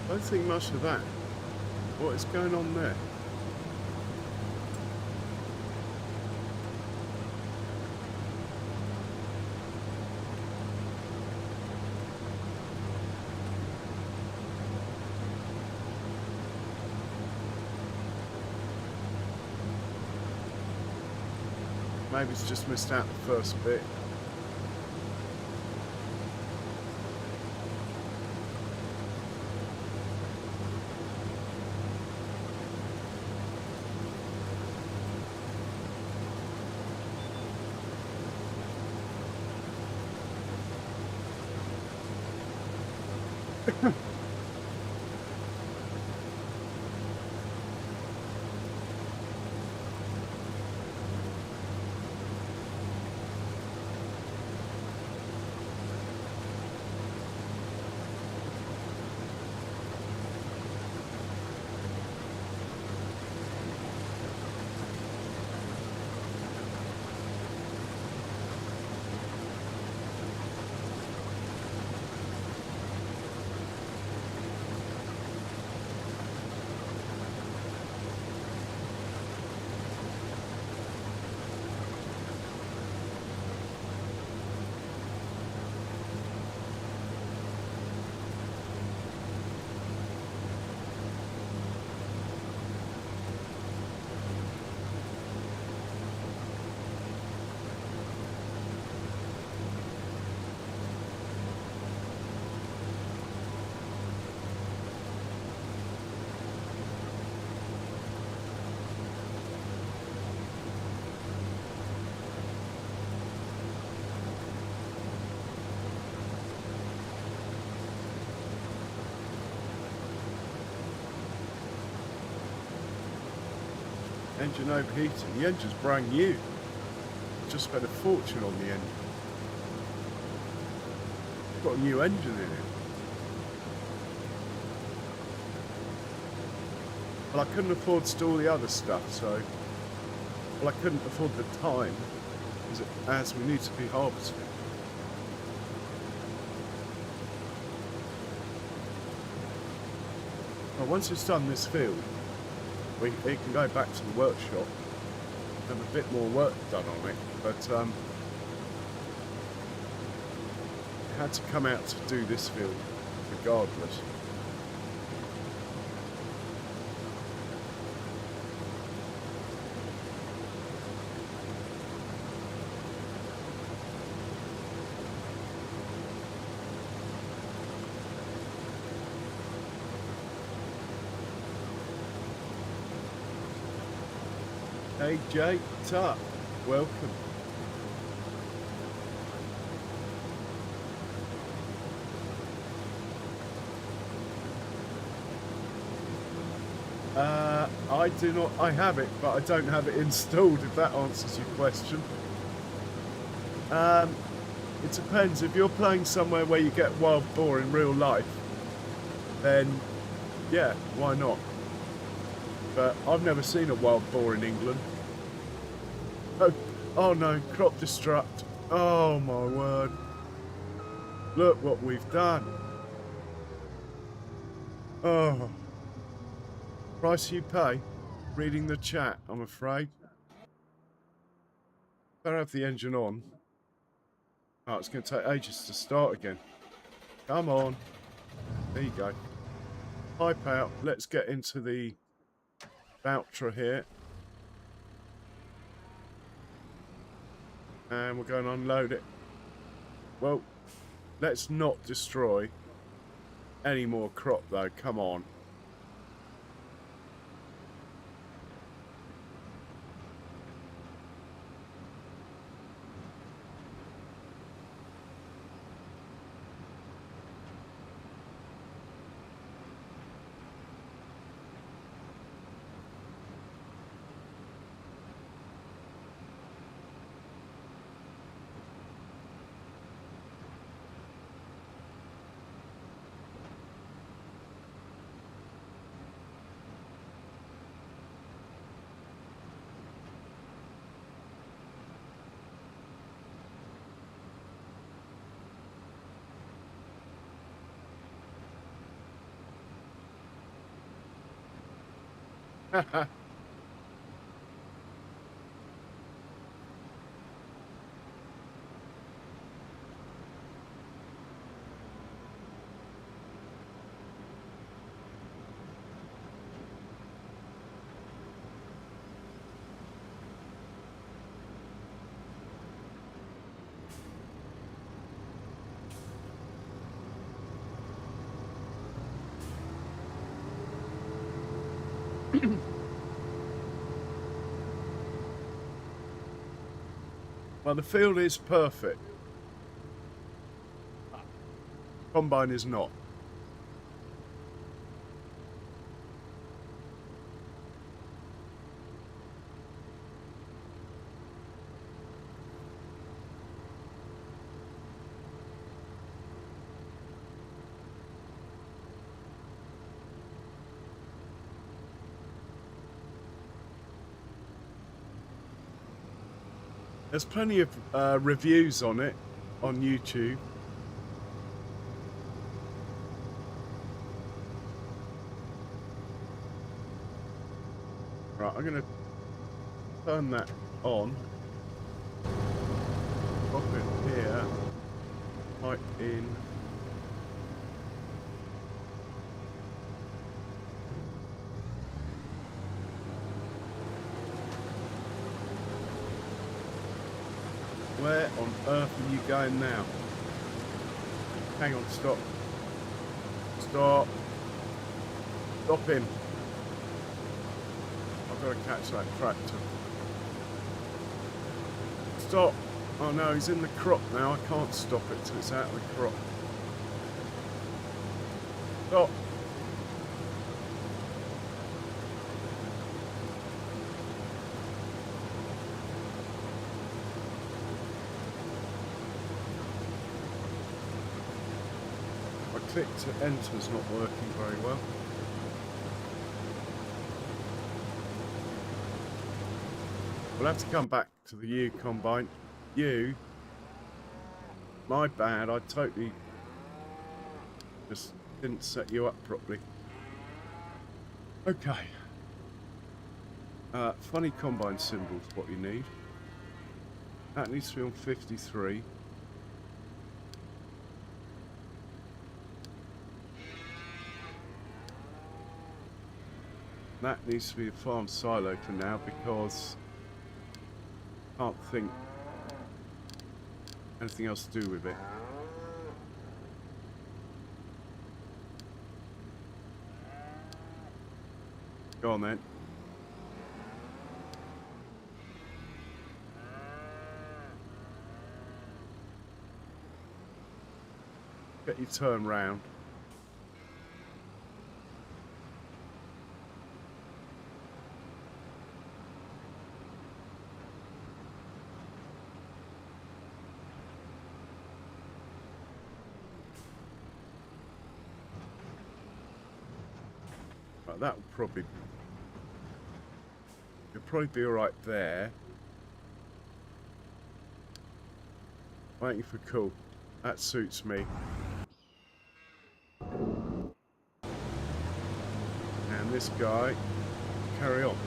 [SPEAKER 1] Don't think much of that. What is going on there? Maybe it's just missed out the first bit. Engine overheating. The engine's brand new. Just spent a fortune on the engine. Got a new engine in it. Well, I couldn't afford to do all the other stuff, so... Well, I couldn't afford the time, as we need to be harvesting. Well, once it's done this field, it can go back to the workshop, have a bit more work done on it, but it had to come out to do this field regardless. Hey Jake, what's up? Welcome. I do not, I have it, but I don't have it installed, if that answers your question. It depends. If you're playing somewhere where you get wild boar in real life, then yeah, why not? But I've never seen a wild boar in England. Oh no, crop destruct. Oh my word. Look what we've done. Oh. Price you pay? Reading the chat, I'm afraid. Don't have the engine on. Oh, it's going to take ages to start again. Come on. There you go. Pipe out. Let's get into the Valtra here. And we're going to unload it. Well, let's not destroy any more crop though. Come on. Well, the field is perfect. Combine is not. There's plenty of reviews on it on YouTube. Right, I'm going to turn that on. Pop it here. Type in. Where on earth are you going now? Hang on, stop. Stop. Stop him. I've got to catch that tractor. Stop. Oh no, he's in the crop now. I can't stop it till it's out of the crop. Stop. Click to enter is not working very well. We'll have to come back to the U combine. U, my bad, I totally just didn't set you up properly. Okay. Funny combine symbols, what you need. That needs to be on 53. That needs to be a farm silo for now because I can't think anything else to do with it. Go on then. Get your turn round. That will probably, you'll probably be all right there. Waiting for cool. That suits me. And this guy, carry on.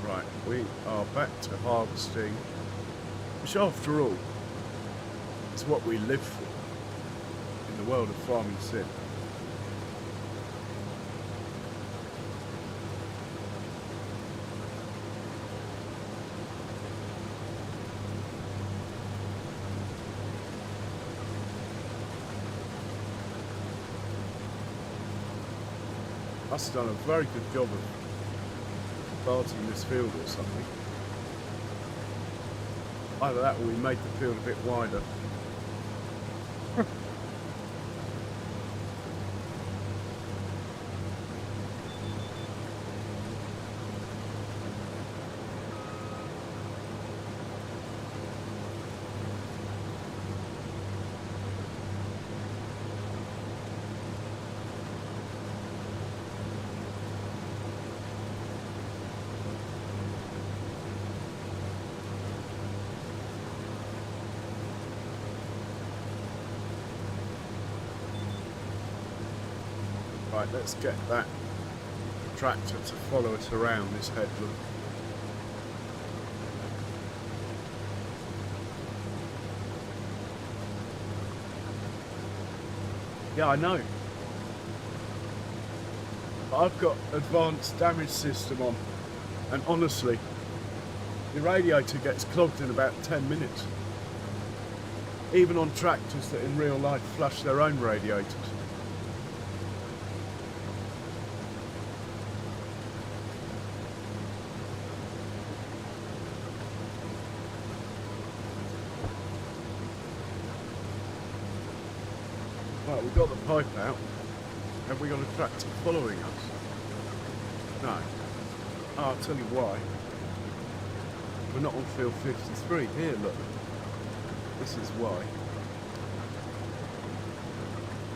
[SPEAKER 1] Right, we are back to harvesting, which after all is what we live for in the world of farming sim. Must have done a very good job of planting this field or something. Either that or we made the field a bit wider. Right, let's get that tractor to follow us around this headland. Yeah, I know. But I've got advanced damage system on, and honestly, the radiator gets clogged in about 10 minutes. Even on tractors that in real life flush their own radiators. Right, we've got the pipe out. Have we got a tractor following us? No. Oh, I'll tell you why. We're not on field 53. Here, look. This is why.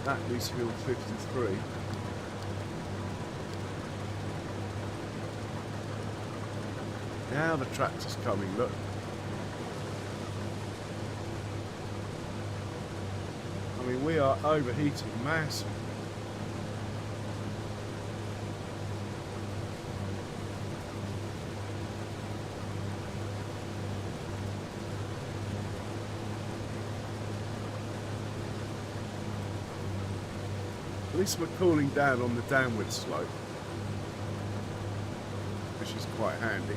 [SPEAKER 1] That is field 53. Now the tractor's coming, look. I mean, we are overheating massively. At least we're cooling down on the downward slope, which is quite handy.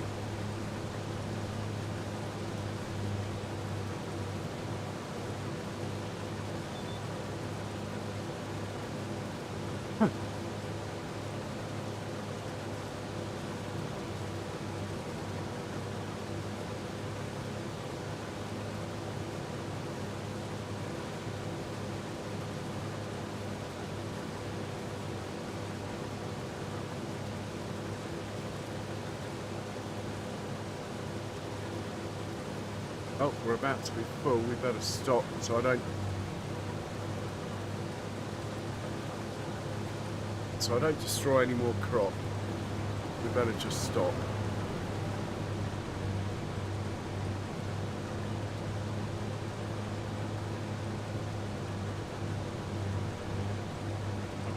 [SPEAKER 1] Oh, we're about to be full. We better stop so I don't destroy any more crop. We better just stop.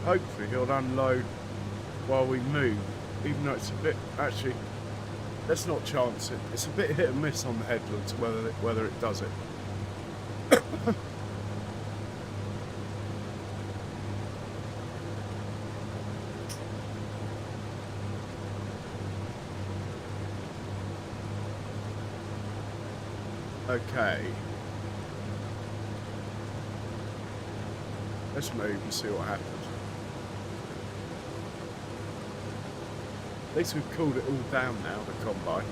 [SPEAKER 1] Hopefully he'll unload while we move, even though it's a bit, actually, let's not chance it. It's a bit hit and miss on the headlands whether it does it. Okay. Let's move and see what happens. At least we've cooled it all down now, the combine.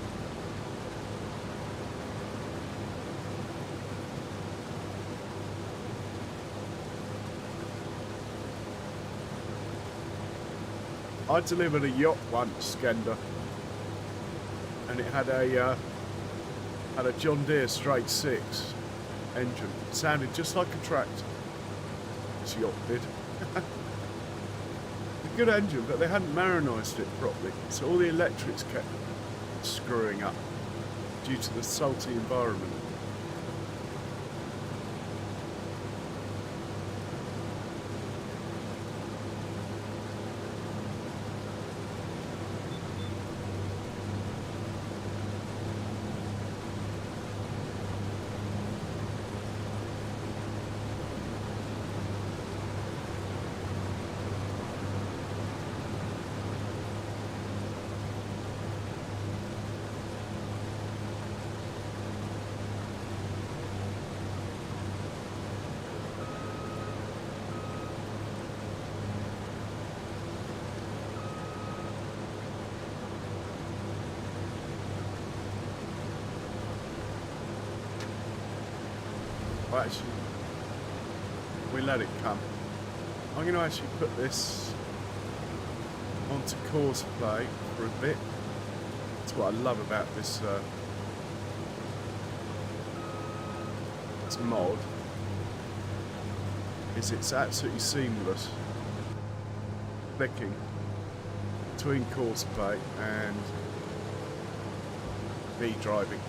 [SPEAKER 1] I delivered a yacht once, Skender, and it had a John Deere straight 6 engine. It sounded just like a tractor. This yacht did. A good engine, but they hadn't marinised it properly, so all the electrics kept screwing up due to the salty environment. Actually, we let it come. I'm going to actually put this onto course play for a bit. That's what I love about this this mod, is it's absolutely seamless clicking between course play and me driving.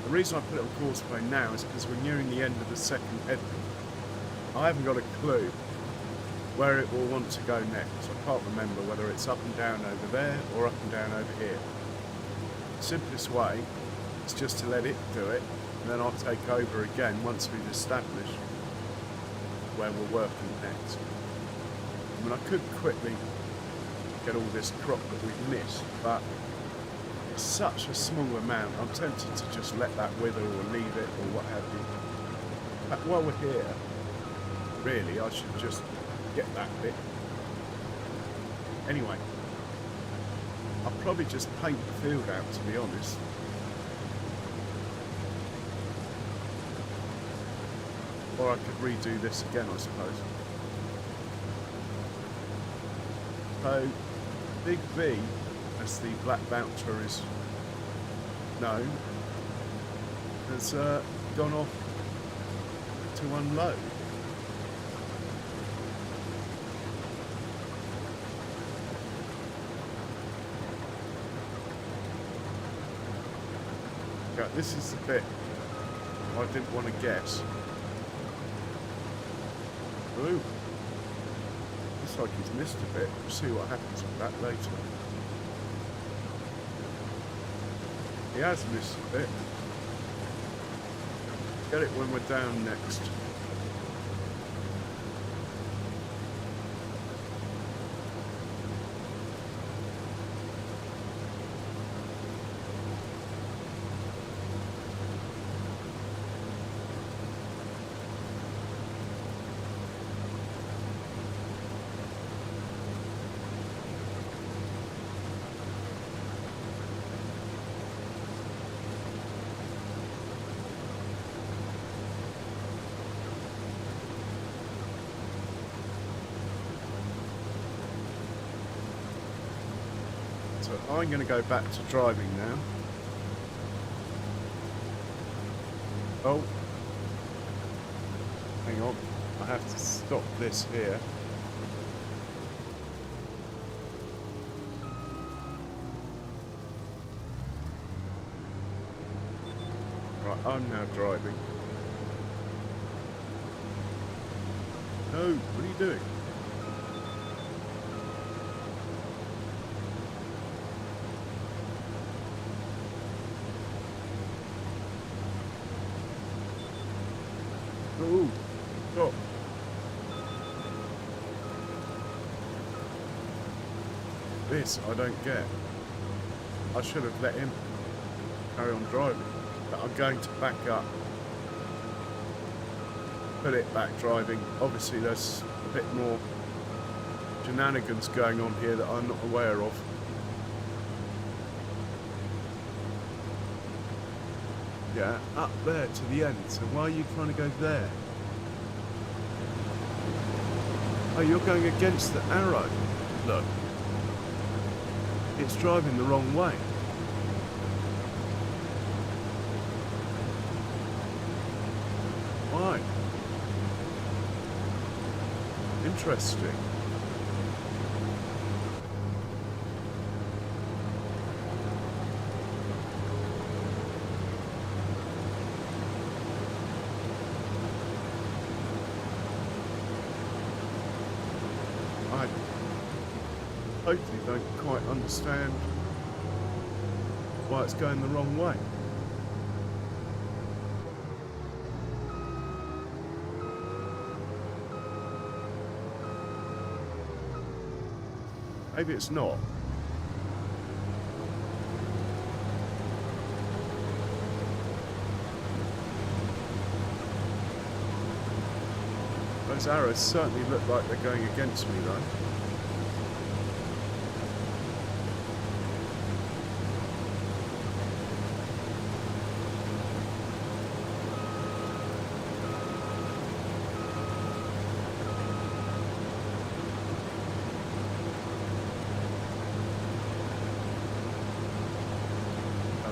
[SPEAKER 1] The reason I put it on course play now is because we're nearing the end of the second headland. I haven't got a clue where it will want to go next. I can't remember whether it's up and down over there or up and down over here. The simplest way is just to let it do it, and then I'll take over again once we've established where we're working next. I mean, I could quickly get all this crop that we've missed, but it's such a small amount. I'm tempted to just let that wither or leave it or what have you. But while we're here, really, I should just get that bit. Anyway, I'll probably just paint the field out, to be honest. Or I could redo this again, I suppose. So, Big V, as the black voucher is known, has gone off to unload. Yeah, this is the bit I didn't want to guess. Ooh. Looks like he's missed a bit. We'll see what happens with that later. He has missed a bit. Get it when we're down next. So I'm going to go back to driving now. Oh, hang on, I have to stop this here. Right, I'm now driving. No, what are you doing? Oh, stop. This I don't get. I should have let him carry on driving. But I'm going to back up. Put it back driving. Obviously there's a bit more shenanigans going on here that I'm not aware of. Yeah, up there to the end. So why are you trying to go there? Oh, you're going against the arrow. Look. It's driving the wrong way. Why? Interesting. I totally don't quite understand why it's going the wrong way. Maybe it's not. Those arrows certainly look like they're going against me though.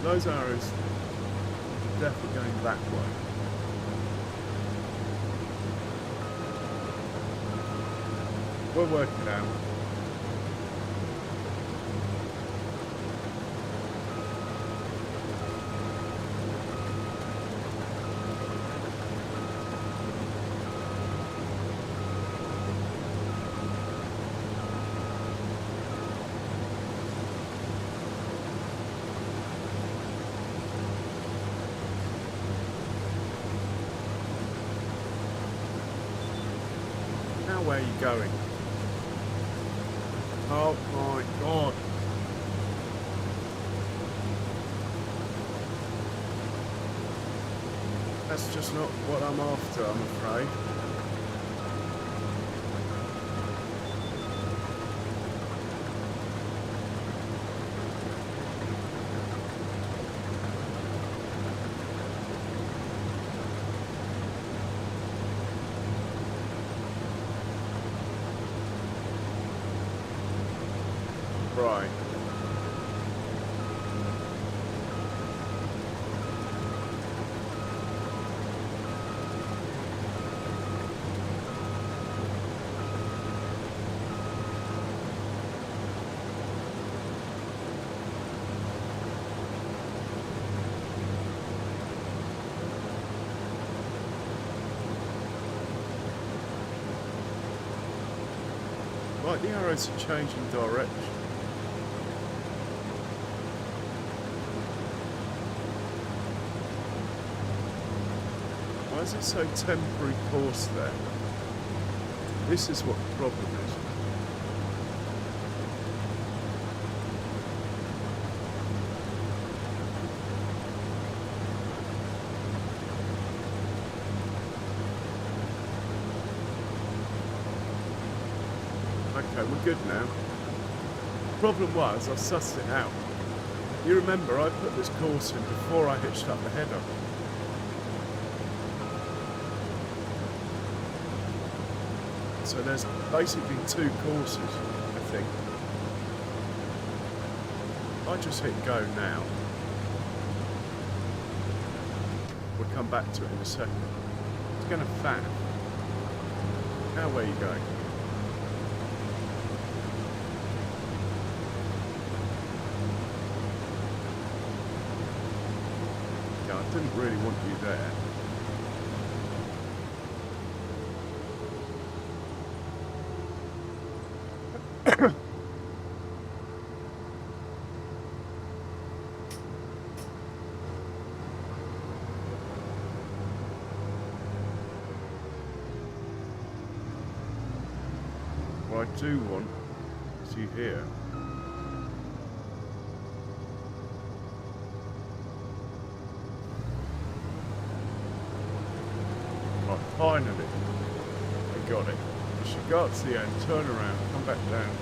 [SPEAKER 1] Those arrows are definitely going that way. We'll work it out. way are you going? Oh my god. That's just not what I'm after, I'm afraid. Right. Right, the arrows are changing direction. Why is it so temporary course there? This is what the problem is. Okay, we're good now. The problem was, I sussed it out. You remember, I put this course in before I hitched up the header. So there's basically two courses, I think. I just hit go now. We'll come back to it in a second. It's going to fan. Now where you going? Yeah, I didn't really want you there. What I do want is you here. Right, finally, I got it. You should go up to the end, turn around, come back down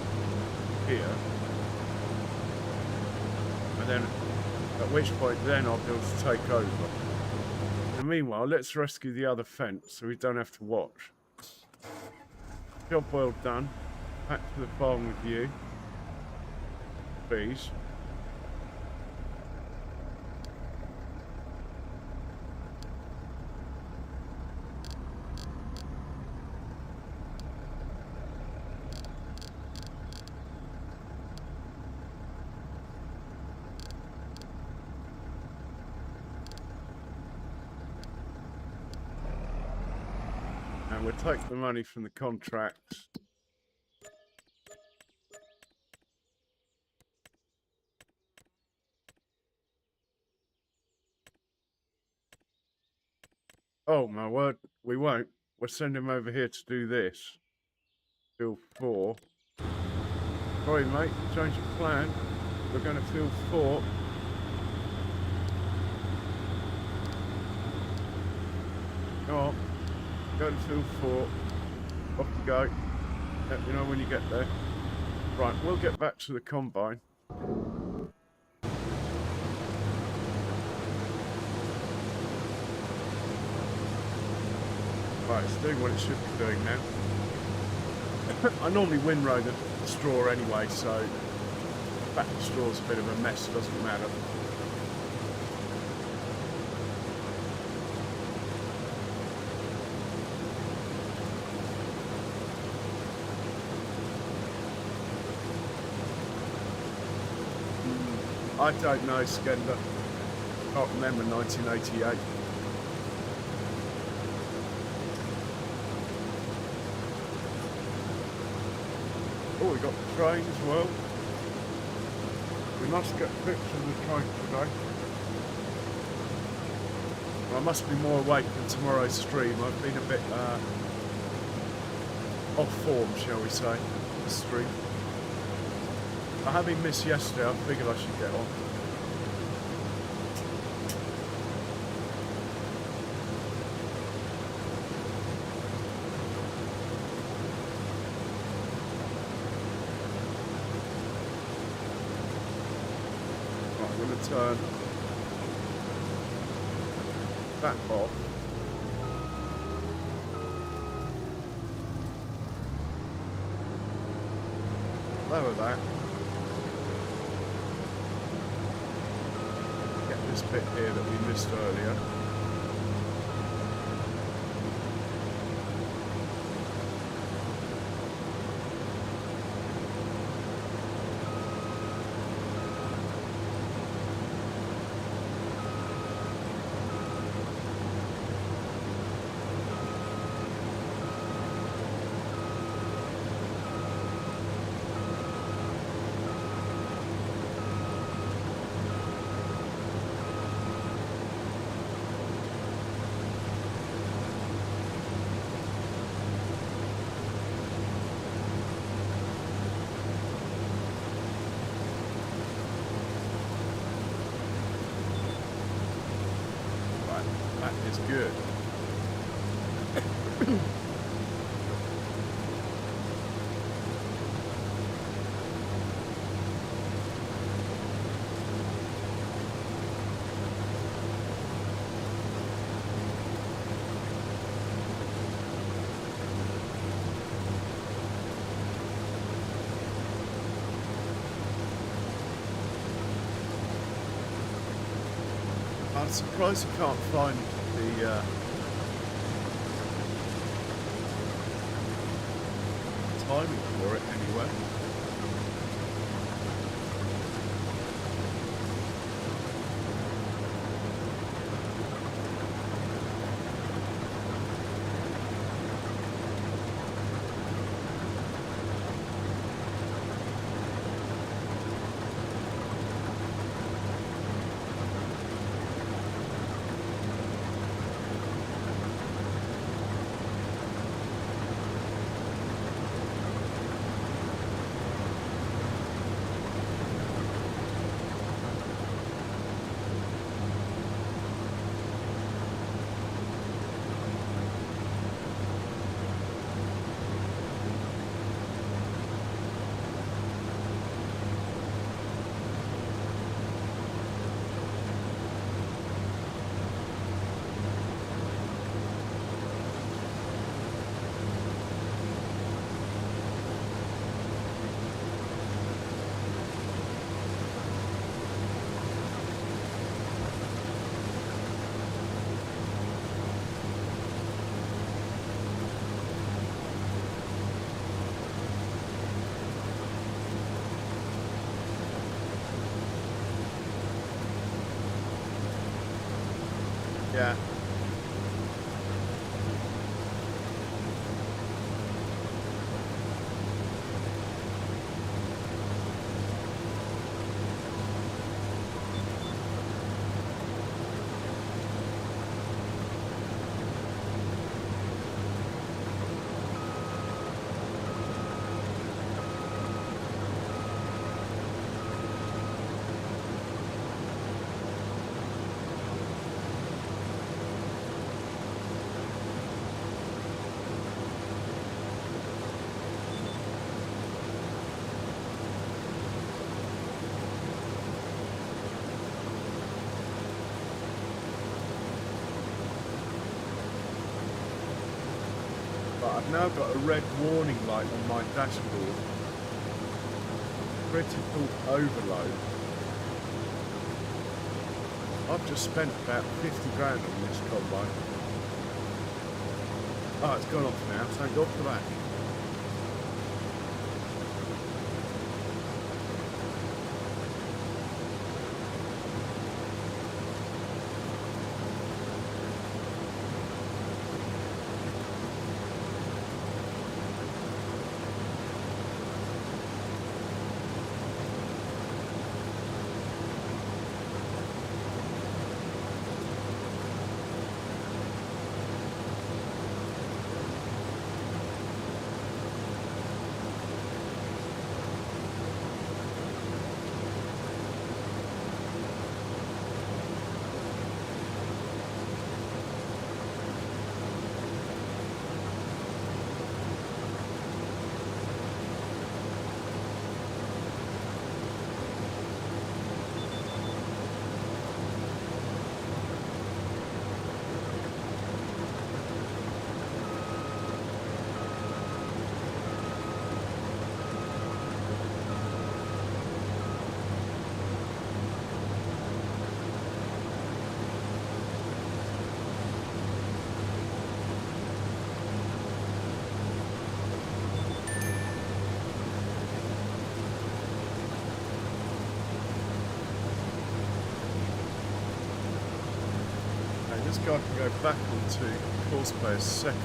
[SPEAKER 1] here, and then at which point then I'll be able to take over. And meanwhile, let's rescue the other fence so we don't have to watch. Job well done. Back to the farm with you. Please. And we'll take the money from the contracts. Oh my word, we won't. We'll send him over here to do this. Field 4. Sorry mate, change of plan. We're going to field 4. Go on. Go to field 4. Off you go. Let me know when you get there. Right, we'll get back to the combine. Right, it's doing what it should be doing now. I normally windrow the straw anyway, so the back of the straw's a bit of a mess, doesn't matter. I don't know, Skender. Can't remember 1988. Oh, we got the train as well. We must get pictures of the train today. I must be more awake than tomorrow's stream. I've been a bit off form, shall we say, the stream. Having missed yesterday, I figured I should get on. Right, I'm going to turn that off. Lower that. Get this bit here that we missed earlier. That is good. I'm surprised I can't find the timing for it anywhere. Yeah. But I've now got a red warning light on my dashboard. Critical overload. I've just spent about 50 grand on this combine. Oh, it's gone off now, thank God for that. this guy can go back onto Courseplay second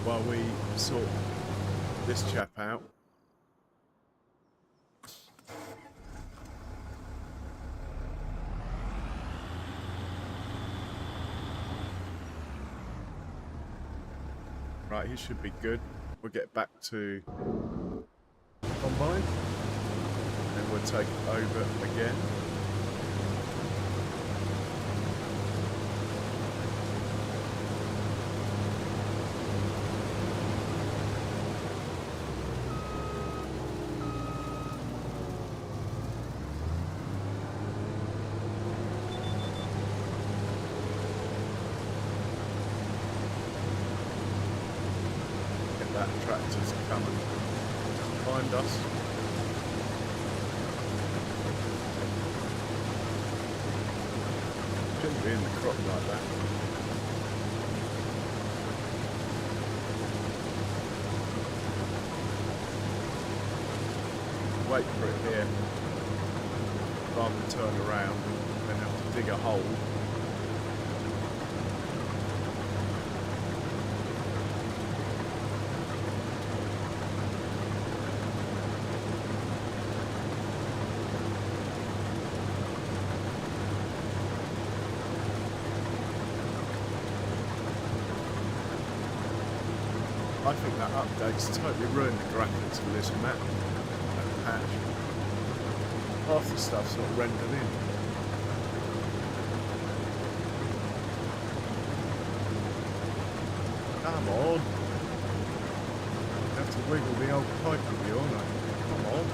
[SPEAKER 1] while we sort this chap out. Right, he should be good. We'll get back to Combine and we'll take it over again. That tractor's coming to find us. Shouldn't be in the crop like that. Wait for it here rather than turn around and then have to dig a hole. I think that update's totally ruined the graphics of this map, that patch. Half the stuff's not rendered in. Come on! I have to wiggle the old pipe with you, aren't I? Come on!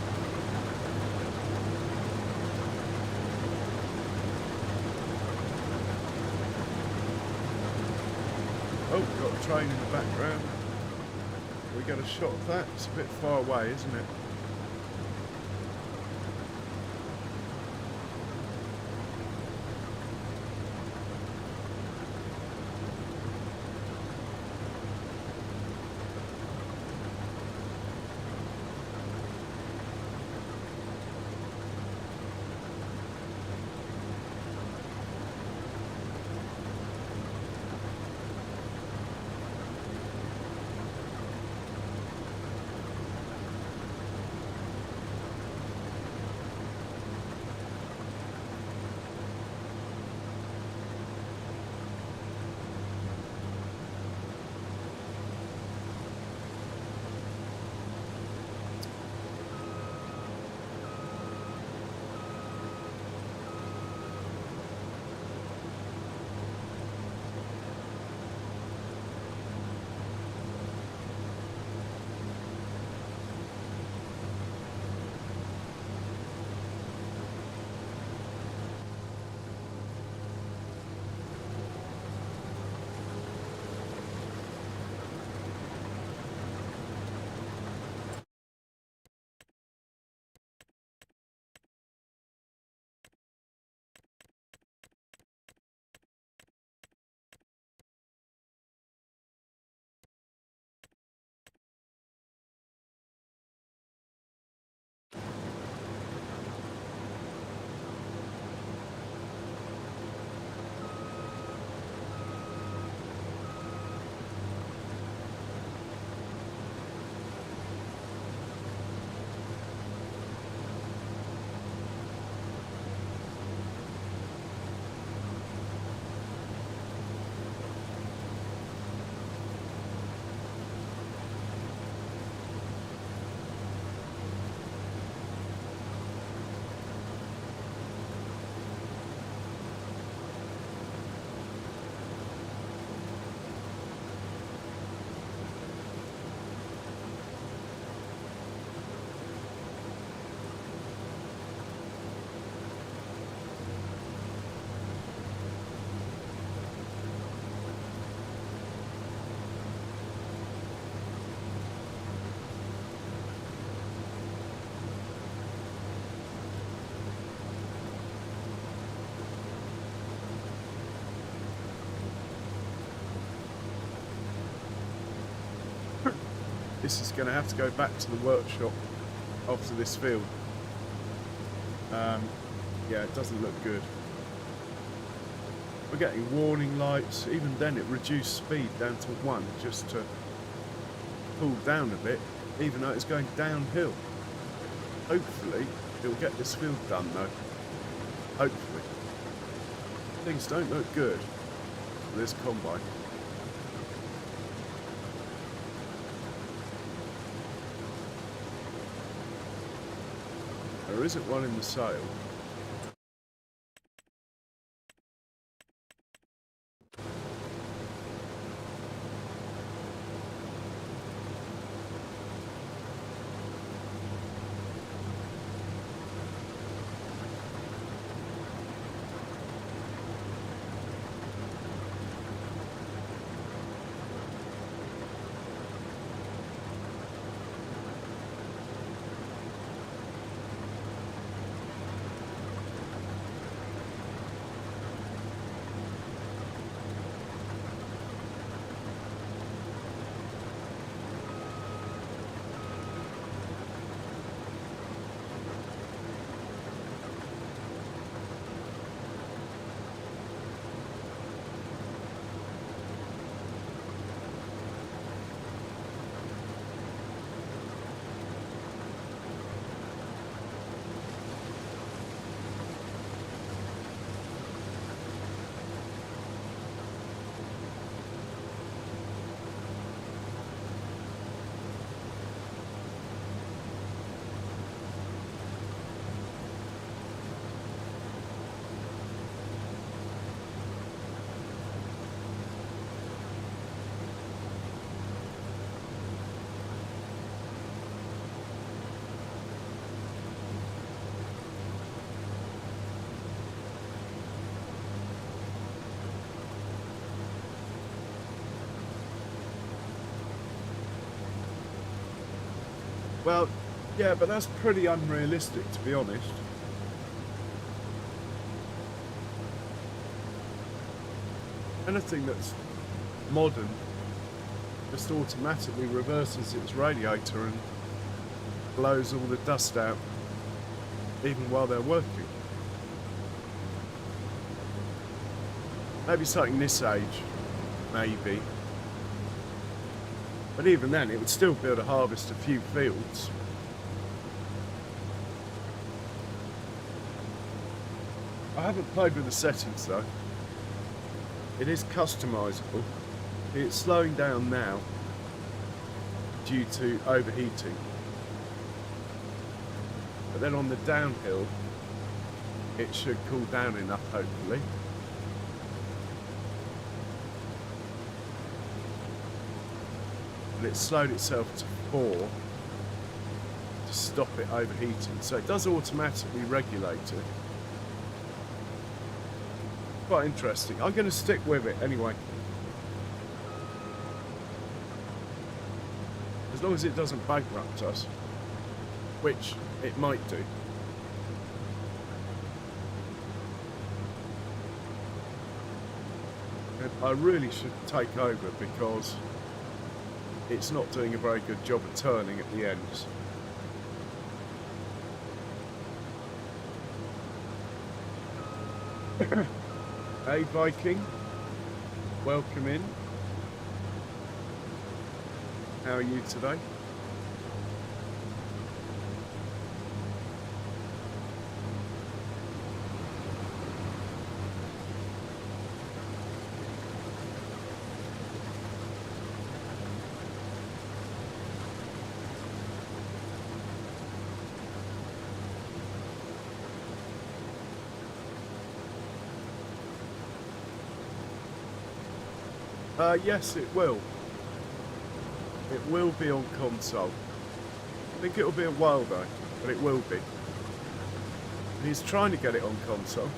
[SPEAKER 1] Oh, got a train in the background. We got a shot of that. It's a bit far away, isn't it? This is going to have to go back to the workshop after this field. Yeah, it doesn't look good. getting warning lights. Even then it reduced speed down to 1 just to cool down a bit, even though it's going downhill. Hopefully it'll get this field done though. Hopefully. Things don't look good for this combine. There isn't one in the sale. Well, yeah, but that's pretty unrealistic, to be honest. Anything that's modern just automatically reverses its radiator and blows all the dust out, even while they're working. Maybe something this age, maybe. But even then, it would still be able to harvest a few fields. I haven't played with the settings though. It is customizable. It's slowing down now due to overheating. But then on the downhill, it should cool down enough, hopefully. And it slowed itself to 4 to stop it overheating. So it does automatically regulate it. Quite interesting. I'm going to stick with it anyway. As long as it doesn't bankrupt us, which it might do. And I really should take over because it's not doing a very good job of turning at the ends. Hey Viking, welcome in. How are you today? Yes, it will. It will be on console. I think it'll be a while though, but it will be. And he's trying to get it on console.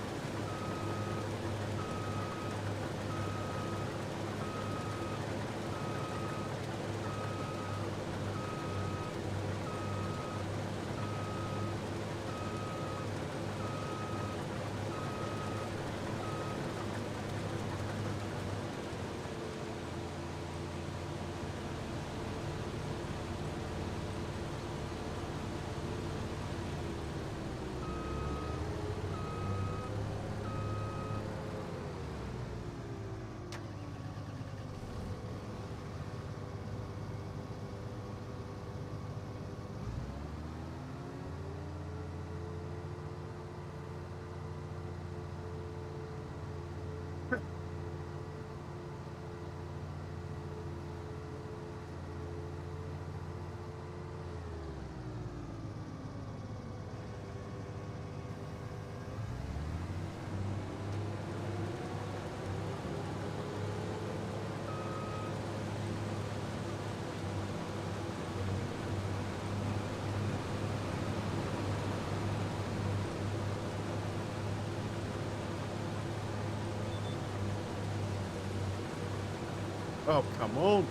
[SPEAKER 1] Oh, come on.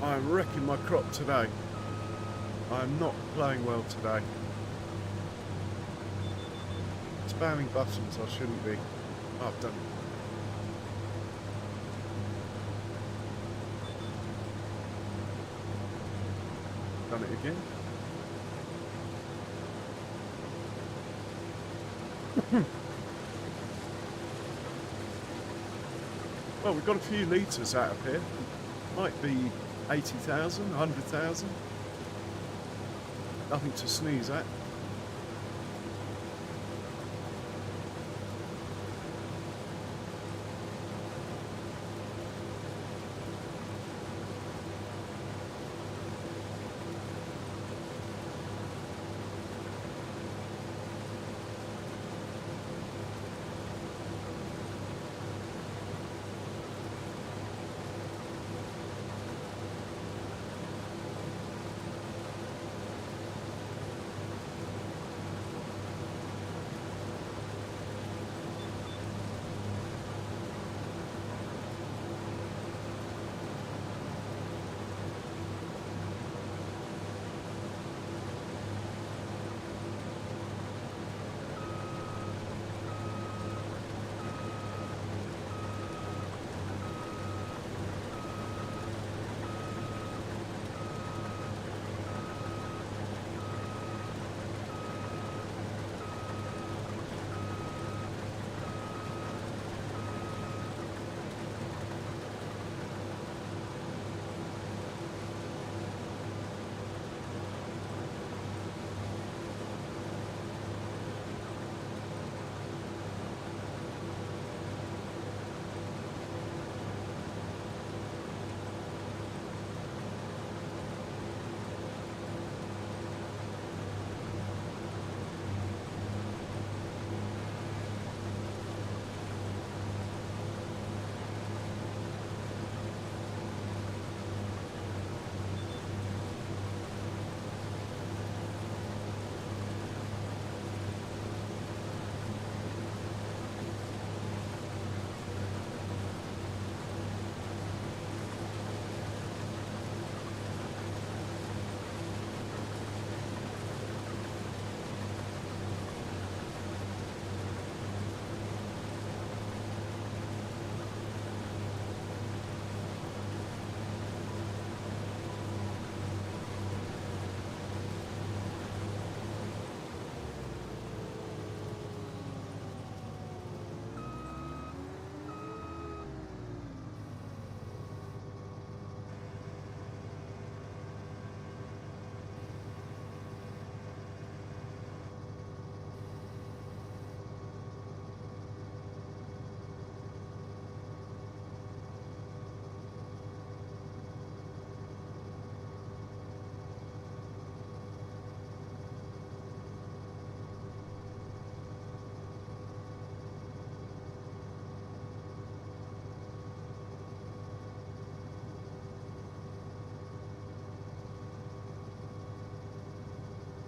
[SPEAKER 1] I'm wrecking my crop today. I'm not playing well today. Spamming buttons, I shouldn't be. Oh, I've done it. Done it again. Well, we've got a few litres out of here. Might be 80,000, 100,000. Nothing to sneeze at.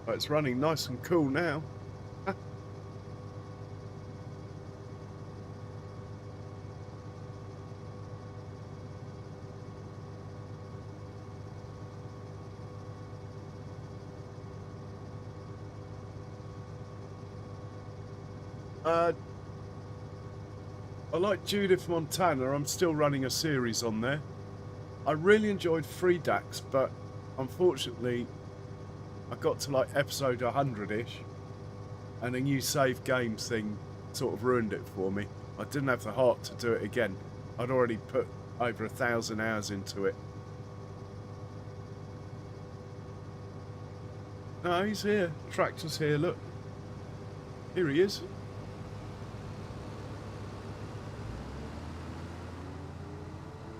[SPEAKER 1] But it's running nice and cool now. I like Judith Montana. I'm still running a series on there. I really enjoyed Free Dax, but unfortunately I got to like episode 100-ish and a new save game thing sort of ruined it for me. I didn't have the heart to do it again. I'd already put over 1,000 hours into it. No, he's here. Tractor's here, look. Here he is.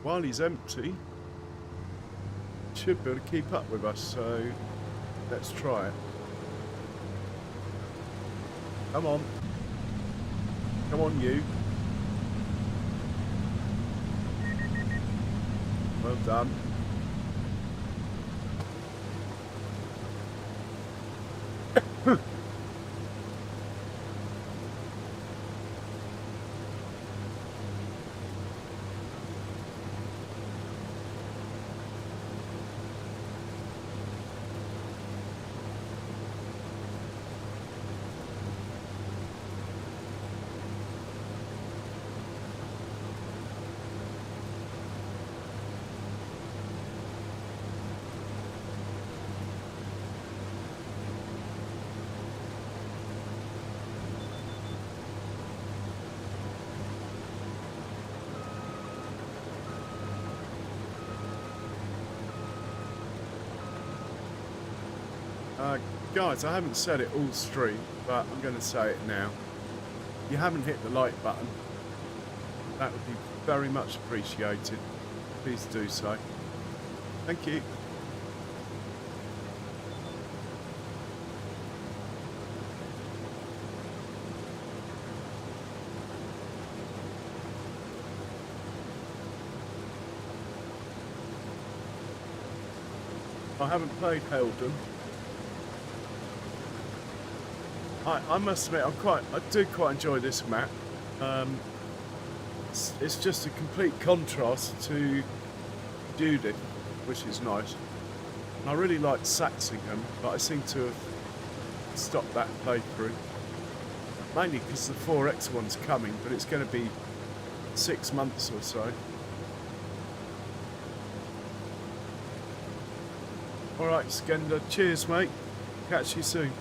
[SPEAKER 1] While he's empty, he should be able to keep up with us, so let's try it. Come on. Come on, you. Well done. Uh, Guys, I haven't said it all stream, but I'm going to say it now. If you haven't hit the like button, that would be very much appreciated. Please do so. Thank you. I haven't played Helden. I must admit, I do quite enjoy this map. It's just a complete contrast to Judith, which is nice. And I really like Saxingham, but I seem to have stopped that playthrough. Mainly because the 4X one's coming, but it's going to be 6 months or so. Alright, Skender, cheers mate. Catch you soon.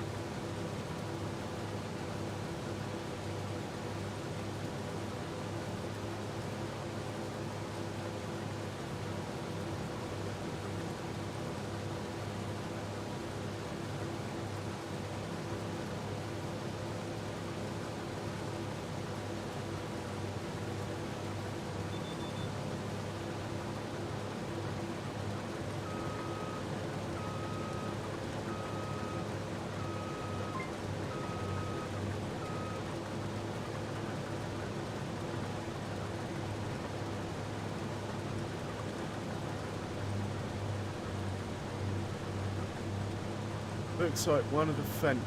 [SPEAKER 1] Looks like one of the fence.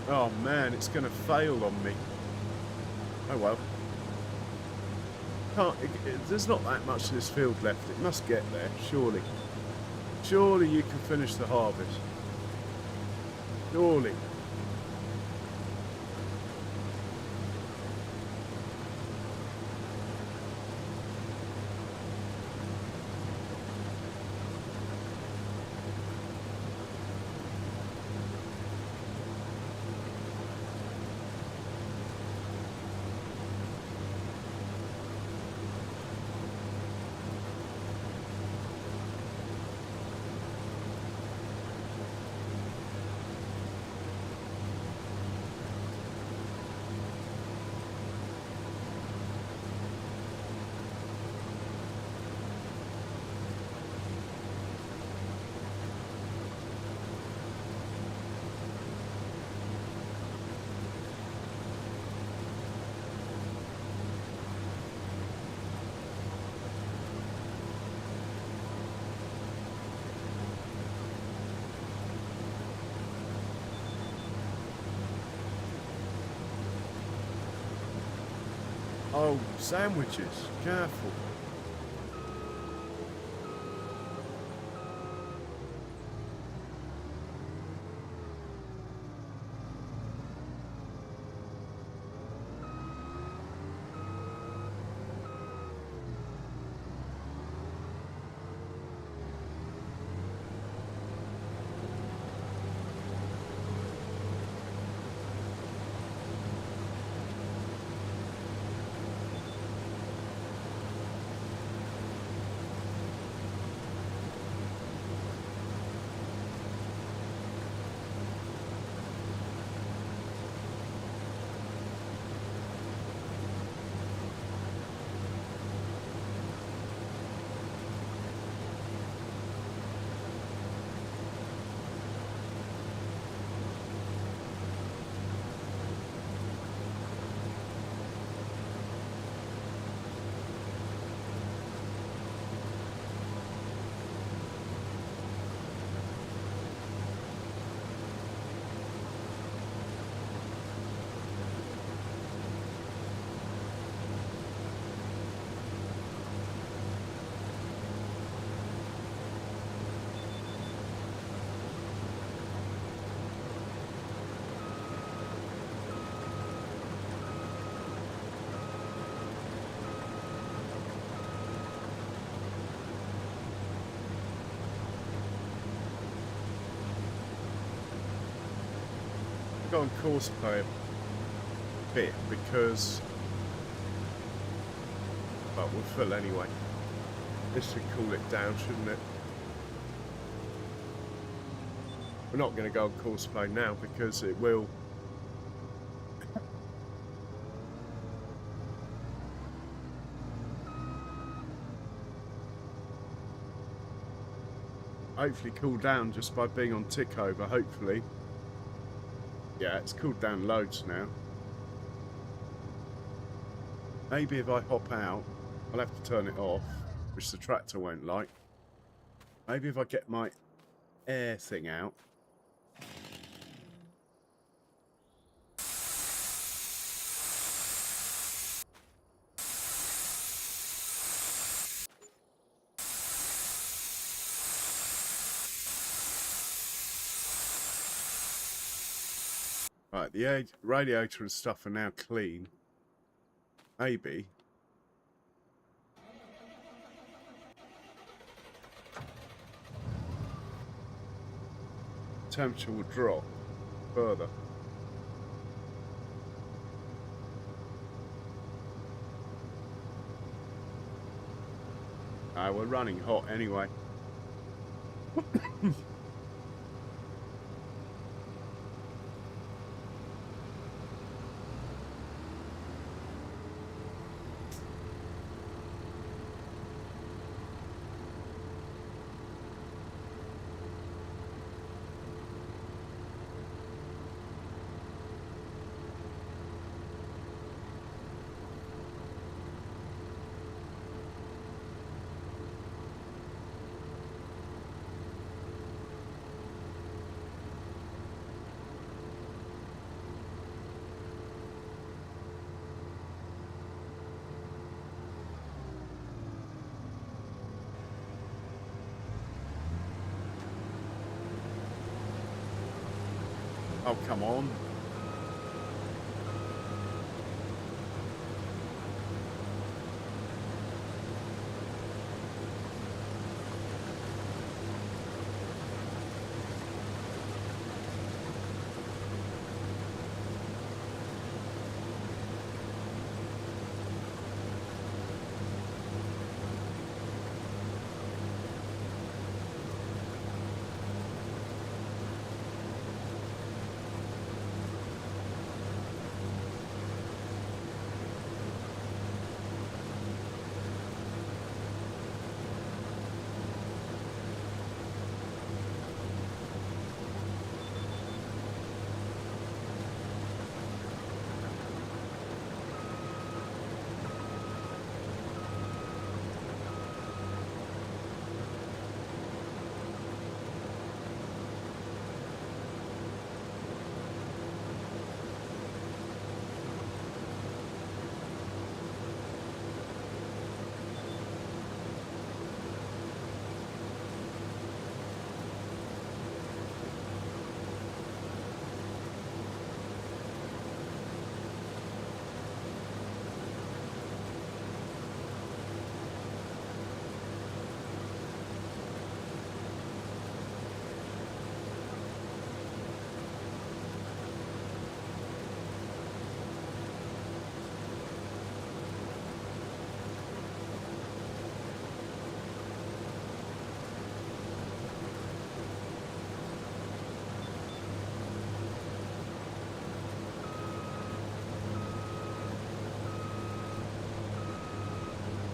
[SPEAKER 1] Oh man, it's going to fail on me. Oh well. There's not that much of this field left. It must get there, surely. Surely you can finish the harvest. Surely. Oh, sandwiches. Careful. Go on course play a bit because, well, we'll fill anyway. This should cool it down, shouldn't it? We're not going to go on course play now because it will hopefully cool down just by being on tick over, hopefully. Yeah, it's cooled down loads now. Maybe if I hop out, I'll have to turn it off, which the tractor won't like. Maybe if I get my air thing out. Right, the radiator and stuff are now clean. Maybe. Temperature will drop further. We're running hot anyway. Oh, come on.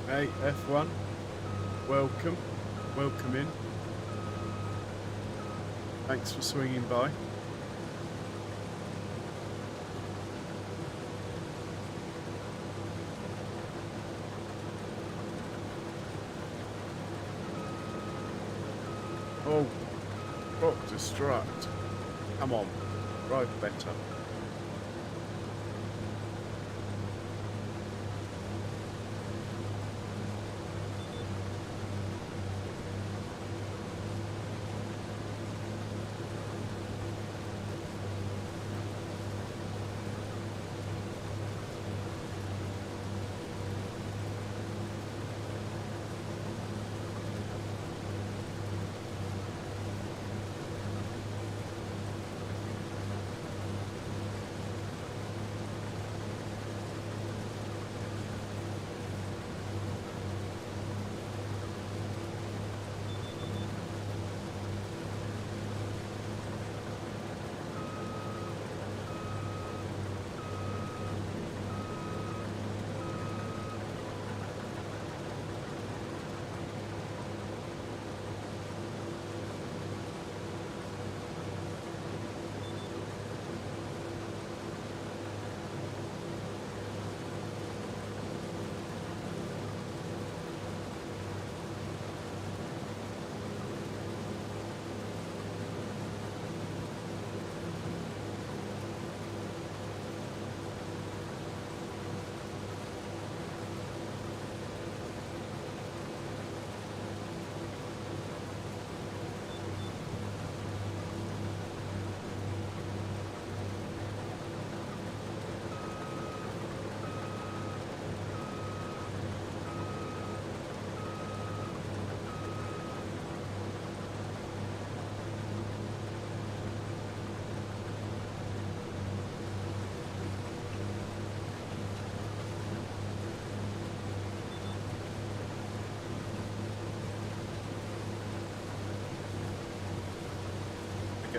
[SPEAKER 1] Hey, F1, welcome in. Thanks for swinging by. Oh, rock destruct. Come on, drive better.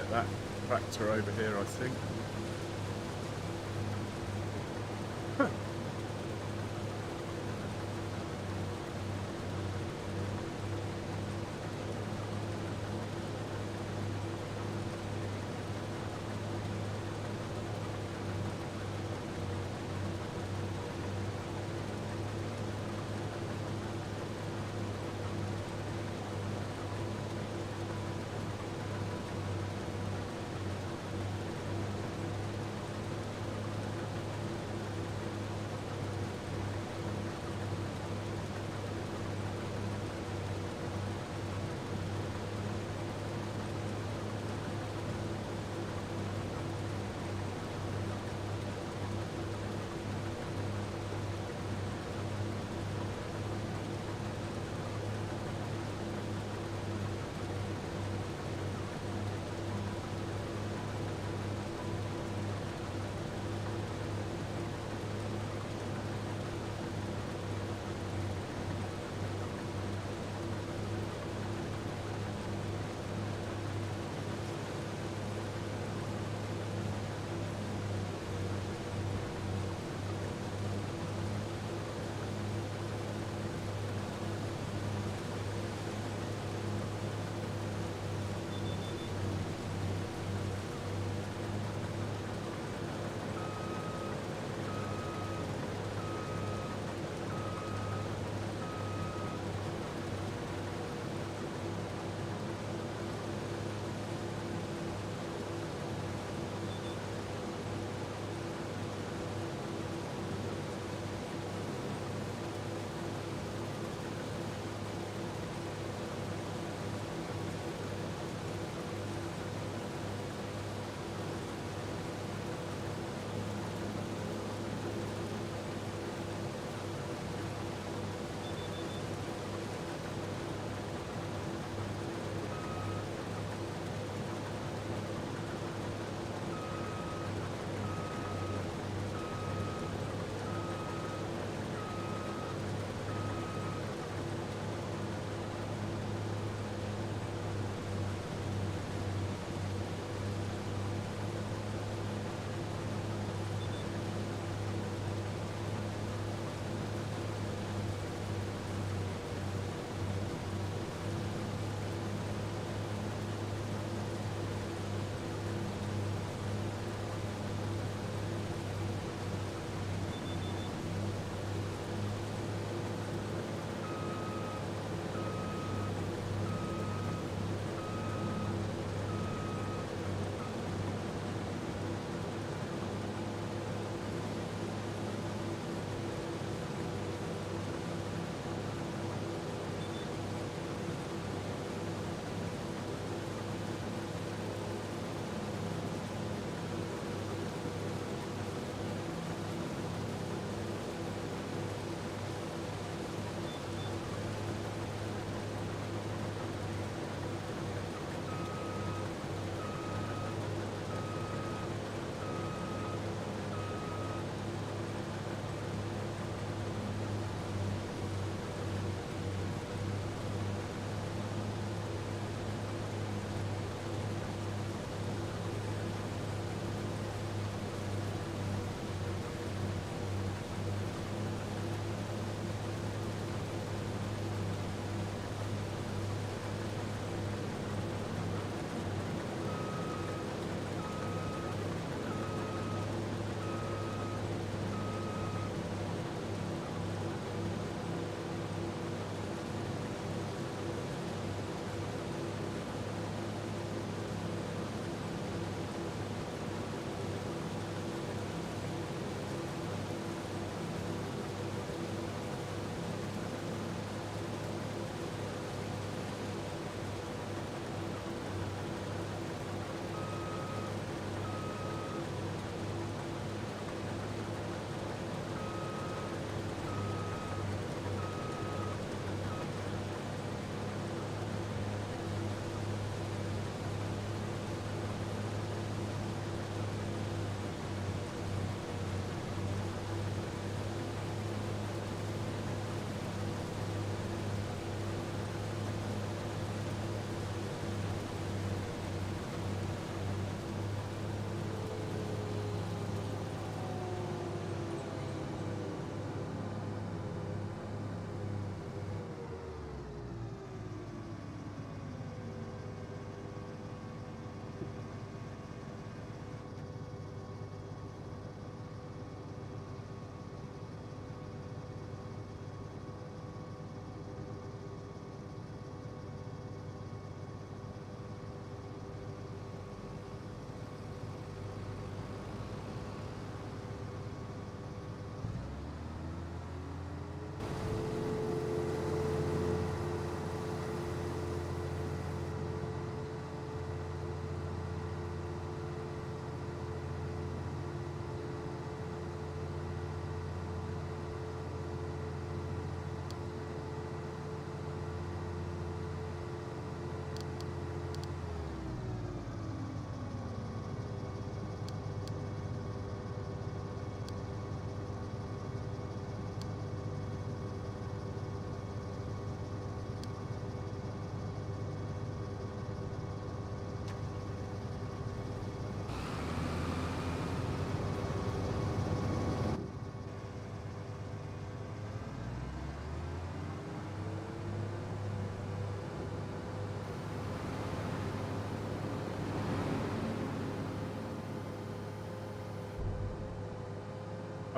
[SPEAKER 1] that tractor over here, I think. Huh.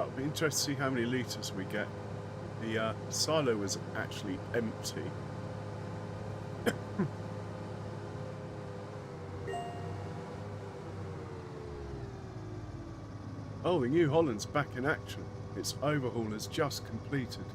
[SPEAKER 1] I'll be interested to see how many litres we get. The silo was actually empty. Oh, the New Holland's back in action. Its overhaul has just completed.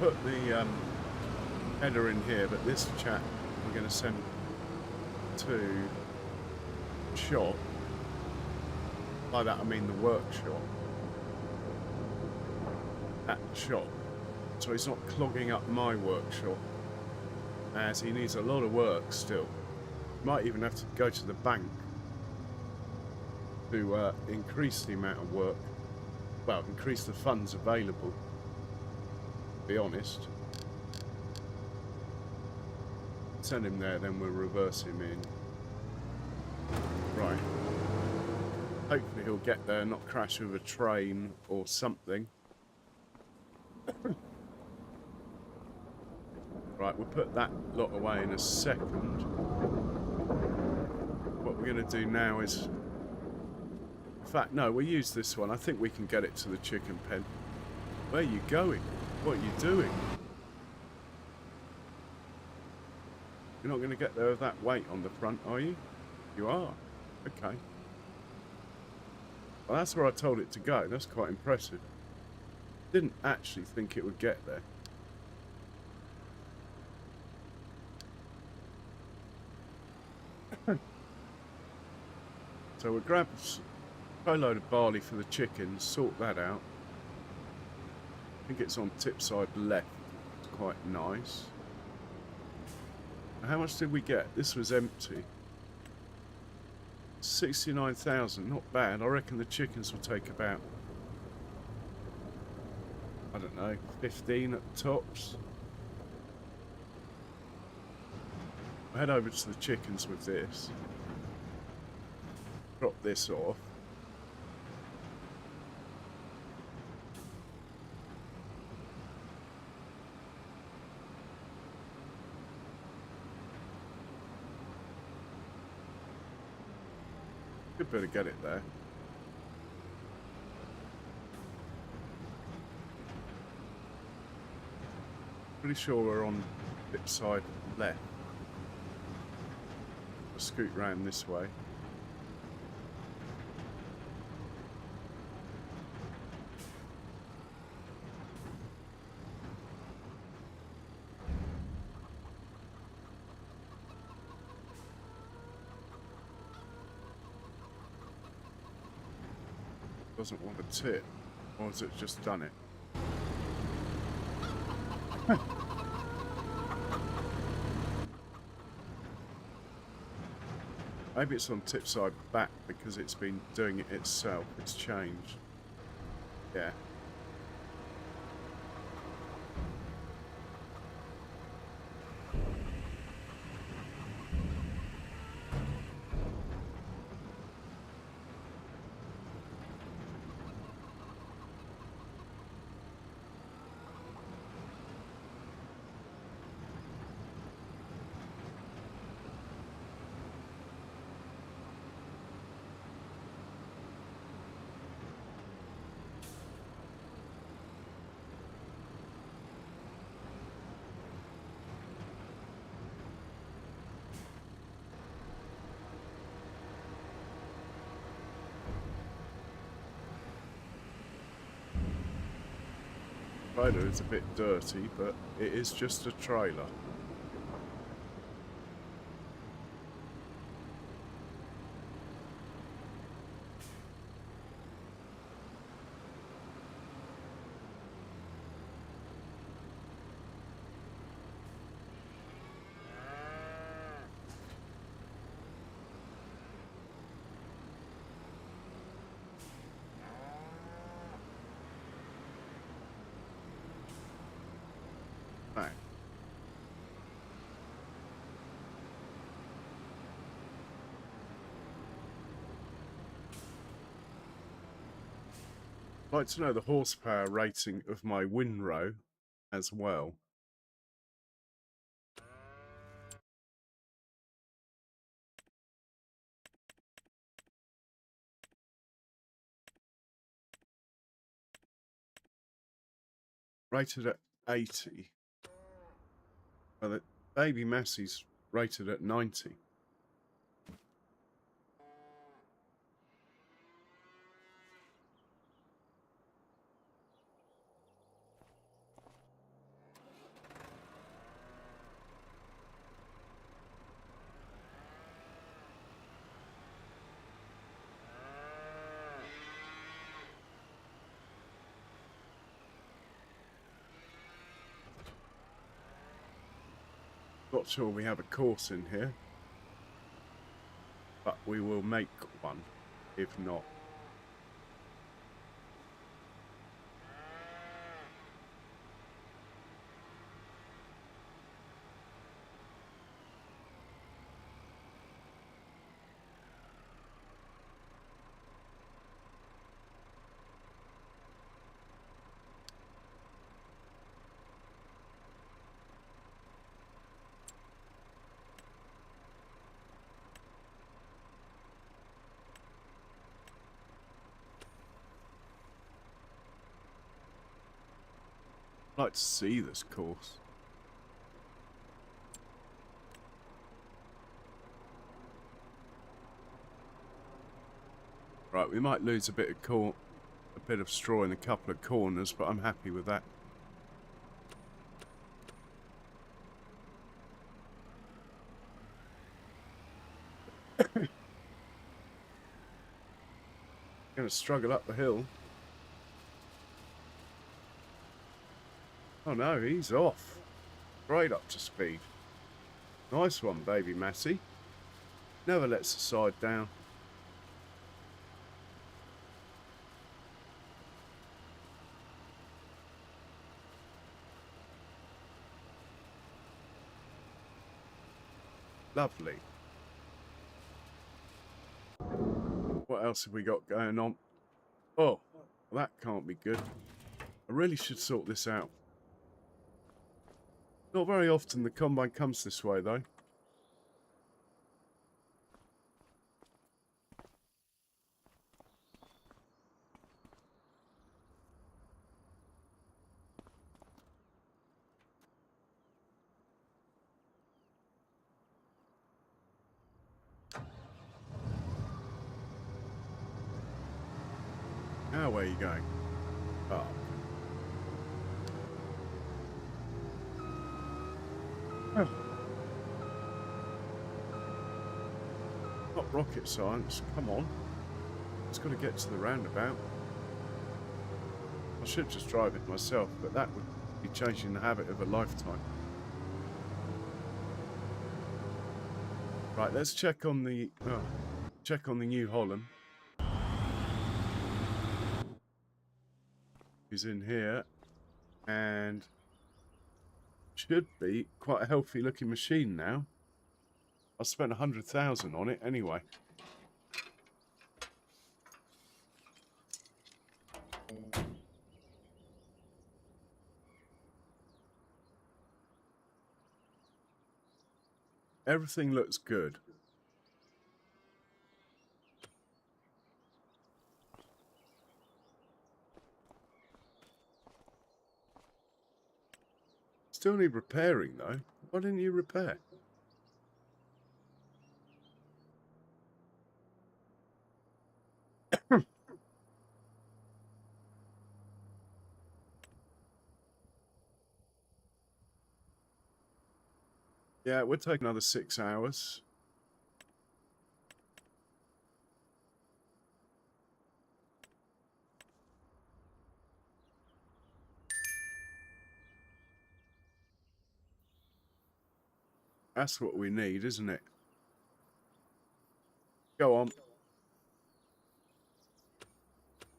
[SPEAKER 1] We'll put the header in here, but this chap we're going to send to shop. By that I mean the workshop. At the shop. So he's not clogging up my workshop, as he needs a lot of work still. Might even have to go to the bank to increase the amount of work. Well, increase the funds available, to be honest. Send him there, then we'll reverse him in. Right. Hopefully he'll get there, not crash with a train or something. Right, we'll put that lot away in a second. What we're going to do now is... In fact, no, we'll use this one. I think we can get it to the chicken pen. Where are you going? What are you doing? You're not going to get there with that weight on the front, are you? You are. Okay. Well, that's where I told it to go. That's quite impressive. Didn't actually think it would get there. So we'll grab a load of barley for the chickens, sort that out. I think it's on tip side left. It's quite nice. How much did we get? This was empty. 69,000, not bad. I reckon the chickens will take about, I don't know, 15 at the tops. I'll head over to the chickens with this. Drop this off. Could better get it there. Pretty sure we're on tip side left. I'll scoot round this way. Doesn't want to tip. Or has it just done it? Maybe it's on tip side back because it's been doing it itself. It's changed. Yeah. Trailer is a bit dirty, but it is just a trailer. Right. I'd like to know the horsepower rating of my windrow as well. Rated at 80. Well, the Baby Massey's rated at 90. Not sure we have a course in here, but we will make one if not. I'd like to see this course. Right, we might lose a bit of straw in a couple of corners, but I'm happy with that. Going to struggle up the hill. Oh no, he's off. Straight up to speed. Nice one, Baby Massey. Never lets the side down. Lovely. What else have we got going on? Oh, that can't be good. I really should sort this out. Not very often the combine comes this way, though. Now, where are you going? Oh. Oh. Not rocket science, come on. It's got to get to the roundabout. should just drive it myself, but that would be changing the habit of a lifetime. Right, let's check on the New Holland. He's in here, and should be quite a healthy looking machine now. I spent 100,000 on it anyway. Everything looks good. Still need repairing though. Why didn't you repair? Yeah, it would take another 6 hours. That's what we need, isn't it? Go on.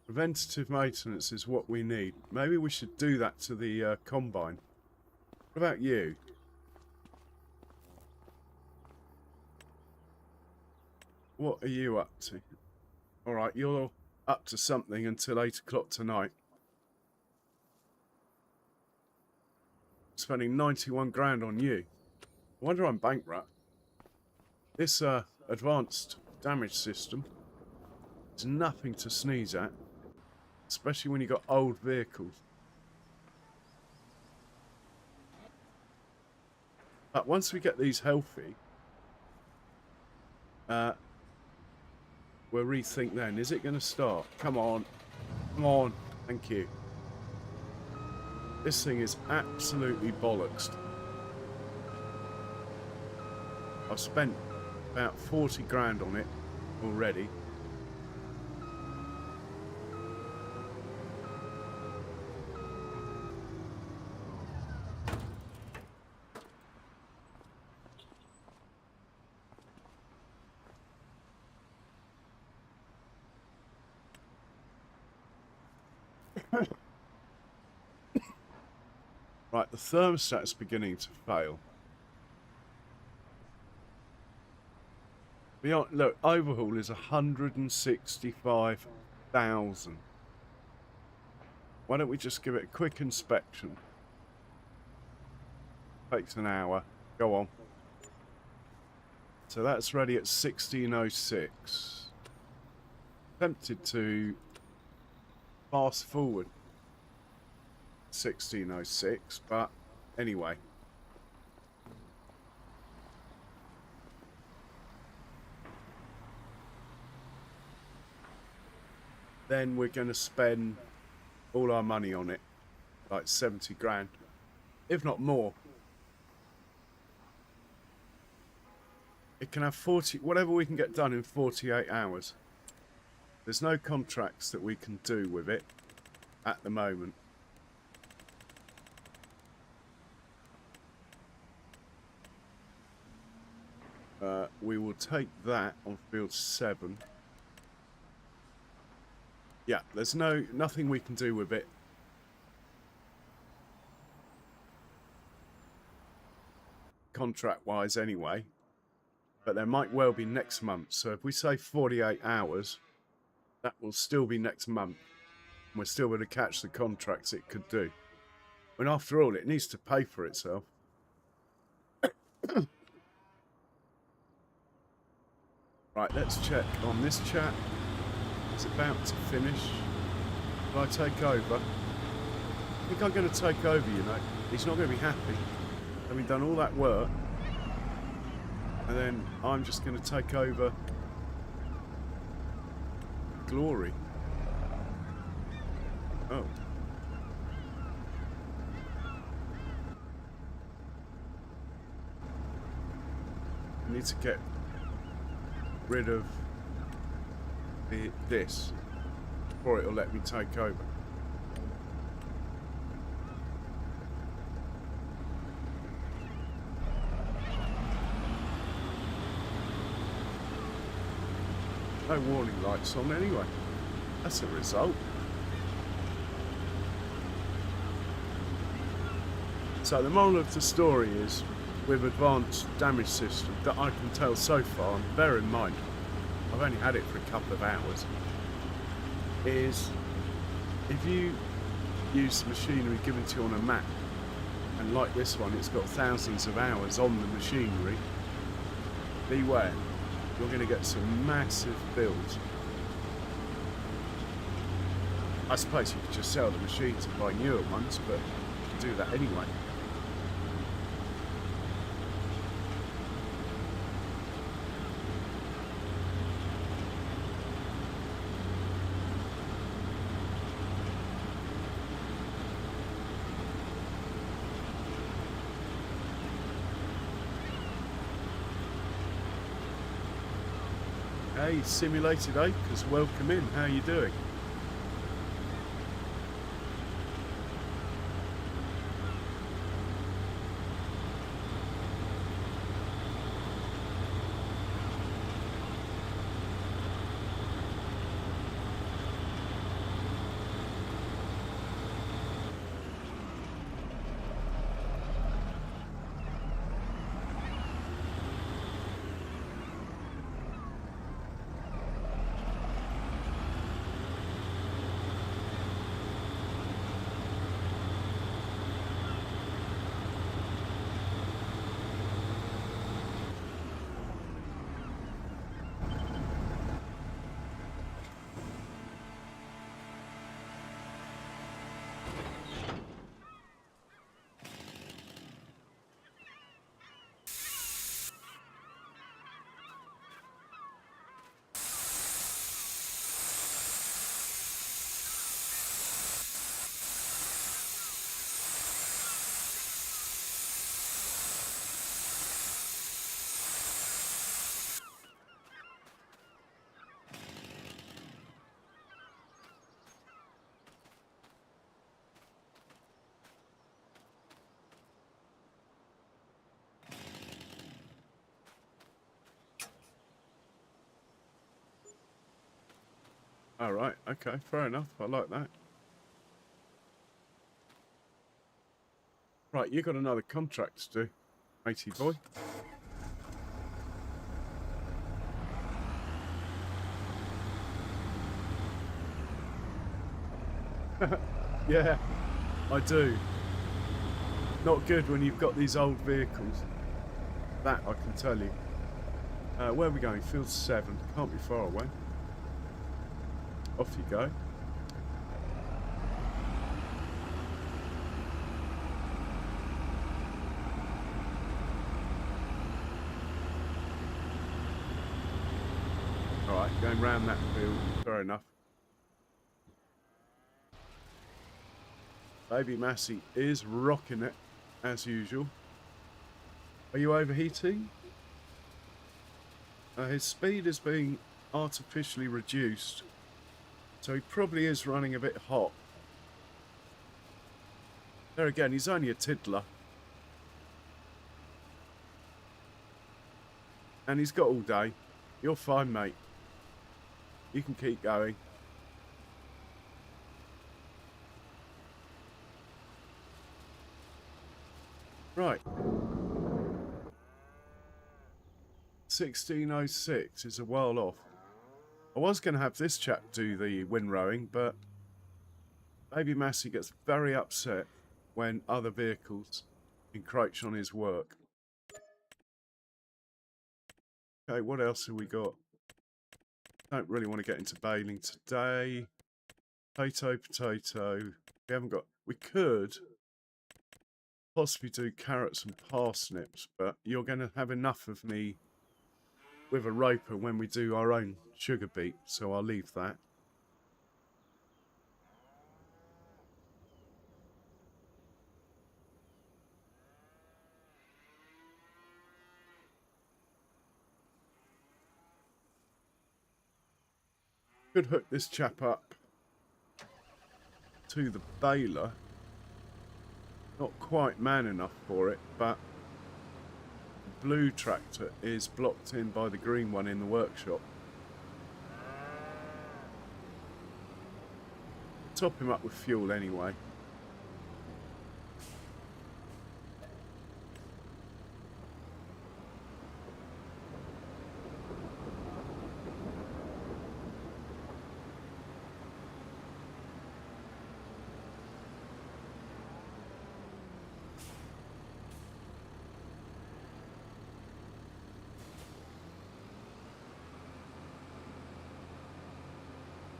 [SPEAKER 1] Preventative maintenance is what we need. Maybe we should do that to the combine. What about you? What are you up to? Alright, you're up to something until 8 o'clock tonight. Spending 91 grand on you. I wonder I'm bankrupt. This advanced damage system is nothing to sneeze at. Especially when you've got old vehicles. But once we get these healthy, we'll rethink then. Is it going to start? Come on. Come on. Thank you. This thing is absolutely bollocks. I've spent about 40 grand on it already. Right, the thermostat's beginning to fail. Look, overhaul is 165,000. Why don't we just give it a quick inspection? Takes an hour. Go on. So that's ready at 1606. Tempted to fast forward 1606, but anyway. Then we're going to spend all our money on it, like 70 grand, if not more. It can have 40, whatever we can get done in 48 hours. There's no contracts that we can do with it at the moment. We will take that on field 7. Yeah, there's nothing we can do with it. Contract-wise anyway. But there might well be next month. So if we say 48 hours, that will still be next month. And we're still going to catch the contracts it could do. And after all, it needs to pay for itself. Right, let's check on this chat. It's about to finish. Will I take over? I think I'm going to take over, you know. He's not going to be happy. Having done all that work. And then I'm just going to take over glory. Oh. I need to get rid of this before it'll let me take over. No warning lights on anyway. That's a result. So the moral of the story is, with advanced damage system that I can tell so far, and bear in mind, I've only had it for a couple of hours, is if you use the machinery given to you on a map, and like this one, it's got thousands of hours on the machinery, beware, you're going to get some massive builds. I suppose you could just sell the machines and buy newer ones, but you can do that anyway. Hey, Simulated Acres, welcome in. How are you doing? All right, okay, fair enough. I like that. Right, you got another contract to do, matey boy. Yeah, I do. Not good when you've got these old vehicles. That I can tell you. Where are we going? Field 7. Can't be far away. Off you go. Alright, going round that field. Fair enough. Baby Massey is rocking it, as usual. Are you overheating? His speed is being artificially reduced, so he probably is running a bit hot. There again, he's only a tiddler. And he's got all day. You're fine, mate. You can keep going. Right. 1606 is a while off. I was going to have this chap do the wind rowing, but Baby Massey gets very upset when other vehicles encroach on his work. Okay, what else have we got? Don't really want to get into baling today. Potato. We haven't got... We could possibly do carrots and parsnips, but you're going to have enough of me with a roper when we do our own sugar beet, so I'll leave that. Could hook this chap up to the baler. Not quite man enough for it, but the blue tractor is blocked in by the green one in the workshop. top him up with fuel anyway.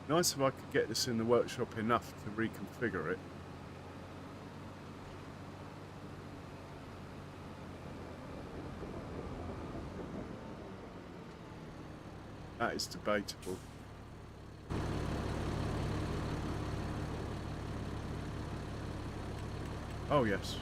[SPEAKER 1] Nice if I could get this in the workshop enough to reconfigure it. That is debatable. Oh yes.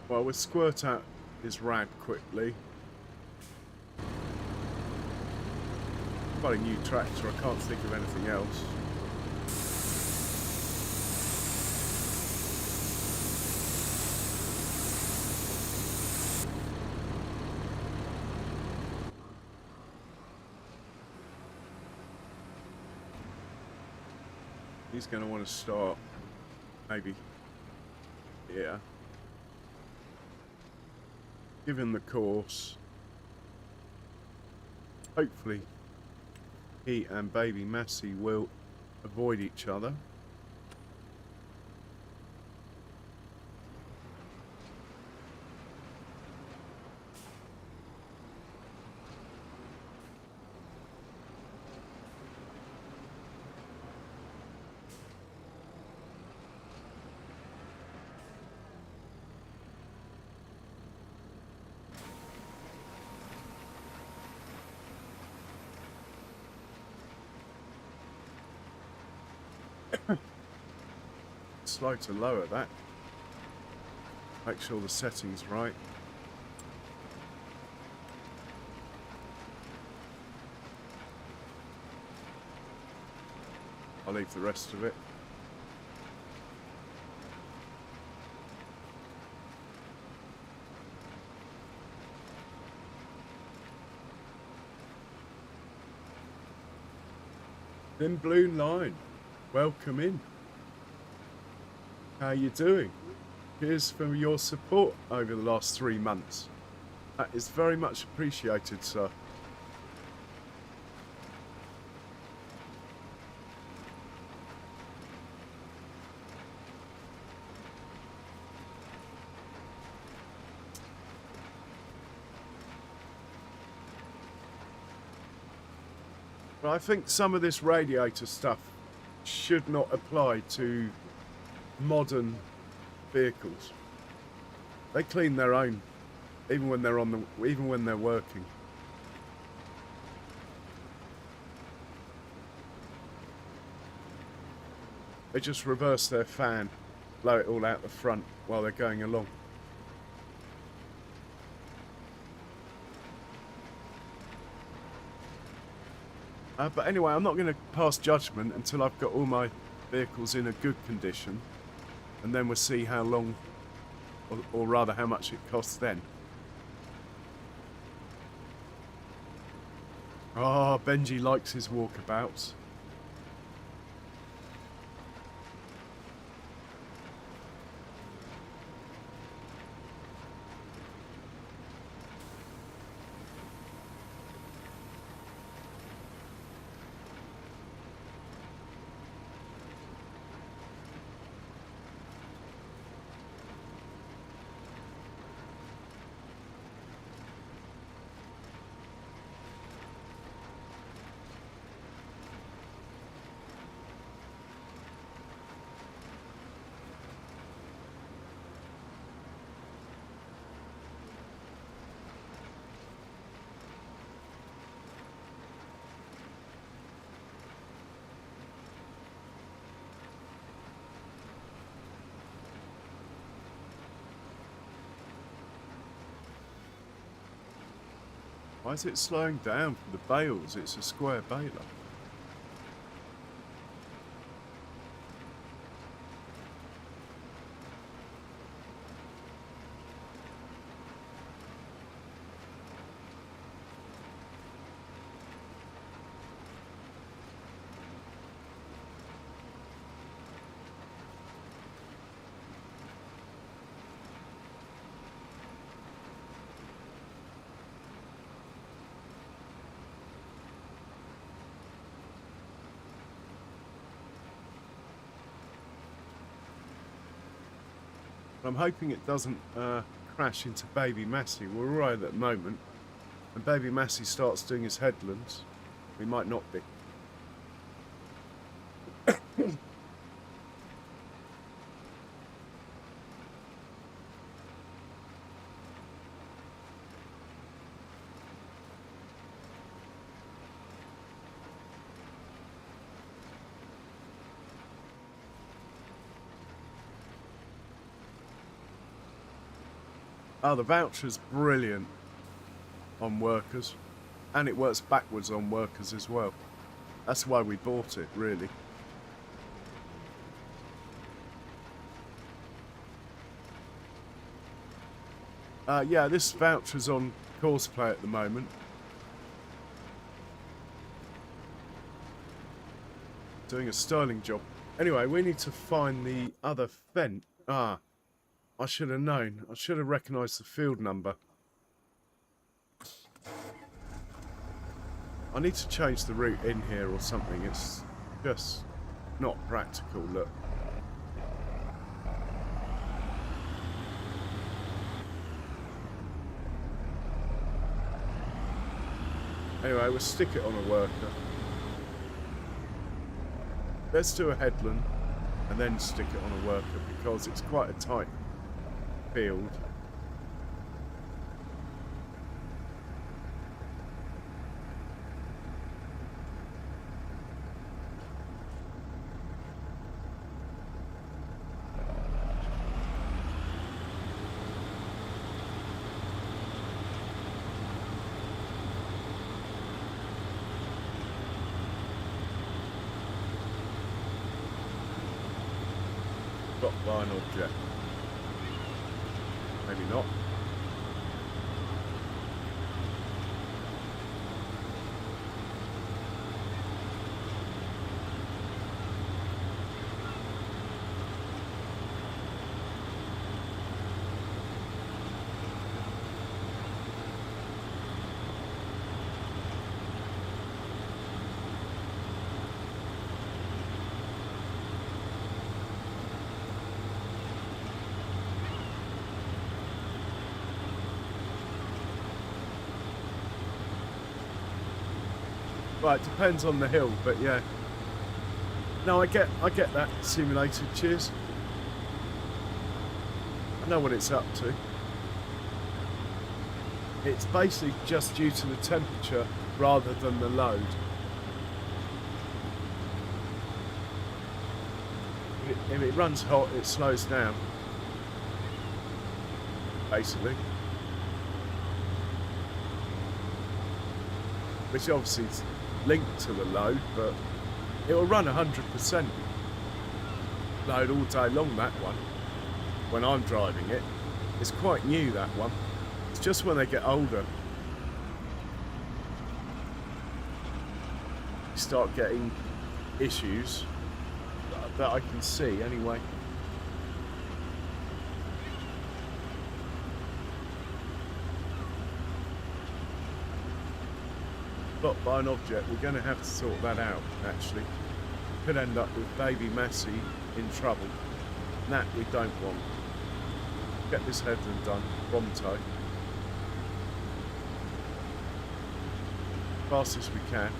[SPEAKER 1] Well, we'll squirt out his rag quickly. Got a new tractor, I can't think of anything else. He's going to want to start maybe here. Give him the course. Hopefully he and baby Massey will avoid each other. Slow to lower that. Make sure the setting's right. I'll leave the rest of it. Thin Blue Line, welcome in. How you doing? Here's for your support over the last 3 months. That is very much appreciated, sir. But I think some of this radiator stuff should not apply to modern vehicles. They clean their own, even when they're even when they're working. They just reverse their fan, blow it all out the front while they're going along. But anyway, I'm not going to pass judgment until I've got all my vehicles in a good condition. And then we'll see how long, or rather how much it costs then. Ah, Benji likes his walkabouts. Why is it slowing down for the bales? It's a square baler. I'm hoping it doesn't crash into Baby Massey. We're right at the moment. When Baby Massey starts doing his headlands, we might not be. Oh, the voucher's brilliant on workers, and it works backwards on workers as well. That's why we bought it, really. Yeah, this voucher's on Courseplay at the moment. Doing a sterling job. Anyway, we need to find the other vent. Ah. I should have known. I should have recognised the field number. I need to change the route in here or something. It's just not practical, look. Anyway, we'll stick it on a worker. Let's do a headland and then stick it on a worker because it's quite a tight field. Got by an object. Maybe not. Right, depends on the hill, but yeah. No, I get that simulated. Cheers. I know what it's up to. It's basically just due to the temperature rather than the load. If it runs hot, it slows down. Basically. Which obviously is linked to the load, but it will run 100% load all day long, that one, when I'm driving it. It's quite new, that one. It's just when they get older you start getting issues that I can see anyway. Blocked by an object. We're going to have to sort that out, actually. Could end up with Baby Massey in trouble. That we don't want. Get this headland done pronto. Fast as we can.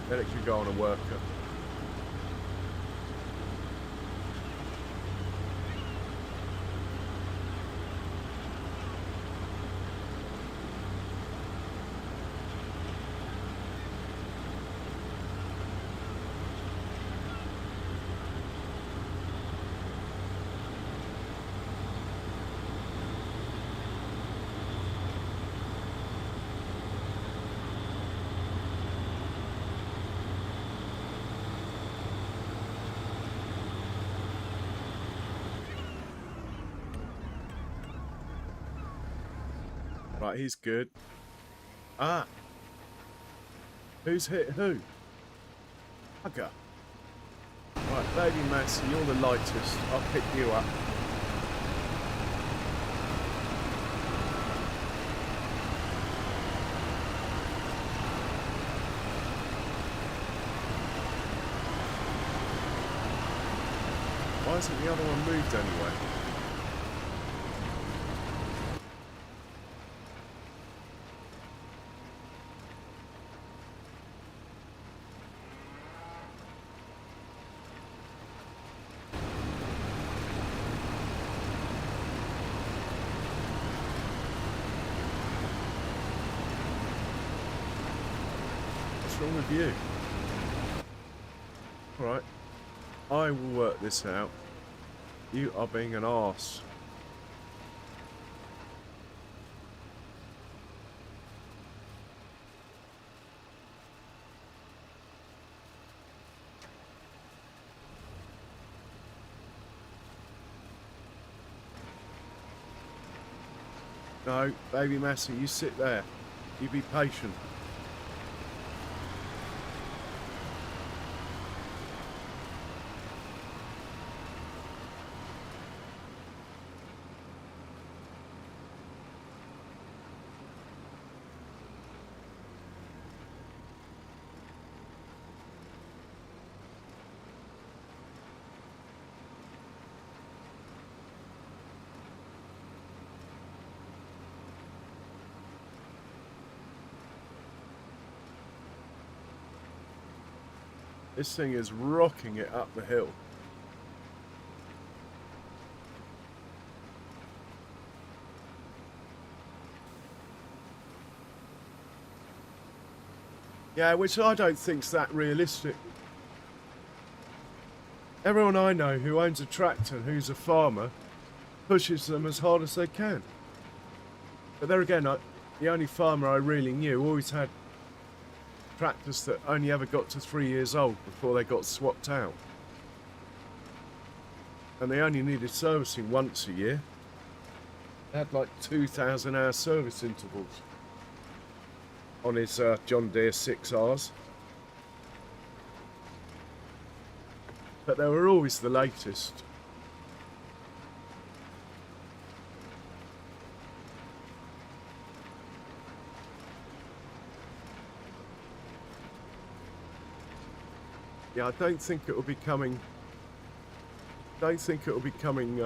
[SPEAKER 1] Then it can go on a worker. Right, he's good. Ah, who's hit who? Bugger. Right, Baby Massey, you're the lightest. I'll pick you up. Why hasn't the other one moved anyway? What's wrong with you? Alright, I will work this out. You are being an arse. No, Baby Massey, you sit there. You be patient. This thing is rocking it up the hill. Yeah, which I don't think's that realistic. Everyone I know who owns a tractor and who's a farmer pushes them as hard as they can. But there again, the only farmer I really knew always had tractors that only ever got to 3 years old before they got swapped out. And they only needed servicing once a year. They had like 2,000 hour service intervals on his John Deere 6Rs. But they were always the latest. Yeah, I don't think it will be coming. Don't think it will be coming.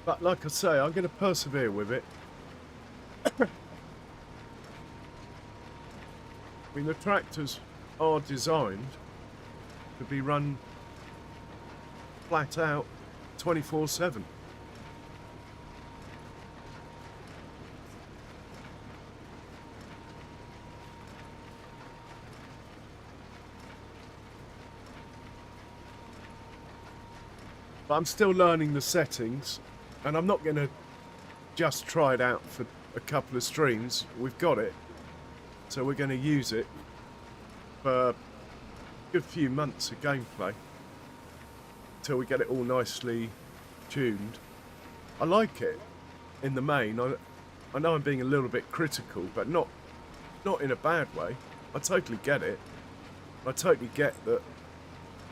[SPEAKER 1] But like I say, I'm going to persevere with it. I mean, the tractors are designed to be run flat out 24/7. But I'm still learning the settings, and I'm not going to just try it out for a couple of streams. We've got it, so we're going to use it for a good few months of gameplay till we get it all nicely tuned. I like it in the main. I know I'm being a little bit critical, but not in a bad way. I totally get it. I totally get that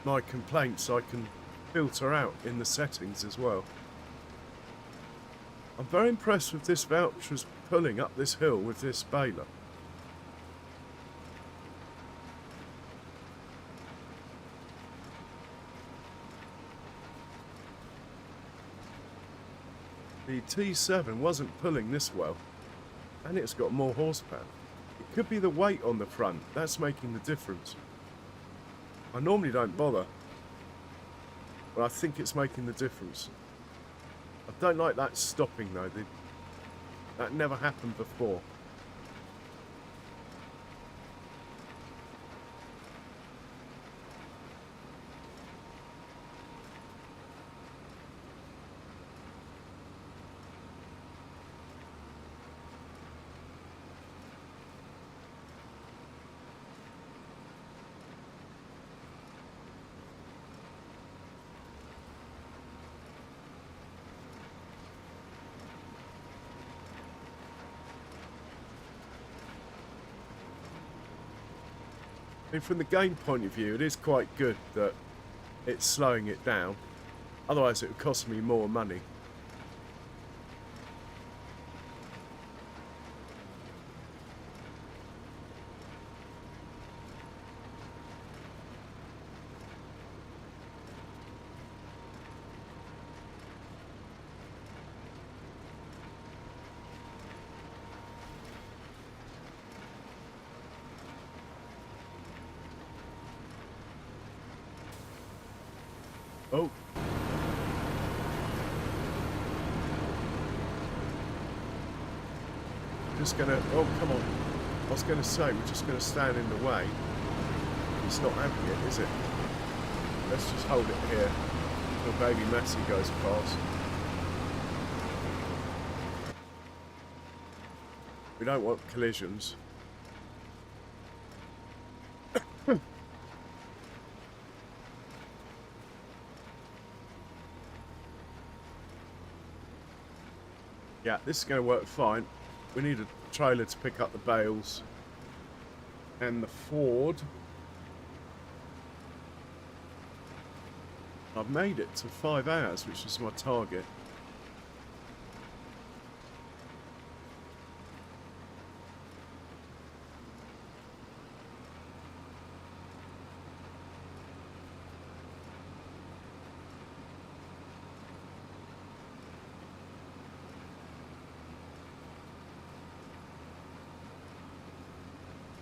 [SPEAKER 1] my complaints I can filter out in the settings as well. I'm very impressed with this Voucher's pulling up this hill with this baler. The T7 wasn't pulling this well, and it's got more horsepower. It could be the weight on the front, that's making the difference. I normally don't bother, but I think it's making the difference. I don't like that stopping though, that never happened before. And from the game point of view, it is quite good that it's slowing it down. Otherwise, it would cost me more money. Oh. Just gonna, oh, come on. I was gonna say, we're just gonna stand in the way. It's not having it, is it? Let's just hold it here until baby Messi goes past. We don't want collisions. Yeah, this is going to work fine. We need a trailer to pick up the bales. And the Ford. I've made it to 5 hours, which is my target.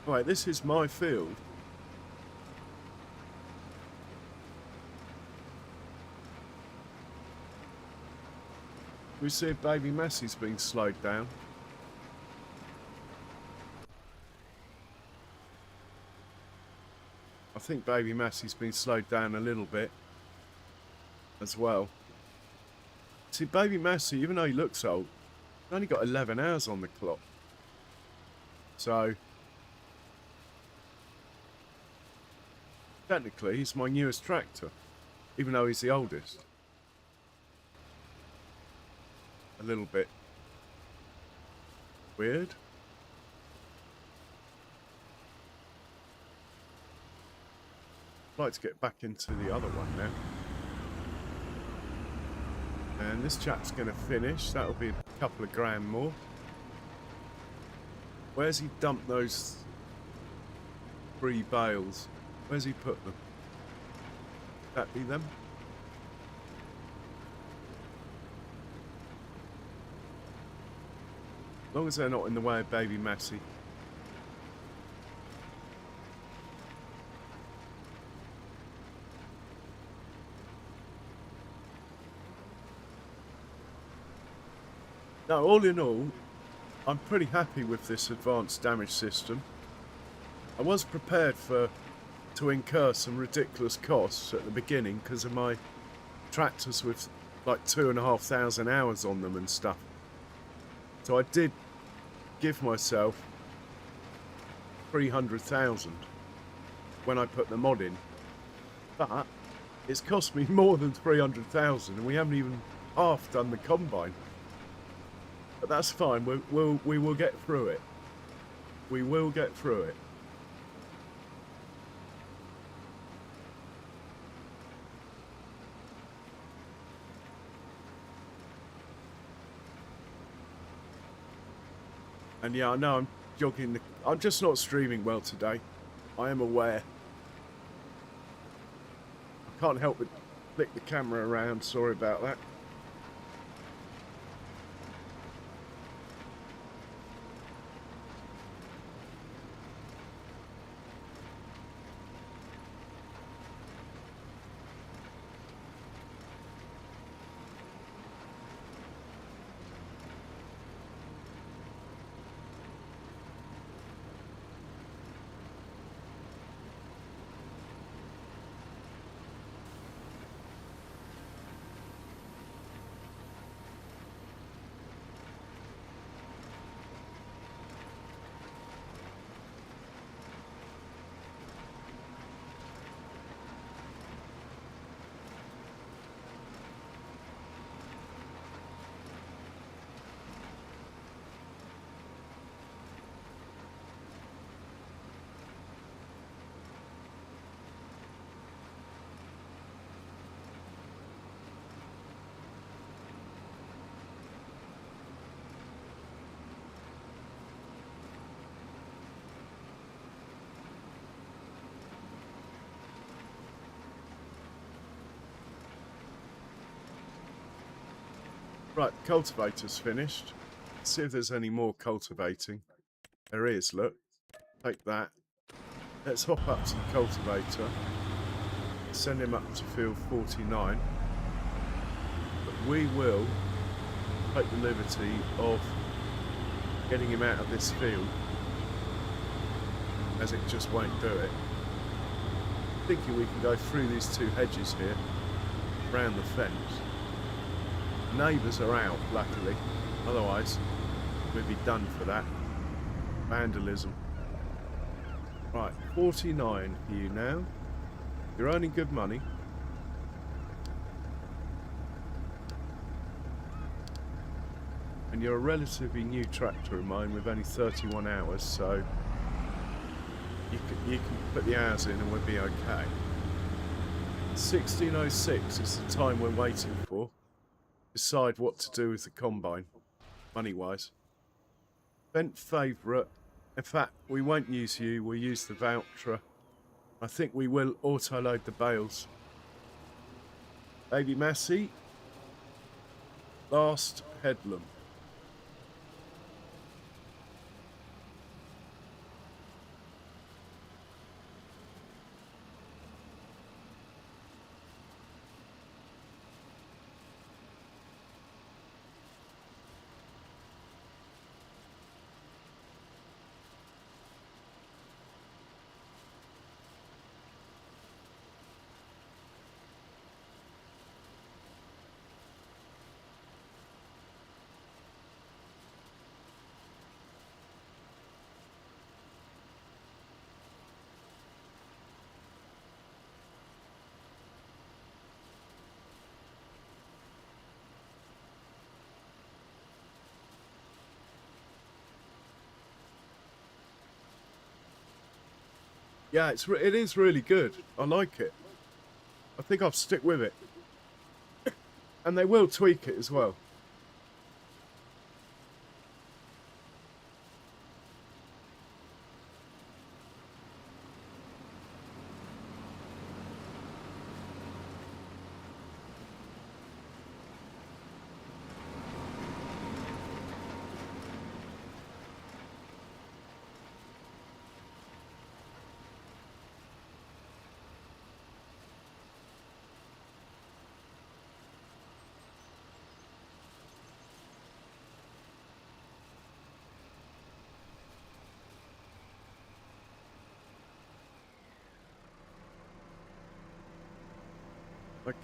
[SPEAKER 1] Right, this is my field. We see if baby Messi's being slowed down. I think baby Messi's been slowed down a little bit as well. See, baby Messi, even though he looks old, he's only got 11 hours on the clock. So technically, he's my newest tractor, even though he's the oldest. A little bit weird. I'd like to get back into the other one now. And this chap's going to finish. That'll be a couple of grand more. Where's he dumped those 3 bales? Where's he put them? Could that be them? As long as they're not in the way of baby Messi. Now, all in all, I'm pretty happy with this advanced damage system. I was prepared to incur some ridiculous costs at the beginning because of my tractors with like 2,500 hours on them and stuff. So I did give myself 300,000 when I put the mod in, but it's cost me more than 300,000 and we haven't even half done the combine. But that's fine, we will get through it. We will get through it. And yeah, I know I'm jogging. I'm just not streaming well today. I am aware. I can't help but flick the camera around. Sorry about that. Right, cultivator's finished. Let's see if there's any more cultivating. There is, look. Take that. Let's hop up to the cultivator. Send him up to field 49. But we will take the liberty of getting him out of this field, as it just won't do it. Thinking we can go through these two hedges here, round the fence. Neighbours are out, luckily. Otherwise, we'd be done for that. Vandalism. Right, 49 for you now. You're earning good money. And you're a relatively new tractor of mine with only 31 hours, so you can put the hours in and we'll be okay. 1606 is the time we're waiting for. Decide what to do with the combine, money-wise. Bent favourite. In fact, we won't use you, we'll use the voucher. I think we will auto-load the bales. Baby Massey. Last headlam. Yeah, it is really good. I like it. I think I'll stick with it. And they will tweak it as well.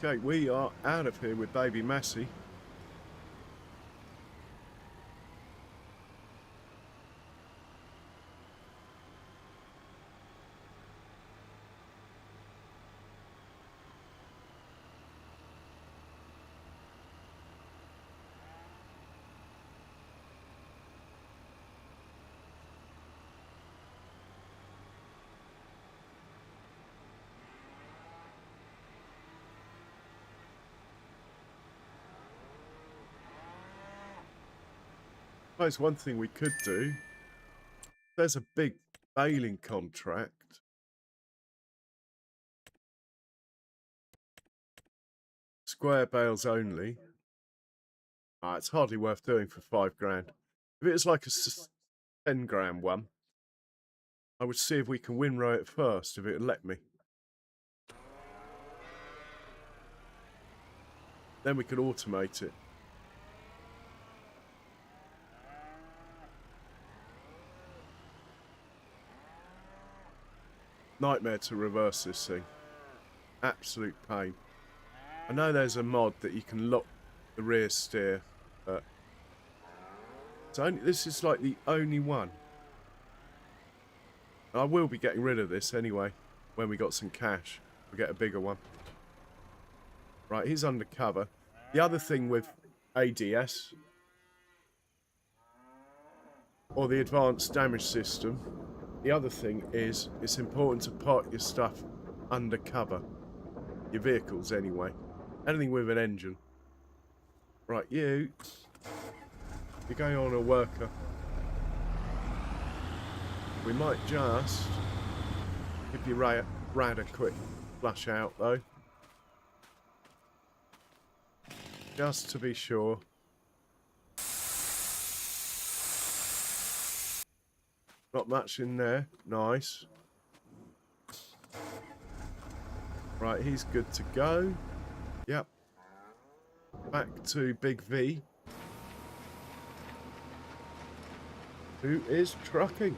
[SPEAKER 1] Okay, we are out of here with Baby Massey. I suppose one thing we could do, there's a big baling contract. Square bales only. It's hardly worth doing for 5 grand. If it was like a 10 grand one, I would see if we can win row it first, if it would let me. Then we could automate it. Nightmare to reverse this thing. Absolute pain. I know there's a mod that you can lock the rear steer, but this is like the only one. And I will be getting rid of this anyway when we got some cash. We'll get a bigger one. Right, he's undercover. The other thing with ADS, or the advanced damage system, the other thing is it's important to park your stuff undercover. Your vehicles anyway. Anything with an engine. Right, you're going on a worker. We might just give your rad a quick flush out though. Just to be sure. Not much in there. Nice. Right, he's good to go. Yep. Back to Big V, who is trucking.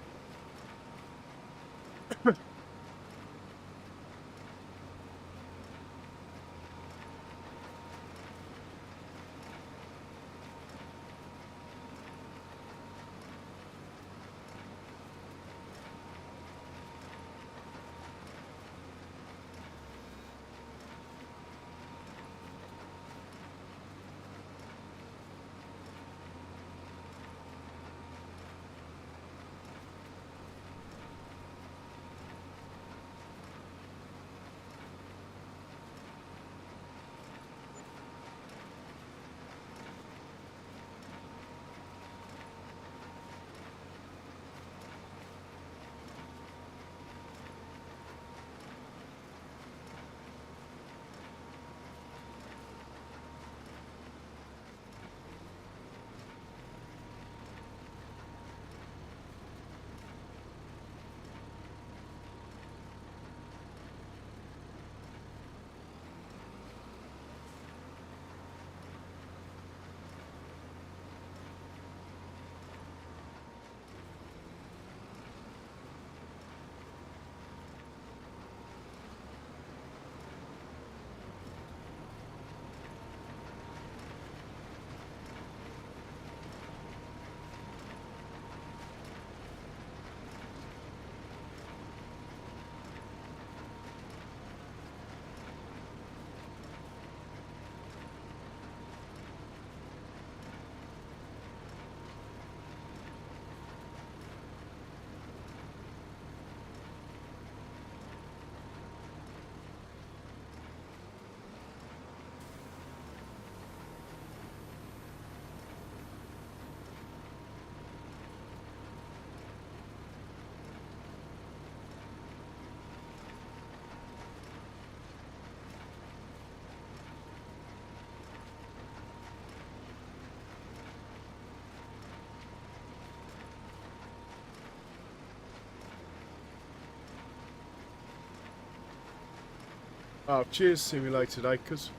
[SPEAKER 1] Oh, cheers, Simulated Acres.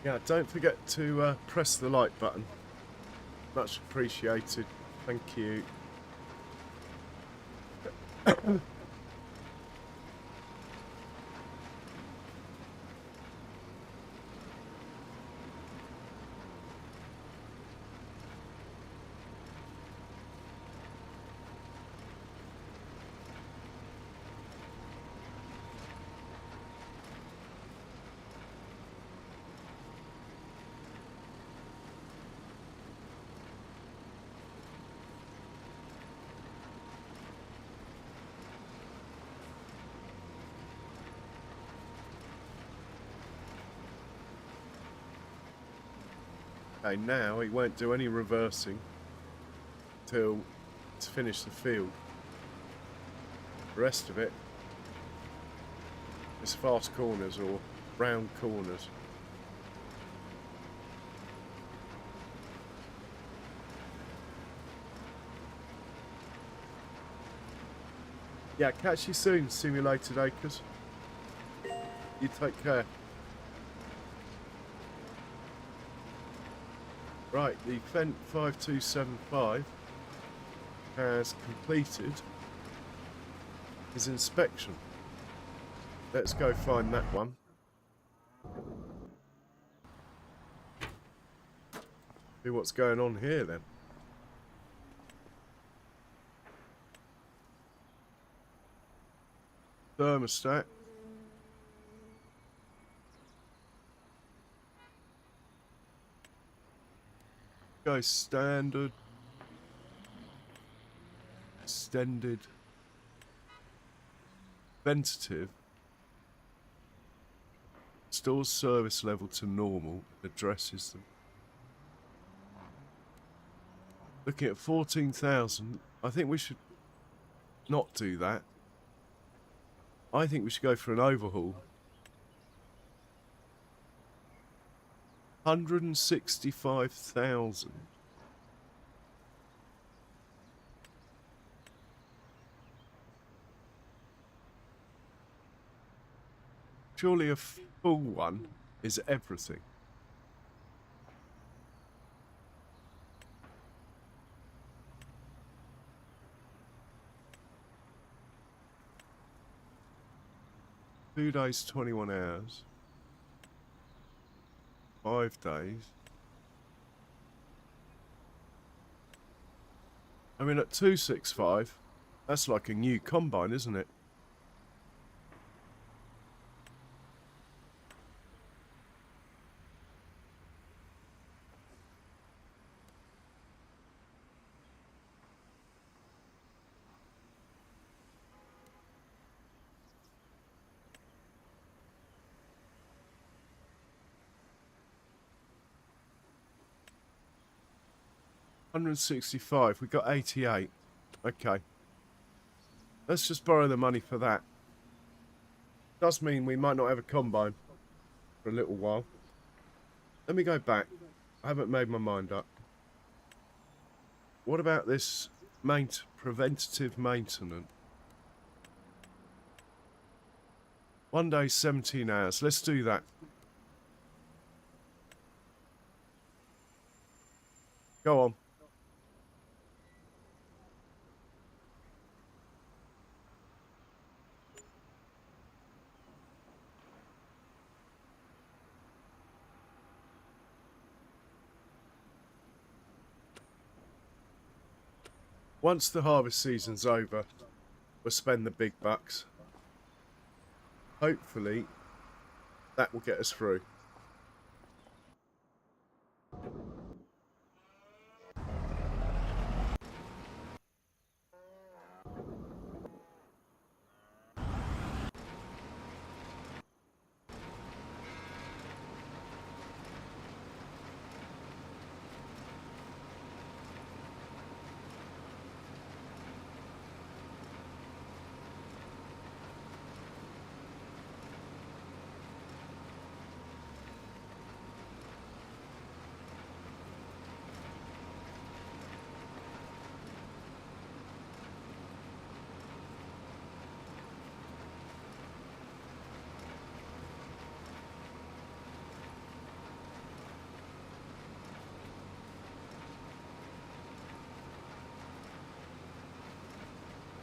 [SPEAKER 1] Yeah, don't forget to press the like button. Much appreciated. Thank you. Okay, now he won't do any reversing till it's finished the field. The rest of it is fast corners or round corners. Yeah, catch you soon, Simulated Acres. You take care. Right, the Fent 5275 has completed his inspection. Let's go find that one. See what's going on here then. Thermostat. Go standard. Extended. Ventative. Stores service level to normal. Addresses them. Looking at 14,000. I think we should not do that. I think we should go for an overhaul. 165,000. Surely a full one is everything. Two days, 21 hours. 5 days. I mean, at 265, that's like a new combine, isn't it? $165. We got 88. Okay. Let's just borrow the money for that. Does mean we might not have a combine for a little while. Let me go back. I haven't made my mind up. What about this preventative maintenance? 1 day, 17 hours. Let's do that. Go on. Once the harvest season's over, we'll spend the big bucks. Hopefully, that will get us through.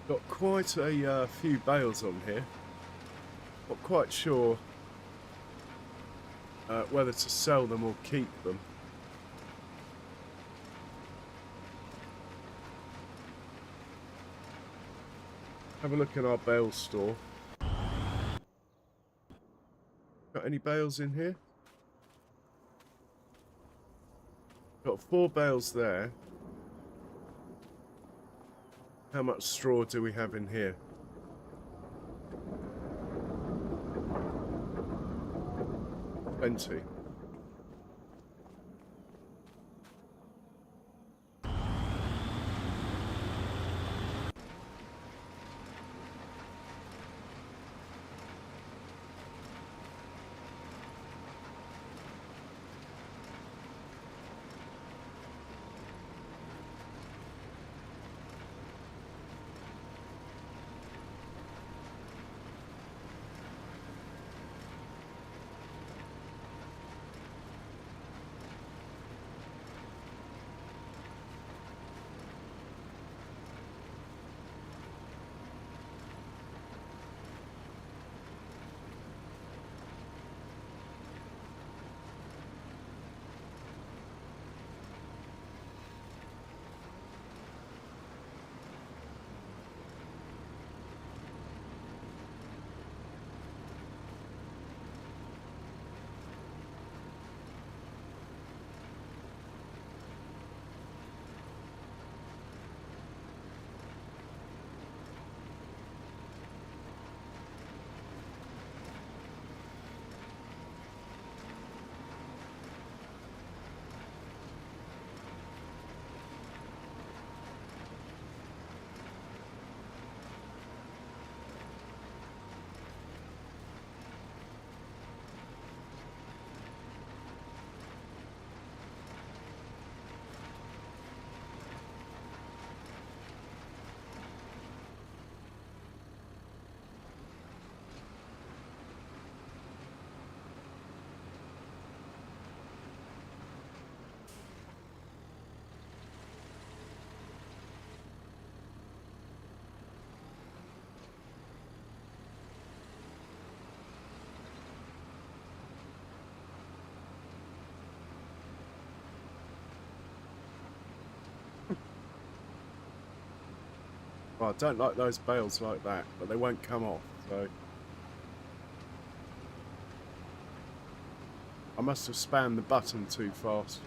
[SPEAKER 1] Got quite a few bales on here. Not quite sure whether to sell them or keep them. Have a look at our bale store. Got any bales in here? Got 4 bales there. How much straw do we have in here? Plenty. Well, I don't like those bales like that, but they won't come off, so I must have spammed the button too fast.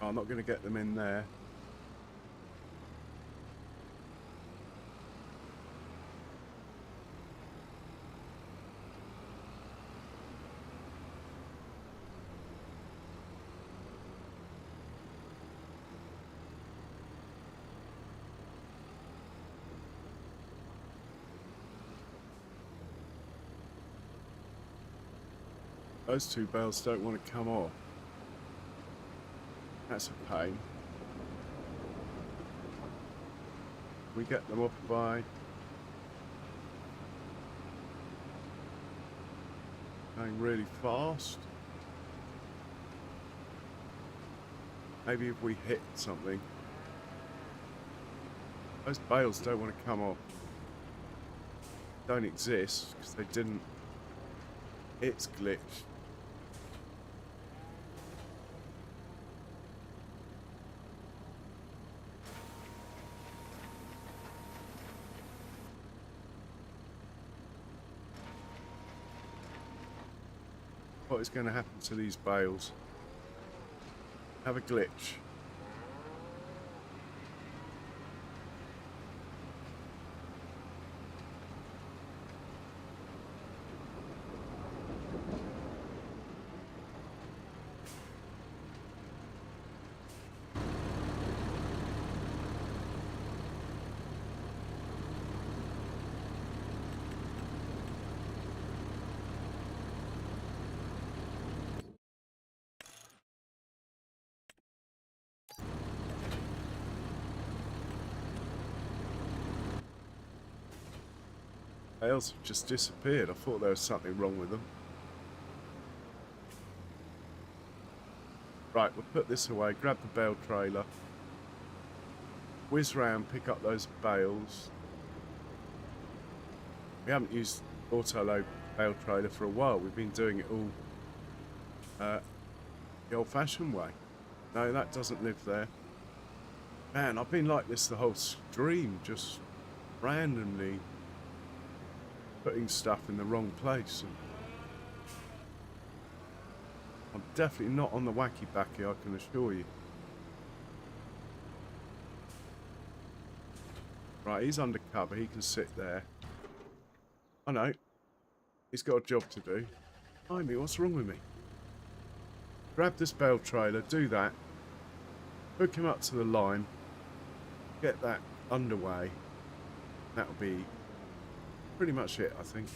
[SPEAKER 1] Oh, I'm not going to get them in there. Those two bales don't want to come off. That's a pain. We get them off by going really fast. Maybe if we hit something. Those bales don't want to come off. Don't exist because they didn't. It's glitched. What is going to happen to these bales? Have a glitch. Bales have just disappeared. I thought there was something wrong with them. Right, we'll put this away, grab the bale trailer, whiz round, pick up those bales. We haven't used auto-load bale trailer for a while. We've been doing it all the old-fashioned way. No, that doesn't live there. Man, I've been like this the whole stream, just randomly putting stuff in the wrong place. And I'm definitely not on the wacky backy, I can assure you. Right, he's under cover, he can sit there. I know, he's got a job to do. Behind me, what's wrong with me? Grab this bale trailer, do that. Hook him up to the line. Get that underway. That'll be pretty much it, I think.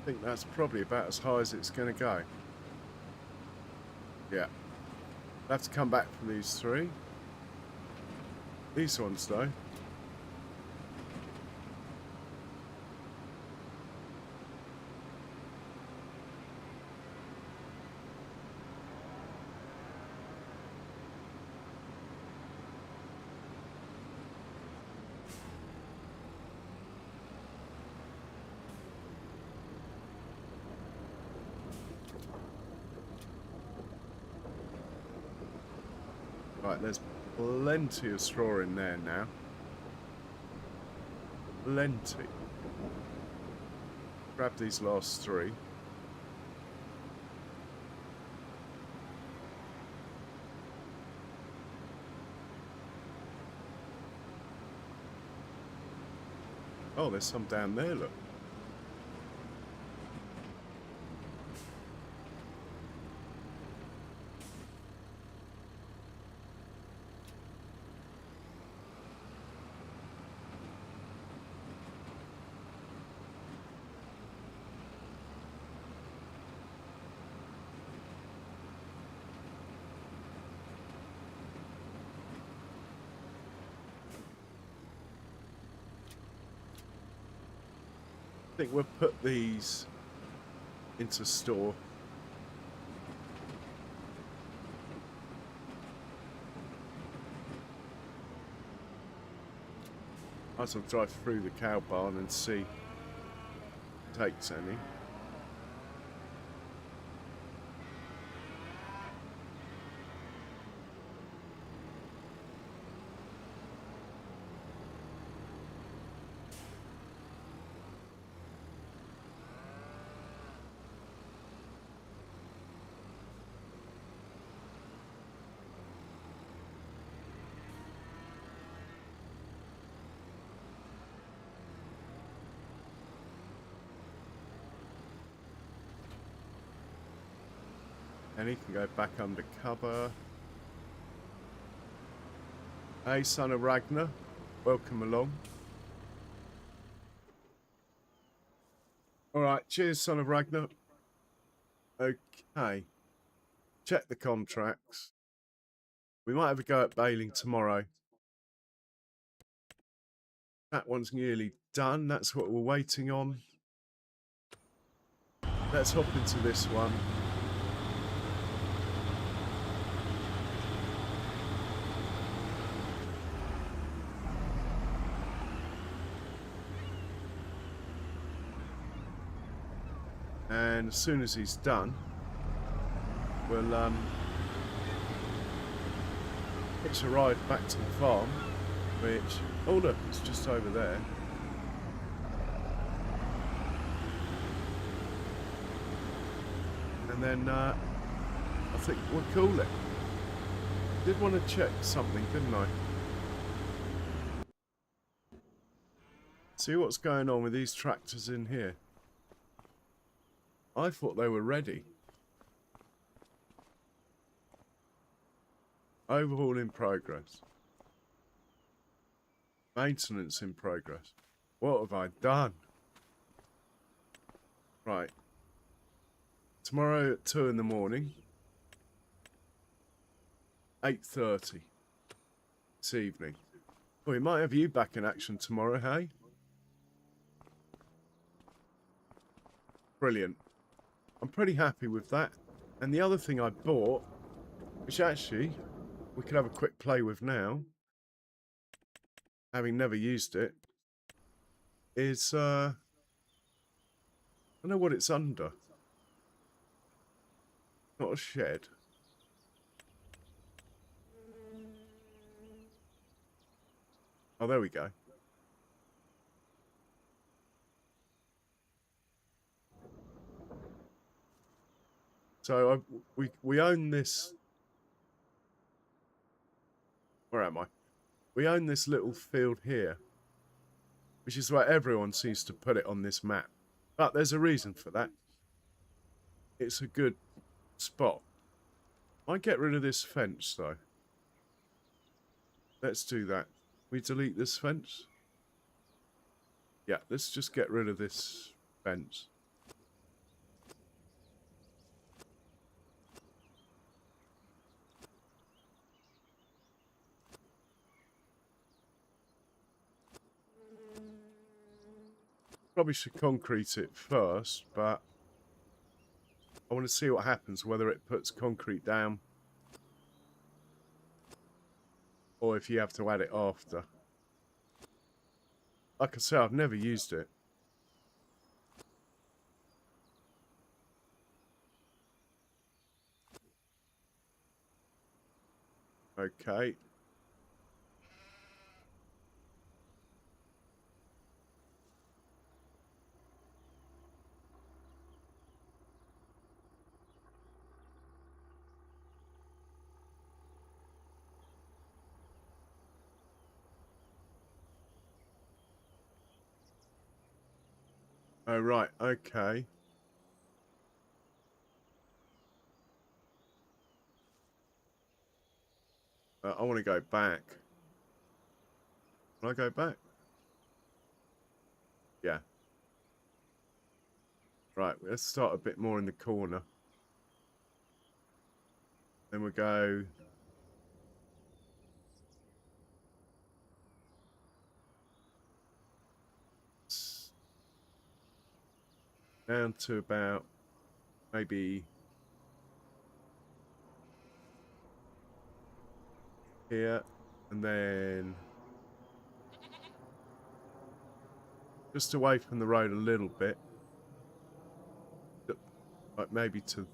[SPEAKER 1] I think that's probably about as high as it's going to go. Yeah. I'll have to come back from these three. These ones, though. Right, there's plenty of straw in there now. Plenty. Grab these last three. Oh, there's some down there, look. I think we'll put these into store. I shall drive through the cow barn and see if it takes any. And he can go back under cover. Hey, son of Ragnar. Welcome along. Alright, cheers, son of Ragnar. Okay. Check the contracts. We might have a go at baling tomorrow. That one's nearly done. That's what we're waiting on. Let's hop into this one. And as soon as he's done, we'll hitch a ride back to the farm, which, oh look, it's just over there. And then I think we'll call it. Did want to check something, didn't I? See what's going on with these tractors in here. I thought they were ready. Overhaul in progress. Maintenance in progress. What have I done? Right. Tomorrow at 2 in the morning. 8:30 this evening. Well, we might have you back in action tomorrow, hey? Brilliant. I'm pretty happy with that. And the other thing I bought, which actually we could have a quick play with now, having never used it, is, I don't know what it's under. Not a shed. Oh, there we go. So we own this. Where am I? We own this little field here, which is why everyone seems to put it on this map. But there's a reason for that. It's a good spot. I get rid of this fence though. Let's do that. We delete this fence. Yeah, let's just get rid of this fence. Probably should concrete it first, but I want to see what happens, whether it puts concrete down or if you have to add it after. Like I say, I've never used it. Okay. Oh, right. Okay. I want to go back. Can I go back? Yeah. Right. Let's start a bit more in the corner. Then we'll go... down to about maybe here, and then just away from the road a little bit, like maybe to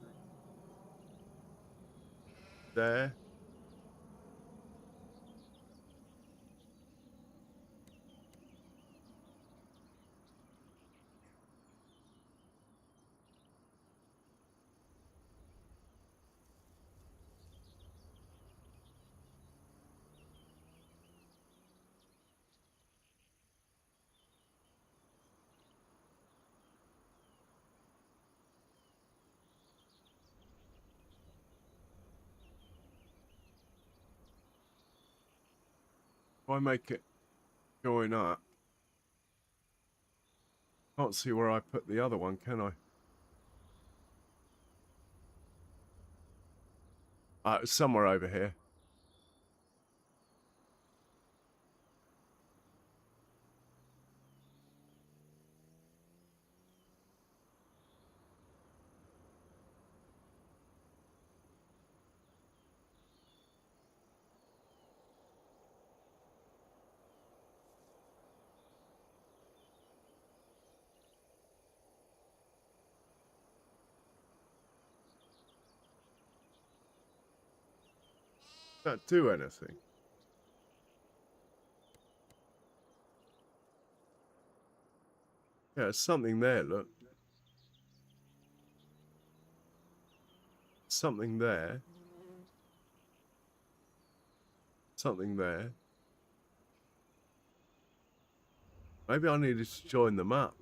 [SPEAKER 1] there. If I make it going up, can't see where I put the other one, can I? It's somewhere over here. Don't do anything. Yeah, there's something there, look. Something there. Something there. Maybe I needed to join them up.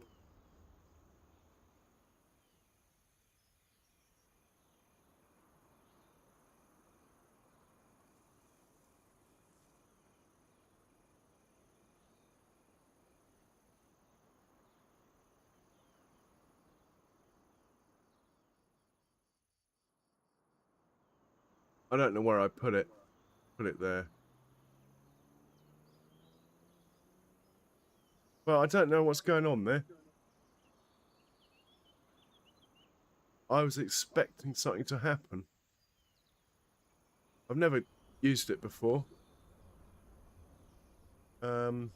[SPEAKER 1] I don't know where I put it. Put it there. Well, I don't know what's going on there. I was expecting something to happen. I've never used it before. Not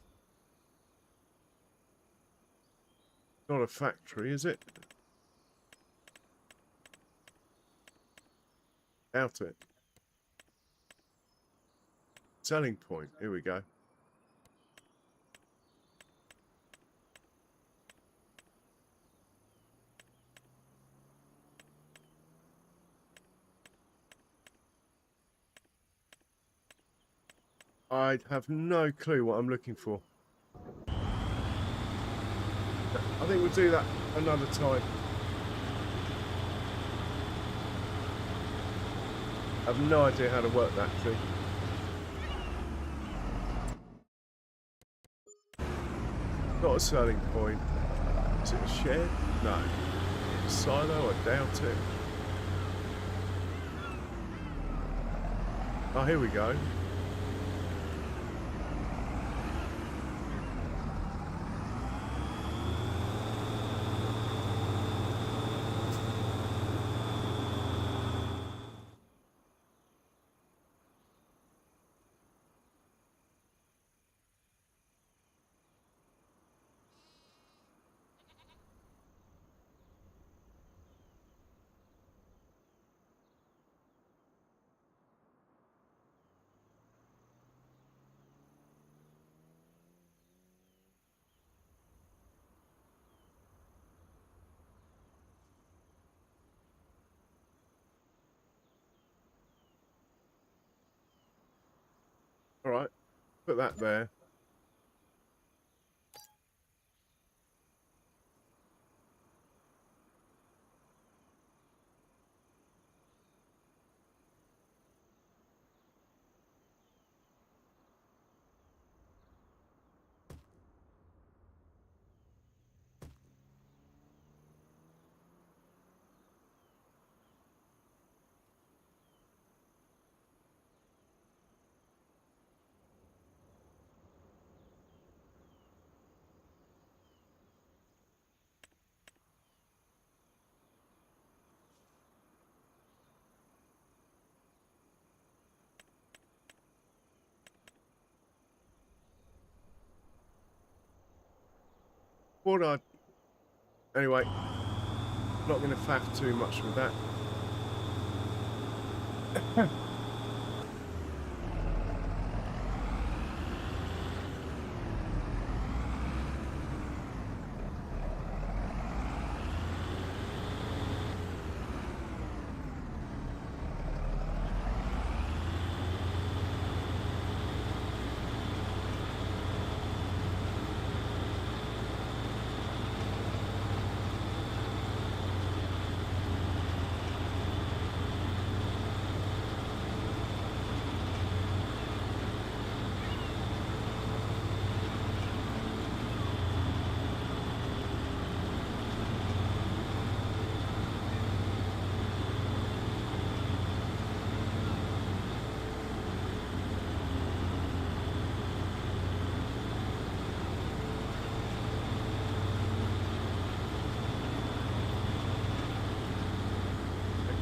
[SPEAKER 1] a factory, is it? Out it. Selling point. Here we go. I have no clue what I'm looking for. I think we'll do that another time. I have no idea how to work that thing. Not a selling point. Is it a shed? No. A silo? I doubt it. Oh, here we go. All right, put that there. What I anyway, not going to faff too much with that.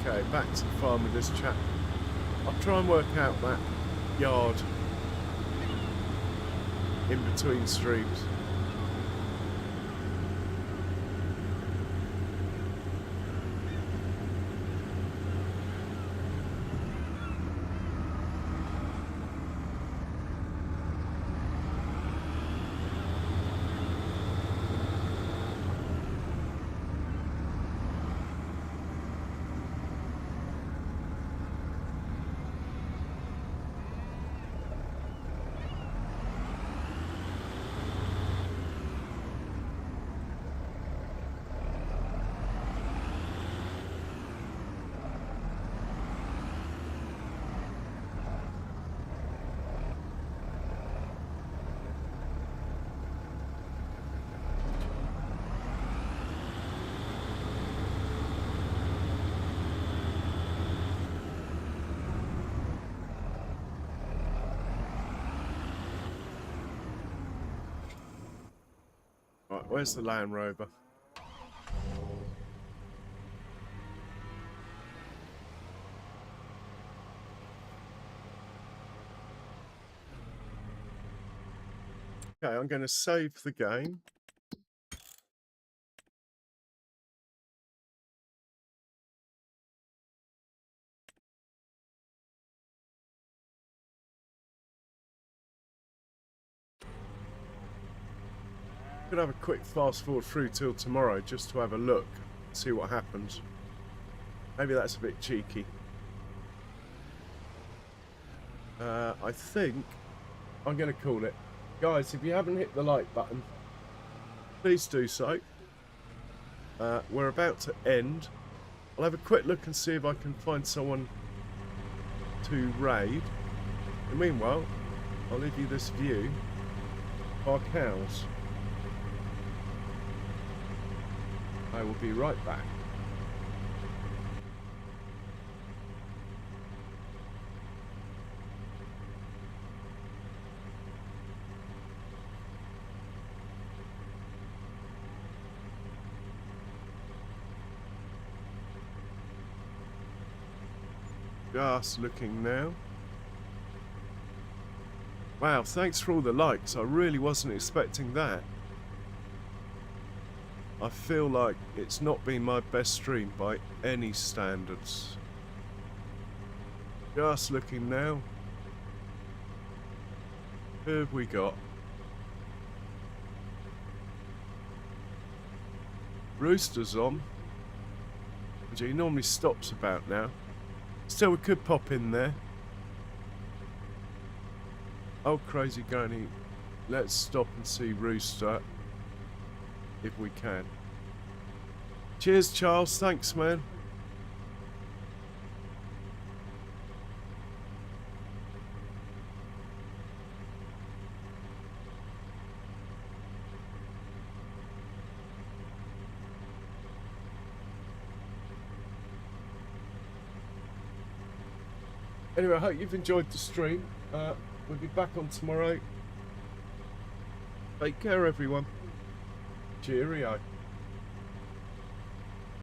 [SPEAKER 1] Okay, back to the farm with this chap. I'll try and work out that yard in between streams. Right, where's the Land Rover? Okay, I'm going to save the game. Could have a quick fast forward through till tomorrow just to have a look, see what happens. Maybe that's a bit cheeky. I think I'm going to call it. Guys, if you haven't hit the like button, please do so. We're about to end. I'll have a quick look and see if I can find someone to raid. And meanwhile, I'll leave you this view of our cows. I will be right back. Just looking now. Wow, thanks for all the likes. I really wasn't expecting that. I feel like it's not been my best stream by any standards. Just looking now. Who have we got? Rooster's on. He normally stops about now. Still, we could pop in there. Oh, crazy granny. Let's stop and see Rooster if we can. Cheers, Charles. Thanks, man. Anyway, I hope you've enjoyed the stream. We'll be back on tomorrow. Take care, everyone. Cheerio.